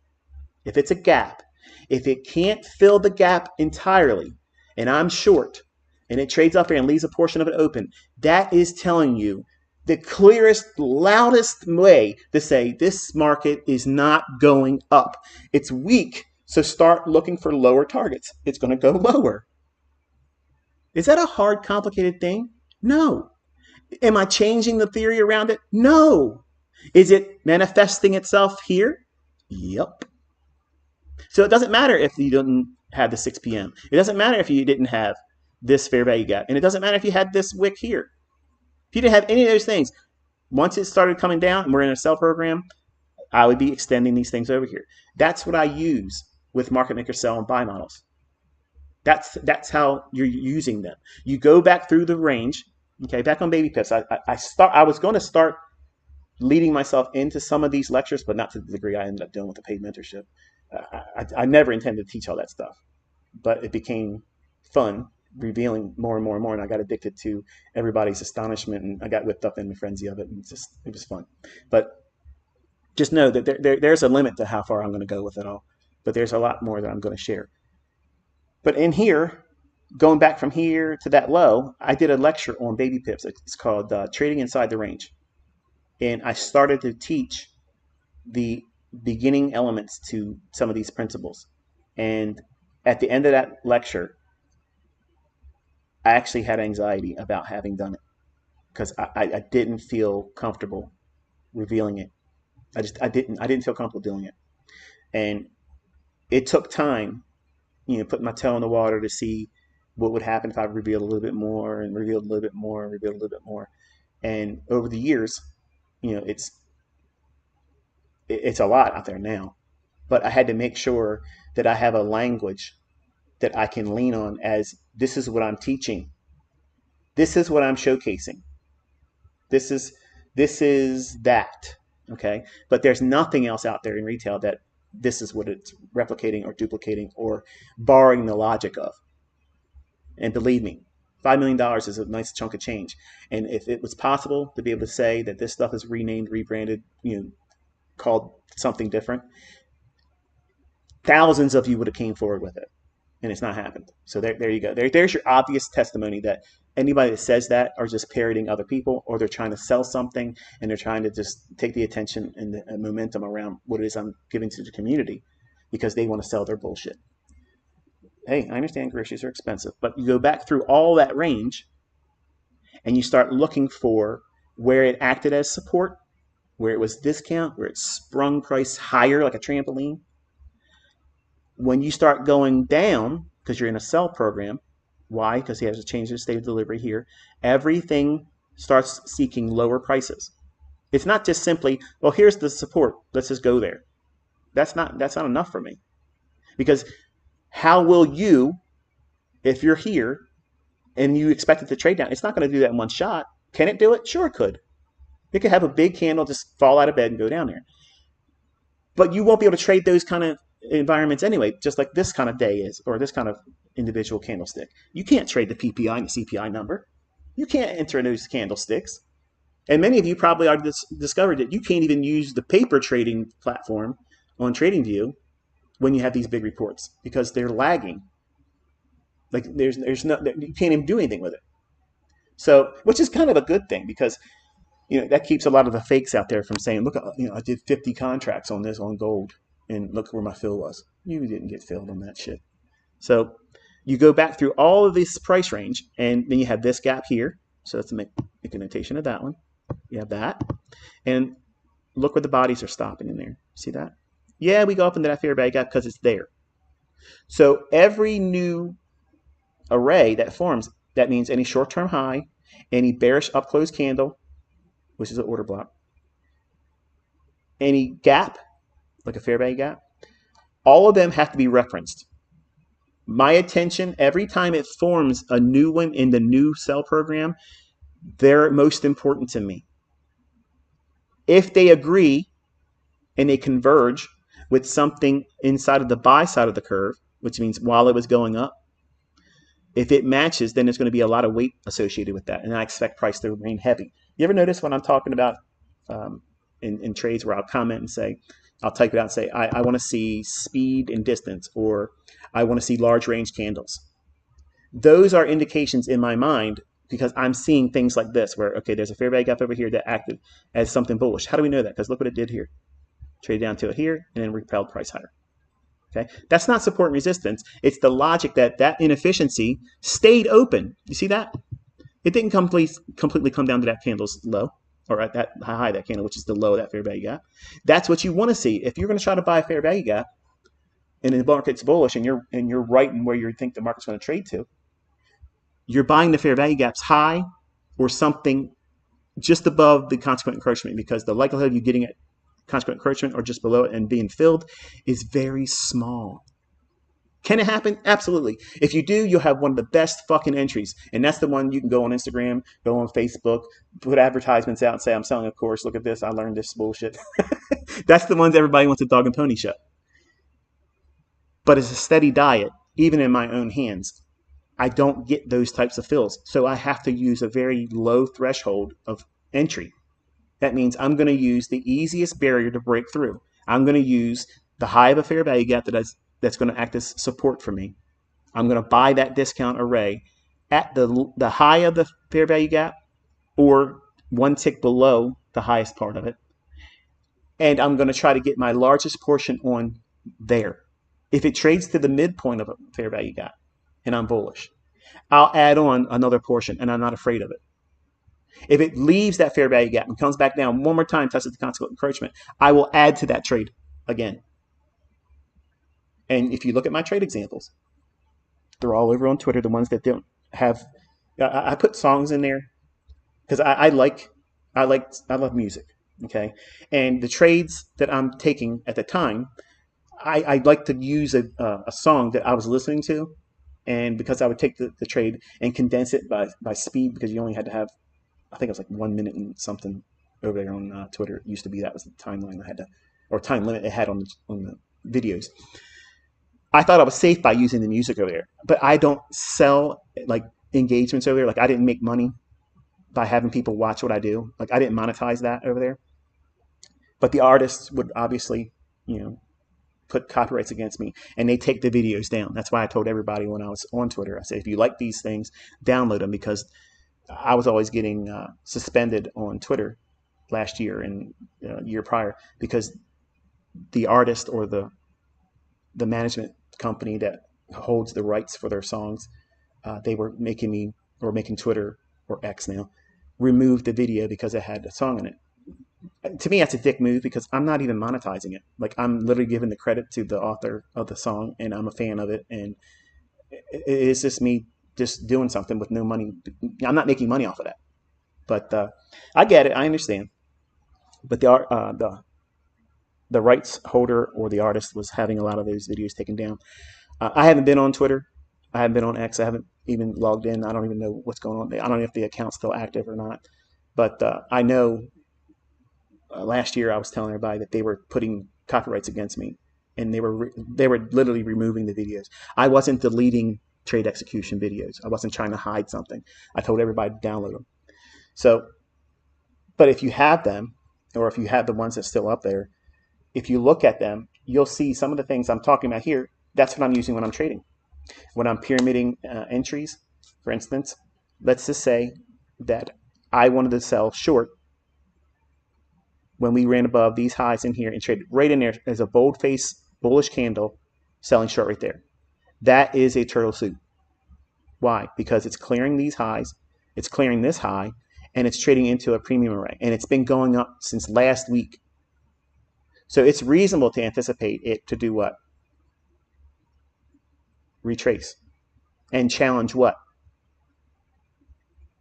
if it's a gap, if it can't fill the gap entirely, and I'm short, and it trades up here and leaves a portion of it open, that is telling you the clearest, loudest way to say this market is not going up. It's weak, so start looking for lower targets. It's going to go lower. Is that a hard, complicated thing? No. Am I changing the theory around it? No. Is it manifesting itself here? Yep. So it doesn't matter if you didn't have the 6 p.m. It doesn't matter if you didn't have this fair value gap. And it doesn't matter if you had this wick here. If you didn't have any of those things, once it started coming down and we're in a sell program, I would be extending these things over here. That's what I use with market maker sell and buy models. That's how you're using them. You go back through the range. Okay, back on baby pips. I was going to start leading myself into some of these lectures, but not to the degree I ended up doing with the paid mentorship. I never intended to teach all that stuff, but it became fun, revealing more and more and more, and I got addicted to everybody's astonishment, and I got whipped up in the frenzy of it, and it was fun. But just know that there's a limit to how far I'm going to go with it all, but there's a lot more that I'm going to share. But in here, going back from here to that low, I did a lecture on baby pips. It's called Trading Inside the Range. And I started to teach the beginning elements to some of these principles. And at the end of that lecture, I actually had anxiety about having done it, because I didn't feel comfortable revealing it. I didn't feel comfortable doing it. And it took time, putting my toe in the water to see what would happen if I revealed a little bit more and revealed a little bit more and revealed a little bit more. And over the years, it's a lot out there now, but I had to make sure that I have a language that I can lean on as this is what I'm teaching. This is what I'm showcasing. This is that. Okay. But there's nothing else out there in retail that this is what it's replicating or duplicating or borrowing the logic of. And believe me, $5 million is a nice chunk of change. And if it was possible to be able to say that this stuff is renamed, rebranded, called something different, thousands of you would have came forward with it. And it's not happened. So there you go. There's your obvious testimony that anybody that says that are just parroting other people, or they're trying to sell something and they're trying to just take the attention and the momentum around what it is I'm giving to the community because they want to sell their bullshit. Hey, I understand groceries are expensive, but you go back through all that range and you start looking for where it acted as support, where it was discount, where it sprung price higher like a trampoline. When you start going down, because you're in a sell program, why? Because he has to change the state of delivery here. Everything starts seeking lower prices. It's not just simply, well, here's the support, let's just go there. That's not enough for me. Because how will you, if you're here and you expect it to trade down, it's not going to do that in one shot. Can it do it? Sure, it could. It could have a big candle just fall out of bed and go down there. But you won't be able to trade those kind of environments anyway, just like this kind of day is, or this kind of individual candlestick. You can't trade the PPI and the CPI number. You can't enter those candlesticks. And many of you probably already discovered that you can't even use the paper trading platform on TradingView when you have these big reports because they're lagging. Like there's no, you can't even do anything with it. So, which is kind of a good thing because that keeps a lot of the fakes out there from saying, look, I did 50 contracts on this on gold, and look where my fill was. You didn't get filled on that shit. So you go back through all of this price range, and then you have this gap here. So let's make a notation of that one. You have that, and look where the bodies are stopping in there. See that? Yeah, we go up into that fair value gap because it's there. So every new array that forms, that means any short-term high, any bearish up-close candle, which is an order block, any gap, like a fair value gap, all of them have to be referenced. My attention, every time it forms a new one in the new sell program, they're most important to me. If they agree and they converge with something inside of the buy side of the curve, which means while it was going up, if it matches, then there's going to be a lot of weight associated with that, and I expect price to remain heavy. You ever notice when I'm talking about in trades where I'll comment and say, I'll type it out and say, I want to see speed and distance, or I want to see large range candles. Those are indications in my mind because I'm seeing things like this where, okay, there's a fair value gap over here that acted as something bullish. How do we know that? Because look what it did here. Traded down to it here and then repelled price higher. Okay, that's not support and resistance. It's the logic that inefficiency stayed open. You see that? It didn't completely come down to that candle's low, or at that high that candle, which is the low of that fair value gap. That's what you want to see. If you're going to try to buy a fair value gap, and the market's bullish, and you're right in where you think the market's going to trade to, you're buying the fair value gaps high or something just above the consequent encroachment, because the likelihood of you getting it consequent encroachment or just below it and being filled is very small. Can it happen? Absolutely. If you do, you'll have one of the best fucking entries. And that's the one you can go on Instagram, go on Facebook, put advertisements out and say, I'm selling a course. Look at this. I learned this bullshit. That's the ones everybody wants a dog and pony show. But it's a steady diet, even in my own hands. I don't get those types of fills. So I have to use a very low threshold of entry. That means I'm going to use the easiest barrier to break through. I'm going to use the high of a fair value gap that's going to act as support for me. I'm going to buy that discount array at the high of the fair value gap or one tick below the highest part of it. And I'm going to try to get my largest portion on there. If it trades to the midpoint of a fair value gap and I'm bullish, I'll add on another portion and I'm not afraid of it. If it leaves that fair value gap and comes back down one more time, touches the consequent encroachment, I will add to that trade again. And if you look at my trade examples, they're all over on Twitter. The ones that don't have, I put songs in there because I love music. Okay, and the trades that I'm taking at the time, I like to use a song that I was listening to, and because I would take the trade and condense it by speed, because you only had to have, I think it was like 1 minute and something over there on Twitter. It used to be that was the timeline I had to, or time limit it had on the videos. I thought I was safe by using the music over there, but I don't sell like engagements over there. Like I didn't make money by having people watch what I do. Like I didn't monetize that over there. But the artists would obviously, put copyrights against me, and they take the videos down. That's why I told everybody when I was on Twitter, I said, if you like these things, download them, because I was always getting suspended on Twitter last year and year prior because the artist or the management company that holds the rights for their songs, they were making Twitter, or X now, remove the video because it had a song in it. To me, that's a dick move because I'm not even monetizing it. Like I'm literally giving the credit to the author of the song, and I'm a fan of it, and it's just me just doing something with no money. I'm not making money off of that. But I get it. I understand. But the rights holder or the artist was having a lot of those videos taken down. I haven't been on Twitter. I haven't been on X. I haven't even logged in. I don't even know what's going on. I don't know if the account's still active or not. But I know last year I was telling everybody that they were putting copyrights against me, and they were literally removing the videos. I wasn't deleting trade execution videos. I wasn't trying to hide something. I told everybody to download them. So, but if you have them, or if you have the ones that's still up there, if you look at them, you'll see some of the things I'm talking about here. That's what I'm using when I'm trading. When I'm pyramiding entries, for instance, let's just say that I wanted to sell short when we ran above these highs in here and traded right in there as a bold face bullish candle, selling short right there. That is a turtle soup. Why? Because it's clearing these highs, it's clearing this high, and it's trading into a premium array. And it's been going up since last week. So it's reasonable to anticipate it to do what? Retrace. And challenge what?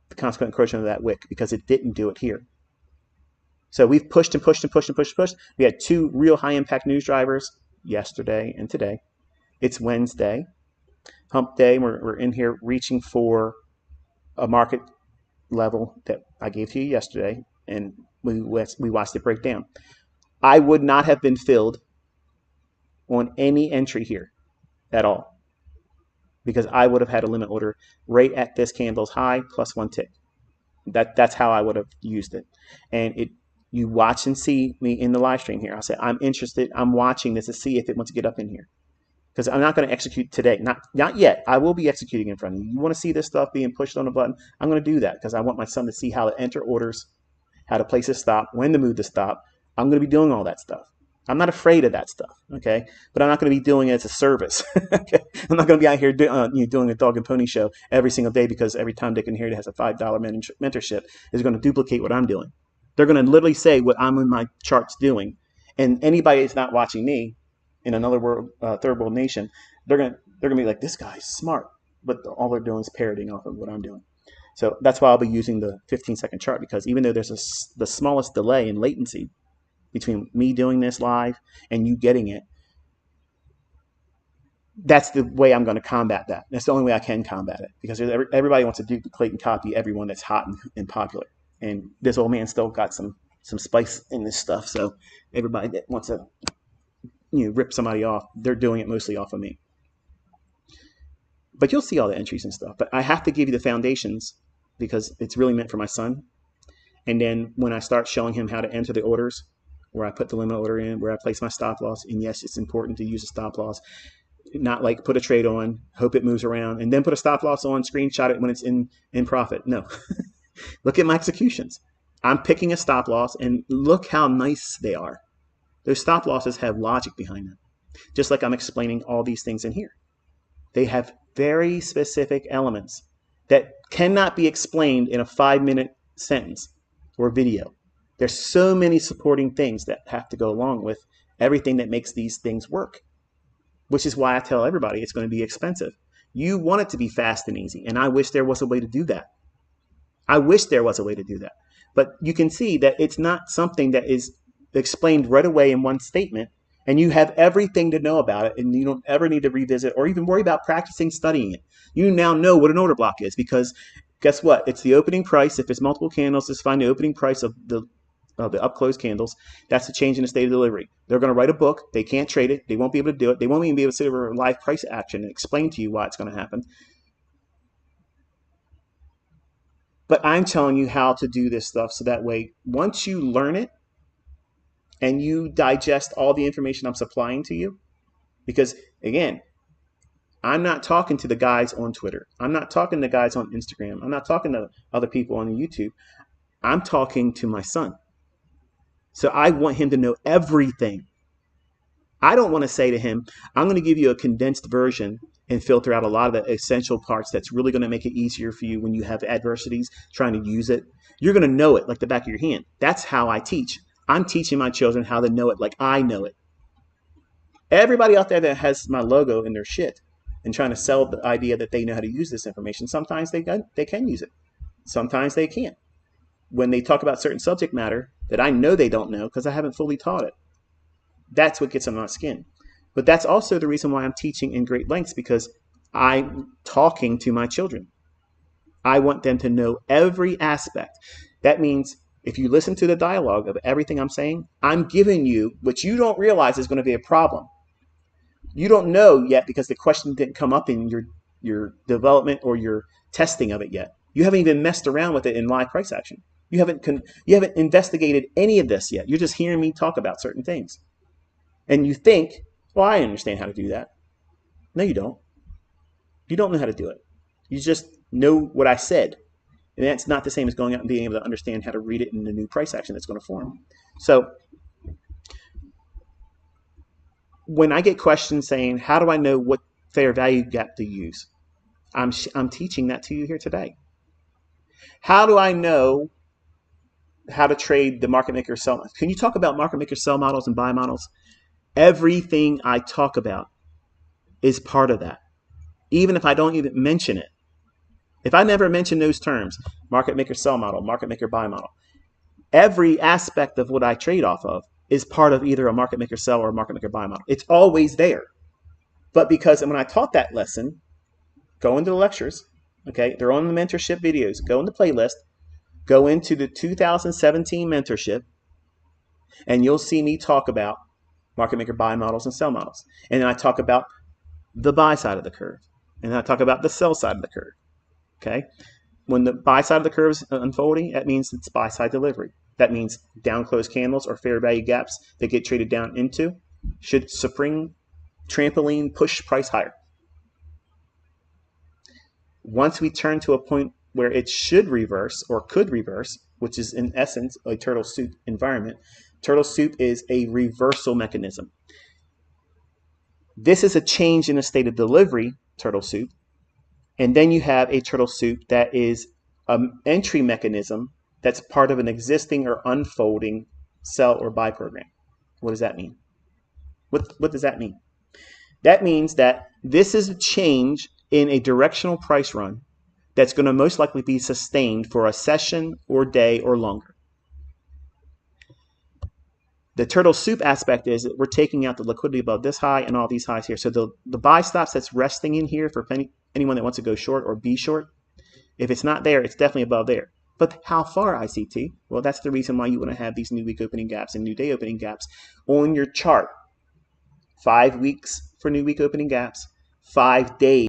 The consequent encroachment of that wick, because it didn't do it here. So we've pushed and pushed and pushed and pushed and pushed. We had two real high impact news drivers yesterday and today. It's Wednesday, hump day. We're in here reaching for a market level that I gave to you yesterday, and we watched it break down. I would not have been filled on any entry here at all, because I would have had a limit order right at this candle's high plus one tick. That's how I would have used it. And you watch and see me in the live stream here. I'll say, I'm interested. I'm watching this to see if it wants to get up in here, because I'm not going to execute today. Not yet. I will be executing in front of you. You want to see this stuff being pushed on a button? I'm going to do that because I want my son to see how to enter orders, how to place a stop, when to move the stop. I'm going to be doing all that stuff. I'm not afraid of that stuff, okay? But I'm not going to be doing it as a service. Okay? I'm not going to be out here doing a dog and pony show every single day, because every time Dick and Harry has a $5 mentorship is going to duplicate what I'm doing. They're going to literally say what I'm in my charts doing, and anybody that's not watching me in another world, third world nation, they're going to be like, this guy's smart, but all they're doing is parroting off of what I'm doing. So that's why I'll be using the 15-second chart, because even though there's the smallest delay in latency between me doing this live and you getting it, that's the way I'm going to combat that. That's the only way I can combat it, because everybody wants to duplicate and copy everyone that's hot and popular. And this old man still got some spice in this stuff. So everybody that wants to rip somebody off, they're doing it mostly off of me. But you'll see all the entries and stuff. But I have to give you the foundations, because it's really meant for my son. And then when I start showing him how to enter the orders, where I put the limit order in, where I place my stop loss, and yes, it's important to use a stop loss, not like put a trade on, hope it moves around, and then put a stop loss on, screenshot it when it's in profit. No. Look at my executions. I'm picking a stop loss, and look how nice they are. Those stop losses have logic behind them, just like I'm explaining all these things in here. They have very specific elements that cannot be explained in a 5-minute sentence or video. There's so many supporting things that have to go along with everything that makes these things work, which is why I tell everybody it's going to be expensive. You want it to be fast and easy, and I wish there was a way to do that. I wish there was a way to do that. But you can see that it's not something that is explained right away in one statement, and you have everything to know about it, and you don't ever need to revisit or even worry about practicing studying it. You now know what an order block is, because guess what? It's the opening price. If it's multiple candles, just find the opening price of the up-close candles. That's the change in the state of delivery. They're going to write a book. They can't trade it. They won't be able to do it. They won't even be able to sit over a live price action and explain to you why it's going to happen. But I'm telling you how to do this stuff, so that way, once you learn it and you digest all the information I'm supplying to you, because again, I'm not talking to the guys on Twitter. I'm not talking to guys on Instagram. I'm not talking to other people on YouTube. I'm talking to my son. So I want him to know everything. I don't want to say to him, I'm going to give you a condensed version and filter out a lot of the essential parts that's really going to make it easier for you when you have adversities trying to use it. You're going to know it like the back of your hand. That's how I teach. I'm teaching my children how to know it like I know it. Everybody out there that has my logo in their shit and trying to sell the idea that they know how to use this information, sometimes they can use it. Sometimes they can't. When they talk about certain subject matter that I know they don't know because I haven't fully taught it, that's what gets on my skin. But that's also the reason why I'm teaching in great lengths, because I'm talking to my children. I want them to know every aspect. That means if you listen to the dialogue of everything I'm saying, I'm giving you what you don't realize is going to be a problem. You don't know yet because the question didn't come up in your development or your testing of it yet. You haven't even messed around with it in live price action. You haven't investigated any of this yet. You're just hearing me talk about certain things. And you think, well, I understand how to do that. No, you don't. You don't know how to do it. You just know what I said. And that's not the same as going out and being able to understand how to read it in the new price action that's going to form. So when I get questions saying, how do I know what fair value gap to use? I'm teaching that to you here today. How do I know how to trade the market maker sell? Can you talk about market maker sell models and buy models? Everything I talk about is part of that, even if I don't even mention it. If I never mention those terms, market maker sell model, market maker buy model, every aspect of what I trade off of is part of either a market maker sell or a market maker buy model. It's always there. But because when I taught that lesson, go into the lectures, okay? They're on the mentorship videos. Go in the playlist, go into the 2017 mentorship, and you'll see me talk about market maker buy models and sell models. And then I talk about the buy side of the curve. And then I talk about the sell side of the curve, okay? When the buy side of the curve is unfolding, that means it's buy side delivery. That means down close candles or fair value gaps that get traded down into should spring trampoline push price higher. Once we turn to a point where it should reverse or could reverse, which is in essence a turtle soup environment, turtle soup is a reversal mechanism. This is a change in the state of delivery, turtle soup. And then you have a turtle soup that is an entry mechanism that's part of an existing or unfolding sell or buy program. What does that mean? What does that mean? That means that this is a change in a directional price run that's going to most likely be sustained for a session or day or longer. The turtle soup aspect is that we're taking out the liquidity above this high and all these highs here. So the buy stops that's resting in here for anyone that wants to go short or be short, if it's not there, it's definitely above there. But how far, ICT? Well, that's the reason why you want to have these new week opening gaps and new day opening gaps on your chart. 5 weeks for new week opening gaps, 5 days